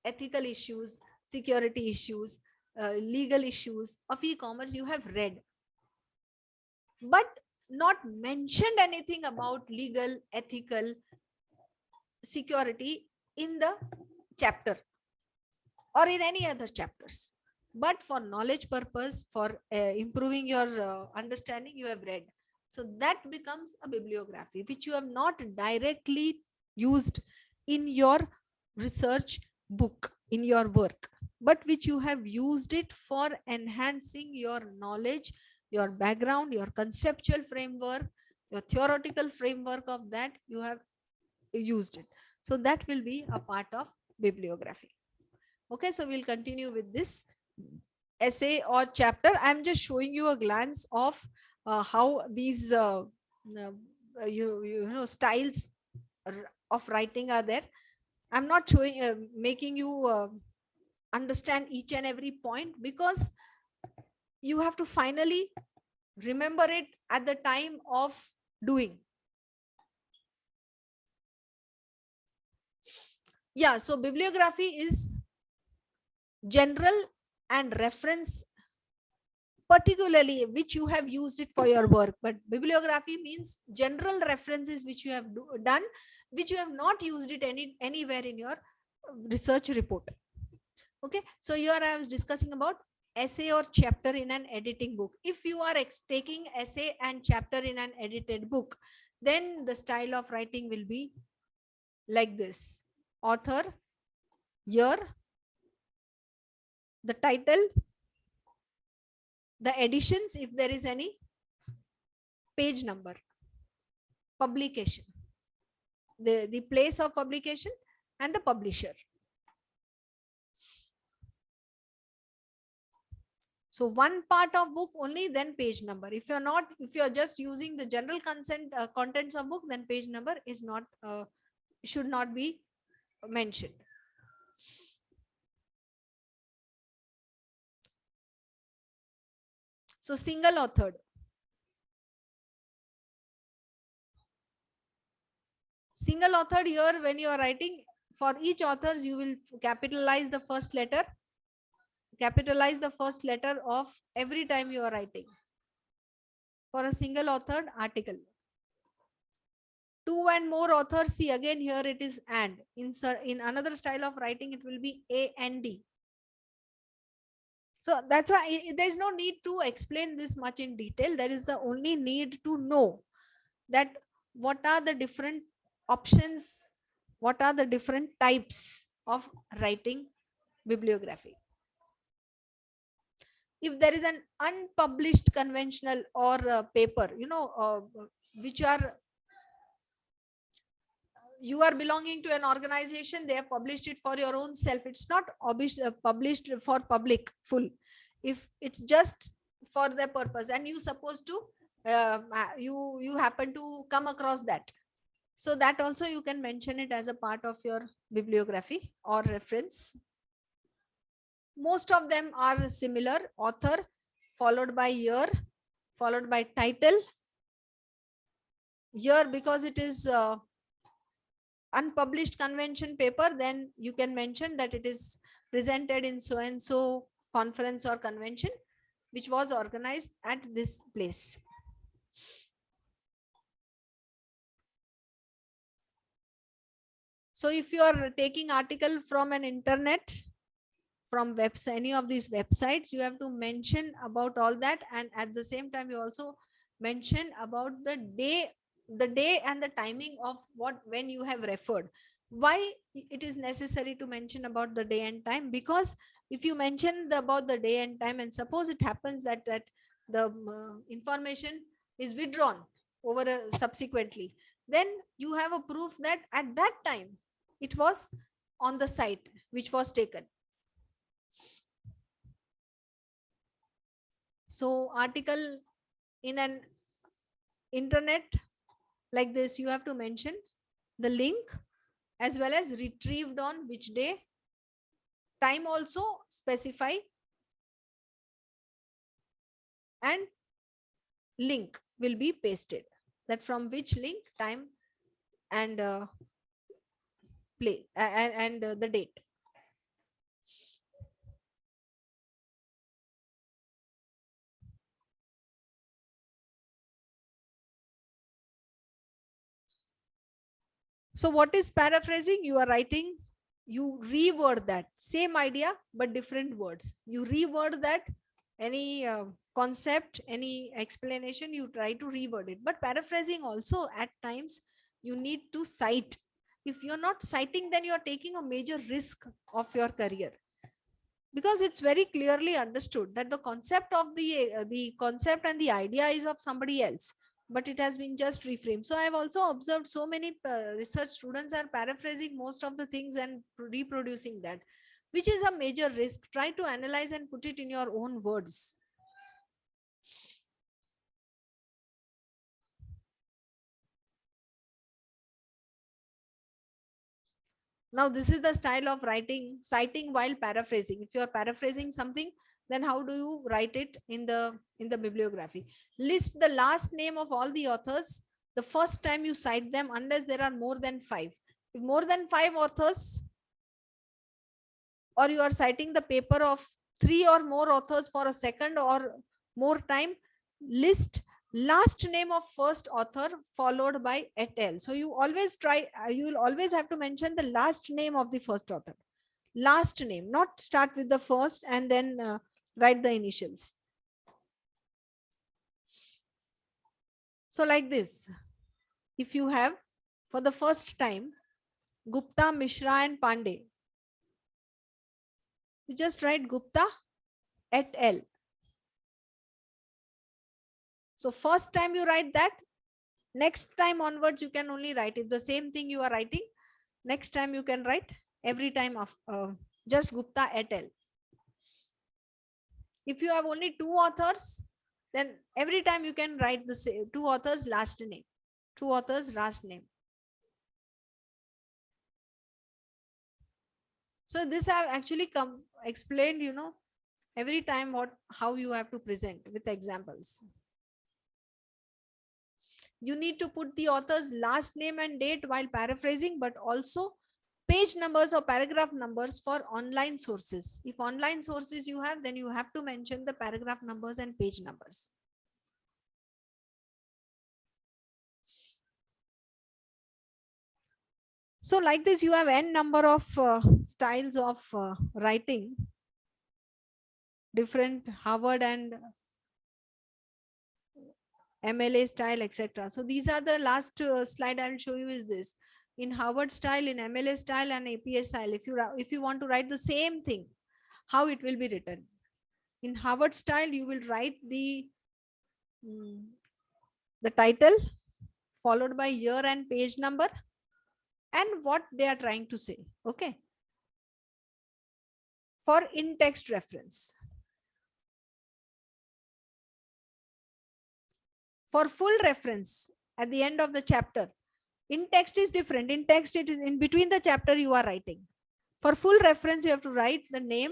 ethical issues, security issues, legal issues of e-commerce you have read, but not mentioned anything about legal, ethical, security in the chapter or in any other chapters. But for knowledge purpose, for improving your understanding, you have read. So that becomes a bibliography which you have not directly used in your research book, in your work, but which you have used it for enhancing your knowledge, your background, your conceptual framework, your theoretical framework of that you have used it. So that will be a part of bibliography. Okay, so we'll continue with this essay or chapter. I'm just showing you a glance of how these you know styles of writing are there. I'm not showing making you understand each and every point, because you have to finally remember it at the time of doing. Yeah, so bibliography is general and reference, particularly which you have used it for your work. But bibliography means general references which you have done, which you have not used it anywhere in your research report. Okay, so here I was discussing about essay or chapter in an editing book. If you are taking essay and chapter in an edited book, then the style of writing will be like this: author, year, the title, the editions if there is any, page number, publication, the place of publication, and the publisher. So one part of book only, then page number. If you're just using the general contents of book, then page number is not should not be mentioned. So single authored. Single authored here, when you are writing for each authors, you will capitalize the first letter. Capitalize the first letter of every time you are writing. For a single authored article. Two and more authors, see again here it is and. In another style of writing, it will be A and D. So that's why there is no need to explain this much in detail. There is the only need to know that what are the different options, what are the different types of writing bibliography. If there is an unpublished conventional or paper, which are, you are belonging to an organization, they have published it for your own self. It's not published for public full. If it's just for their purpose and you supposed to, you happen to come across that. So that also you can mention it as a part of your bibliography or reference. Most of them are similar: author followed by year, followed by title. Year because it is unpublished convention paper, then you can mention that it is presented in so and so conference or convention which was organized at this place. So if you are taking article from an internet, from website, any of these websites, you have to mention about all that, and at the same time you also mention about the day and the timing of when you have referred. Why it is necessary to mention about the day and time? Because if you mention about the day and time, and suppose it happens that the information is withdrawn over subsequently, then you have a proof that at that time it was on the site which was taken. So article in an internet like this, you have to mention the link as well as retrieved on which day, time also specify, and link will be pasted, that from which link, time, and the date. So what is paraphrasing? You are writing, you reword that same idea but different words. You reword that, any concept, any explanation, you try to reword it. But paraphrasing also at times you need to cite. If you're not citing, then you're taking a major risk of your career, because it's very clearly understood that the concept of the concept and the idea is of somebody else, but it has been just reframed. So I have also observed so many research students are paraphrasing most of the things and reproducing that, which is a major risk. Try to analyze and put it in your own words. Now this is the style of writing, citing while paraphrasing. If you are paraphrasing something, then how do you write it in the bibliography? List the last name of all the authors the first time you cite them, unless there are more than 5. If more than 5 authors, or you are citing the paper of 3 or more authors for a second or more time, list last name of first author followed by et al. So you always you will always have to mention the last name of the first author. Last name, not start with the first and then write the initials. So like this, if you have for the first time Gupta, Mishra and Pandey, you just write Gupta et al. So first time you write that, next time onwards you can only write it. The same thing you are writing, next time you can write every time of just Gupta et al. If you have only 2 authors, then every time you can write the same 2 authors last name, 2 authors last name. So this I have actually explained, every time how you have to present with examples. You need to put the author's last name and date while paraphrasing, but also page numbers or paragraph numbers for online sources. If online sources you have, then you have to mention the paragraph numbers and page numbers. So like this, you have n number of styles of writing, different Harvard and MLA style, etc. So these are the last slide I will show you is this. In Harvard style, in MLA style and APA style, if you want to write the same thing, how it will be written. In Harvard style, you will write the title followed by year and page number and what they are trying to say. Okay. For in-text reference. For full reference at the end of the chapter, in text is different. In text, it is in between the chapter you are writing. For full reference, you have to write the name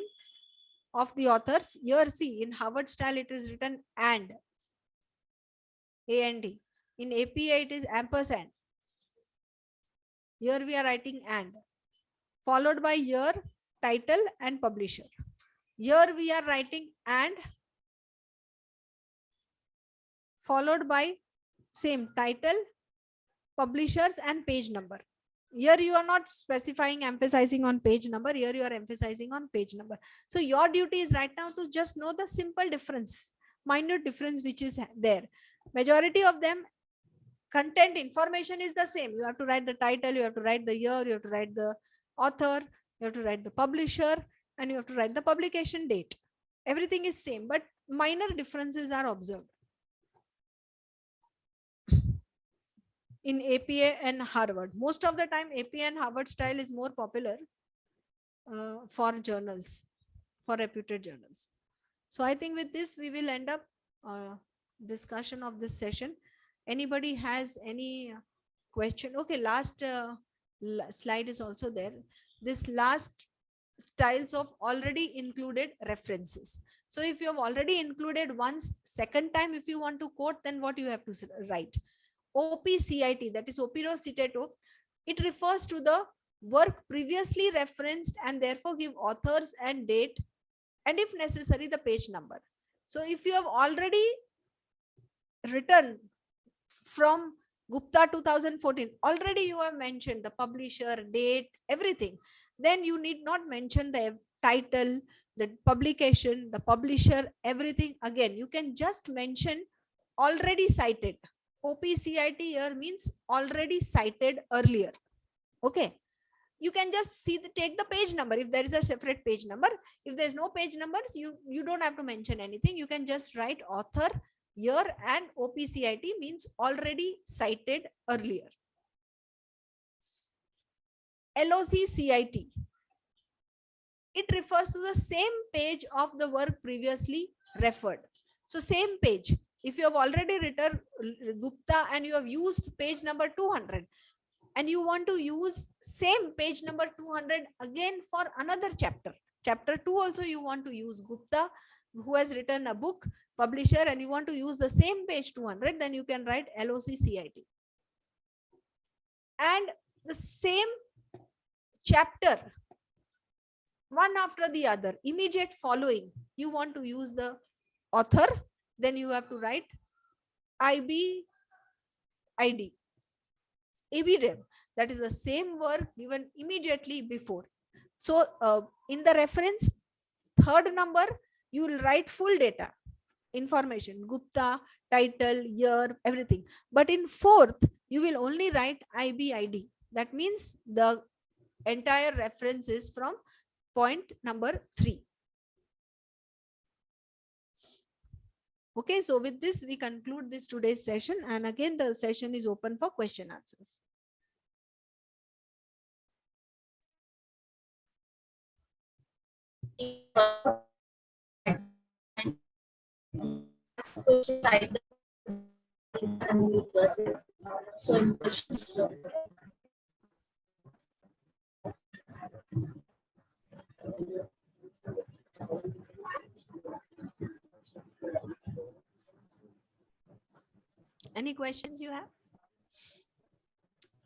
of the authors. Here, see, in Harvard style, it is written and, A&D. In APA, it is ampersand. Here we are writing and, followed by year, title and publisher. Here we are writing and, followed by same title, publishers and page number. Here you are not specifying, emphasizing on page number. Here you are emphasizing on page number. So your duty is right now to just know the simple difference, minute difference which is there. Majority of them, content information is the same. You have to write the title, you have to write the year, you have to write the author, you have to write the publisher, and you have to write the publication date. Everything is same, but minor differences are observed in APA and Harvard. Most of the time, APA and Harvard style is more popular for journals, for reputed journals. So I think with this, we will end up discussion of this session. Anybody has any question? Okay, last slide is also there. This last styles of already included references. So if you have already included once, second time, if you want to quote, then what you have to write? OPCIT, that is opiro citato, it refers to the work previously referenced and therefore give authors and date, and if necessary, the page number. So if you have already written from Gupta 2014, already you have mentioned the publisher, date, everything, then you need not mention the title, the publication, the publisher, everything again. You can just mention already cited. OPCIT here means already cited earlier. Okay. You can just see take the page number if there is a separate page number. If there's no page numbers, you don't have to mention anything. You can just write author, year, and OPCIT means already cited earlier. LOCCIT, it refers to the same page of the work previously referred. So same page. If you have already written Gupta and you have used page number 200 and you want to use same page number 200 again for another chapter, chapter 2 also you want to use Gupta who has written a book, publisher, and you want to use the same page 200, then you can write LOCCIT. And the same chapter, one after the other, immediate following, you want to use the author, then you have to write IBID. IBID, that is the same work given immediately before. So in the reference, third number, you will write full data, information, Gupta, title, year, everything. But in fourth, you will only write IBID. That means the entire reference is from point number 3. Okay, so with this, we conclude this today's session. And again, the session is open for question answers. So questions. Any questions you have?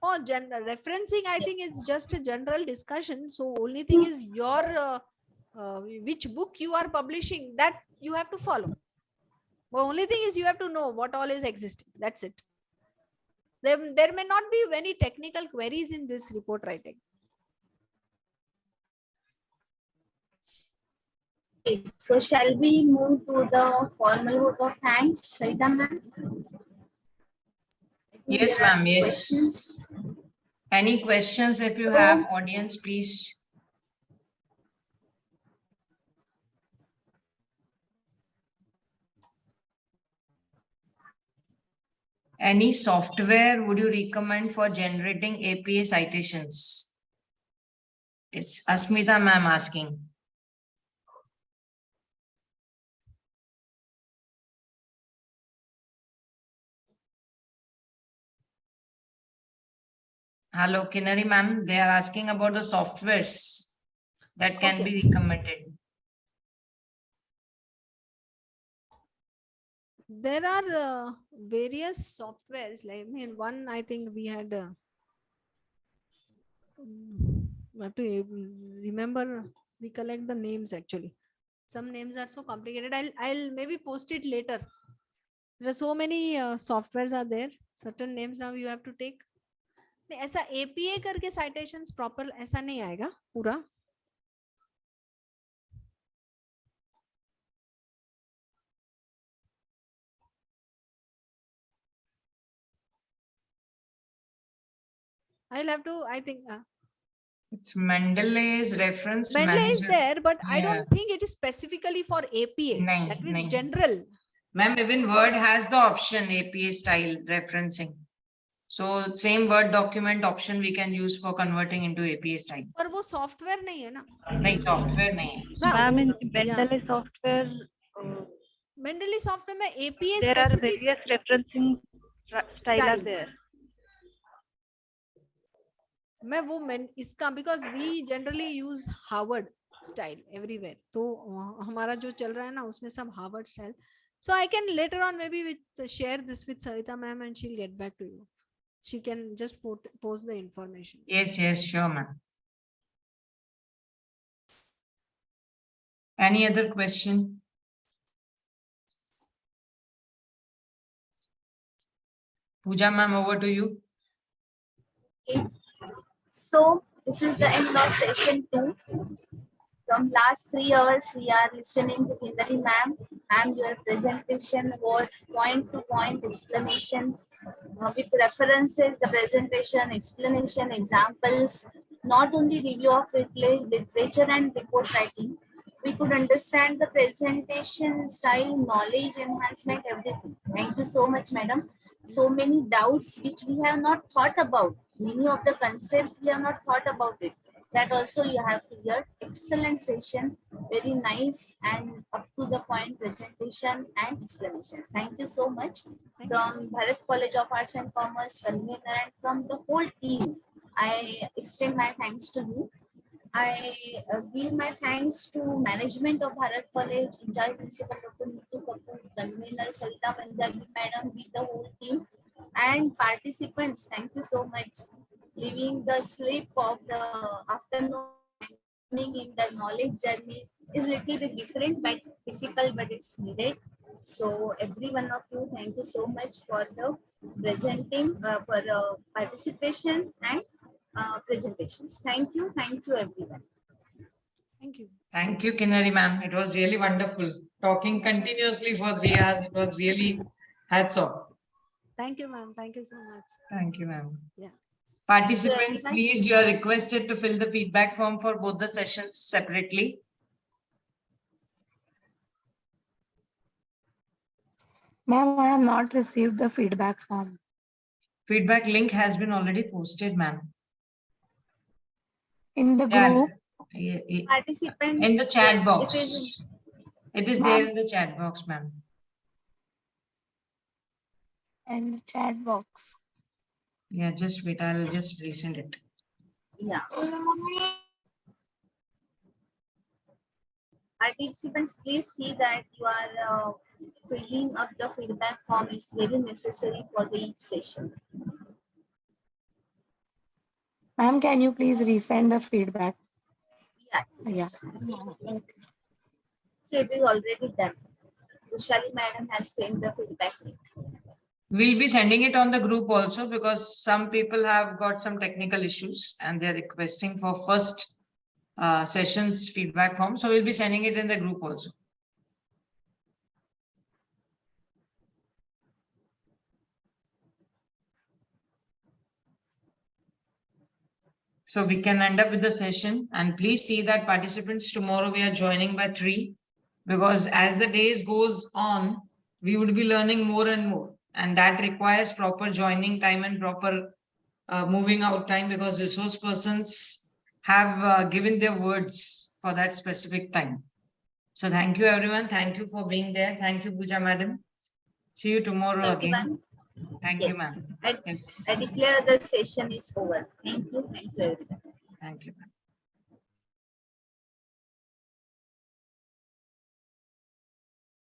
Oh, general referencing, I think it's just a general discussion. So only thing is your which book you are publishing, that you have to follow. The only thing is you have to know what all is existing. That's it. There may not be many technical queries in this report writing. Okay, so shall we move to the formal vote of thanks, Sarita ma'am? Yes, ma'am. Yes. Any questions if you have, audience, please. Any software would you recommend for generating APA citations? It's Asmita ma'am asking. Hello, Kinnarry ma'am. They are asking about the softwares that can be recommended. There are various softwares. Like, I mean, one I think we had I have to remember, recollect the names actually. Some names are so complicated. I'll maybe post it later. There are so many softwares are there. Certain names now you have to take. नहीं, ऐसा APA करके citations proper ऐसा नहीं आएगा पूरा. I'll have to, I think. It's Mendeley's reference Mendeley is manager. there, but I Yeah. don't think it is specifically for APA. Nahin, That is nahin. general. Ma'am, even Word has the option APA style referencing. So same Word document option we can use for converting into APA style. पर वो software नहीं है ना. नहीं, software नहीं है. ना, Ma'am, in वो- yeah. Mendeley software, Mendeley software में APA there are specific various referencing style are styles. there. मैं वो इसका because we generally use Harvard style everywhere. तो हमारा जो चल रहा है ना उसमें सब Harvard style. So I can later on maybe share this with Savita ma'am and she'll get back to you. She can just post the information. Yes, yes, sure, ma'am. Any other question? Pooja ma'am, over to you. Okay. So this is the end of session 2. From last 3 hours, we are listening to Kinnarry ma'am, and your presentation was point-to-point explanation with references, the presentation, explanation, examples, not only review of literature and report writing. We could understand the presentation style, knowledge enhancement, everything. Thank you so much, madam. So many doubts which we have not thought about. Many of the concepts we have not thought about it. That also you have cleared. Excellent session, very nice and up to the point presentation and explanation. Thank you so much. From Bharat College of Arts and Commerce, convener, and from the whole team, I extend my thanks to you. I give my thanks to management of Bharat College, in-charge principal Dr. Nitu Kapoor, convener Savita Punjabi madam, with the whole team, and participants. Thank you so much. Living the sleep of the afternoon in the knowledge journey is little bit different, but difficult, but it's needed. So every one of you, thank you so much for the presenting, for participation and presentations. Thank you everyone. Thank you. Thank you, Kinnarry ma'am. It was really wonderful. Talking continuously for 3 hours. It was really hats off. Thank you, ma'am. Thank you so much. Thank you, ma'am. Yeah. Participants, everyone. please, you are requested to fill the feedback form for both the sessions separately. Ma'am, I have not received the feedback form. Feedback link has been already posted, ma'am. In the Yeah. group, Participants, In the chat yes, box. It is there in the chat box, ma'am. in the chat box. Yeah, just wait. I'll just resend it. yeah. Participants, please see that you are filling up the feedback form. It's very necessary for the each session. Ma'am, can you please resend the feedback? Yeah. Yeah. So it is already done. Ushali madam has sent the feedback link. We'll be sending it on the group also because some people have got some technical issues and they're requesting for first sessions feedback form. So we'll be sending it in the group also. So we can end up with the session, and please see that participants tomorrow we are joining by 3 because as the days goes on, we would be learning more and more, and that requires proper joining time and proper moving out time because resource persons have given their words for that specific time. So thank you everyone. Thank you for being there. Thank you, Pooja madam. See you tomorrow again. Everyone, Thank you, ma'am. I Yes. declare the session is over. Thank you everyone. Thank you, ma'am.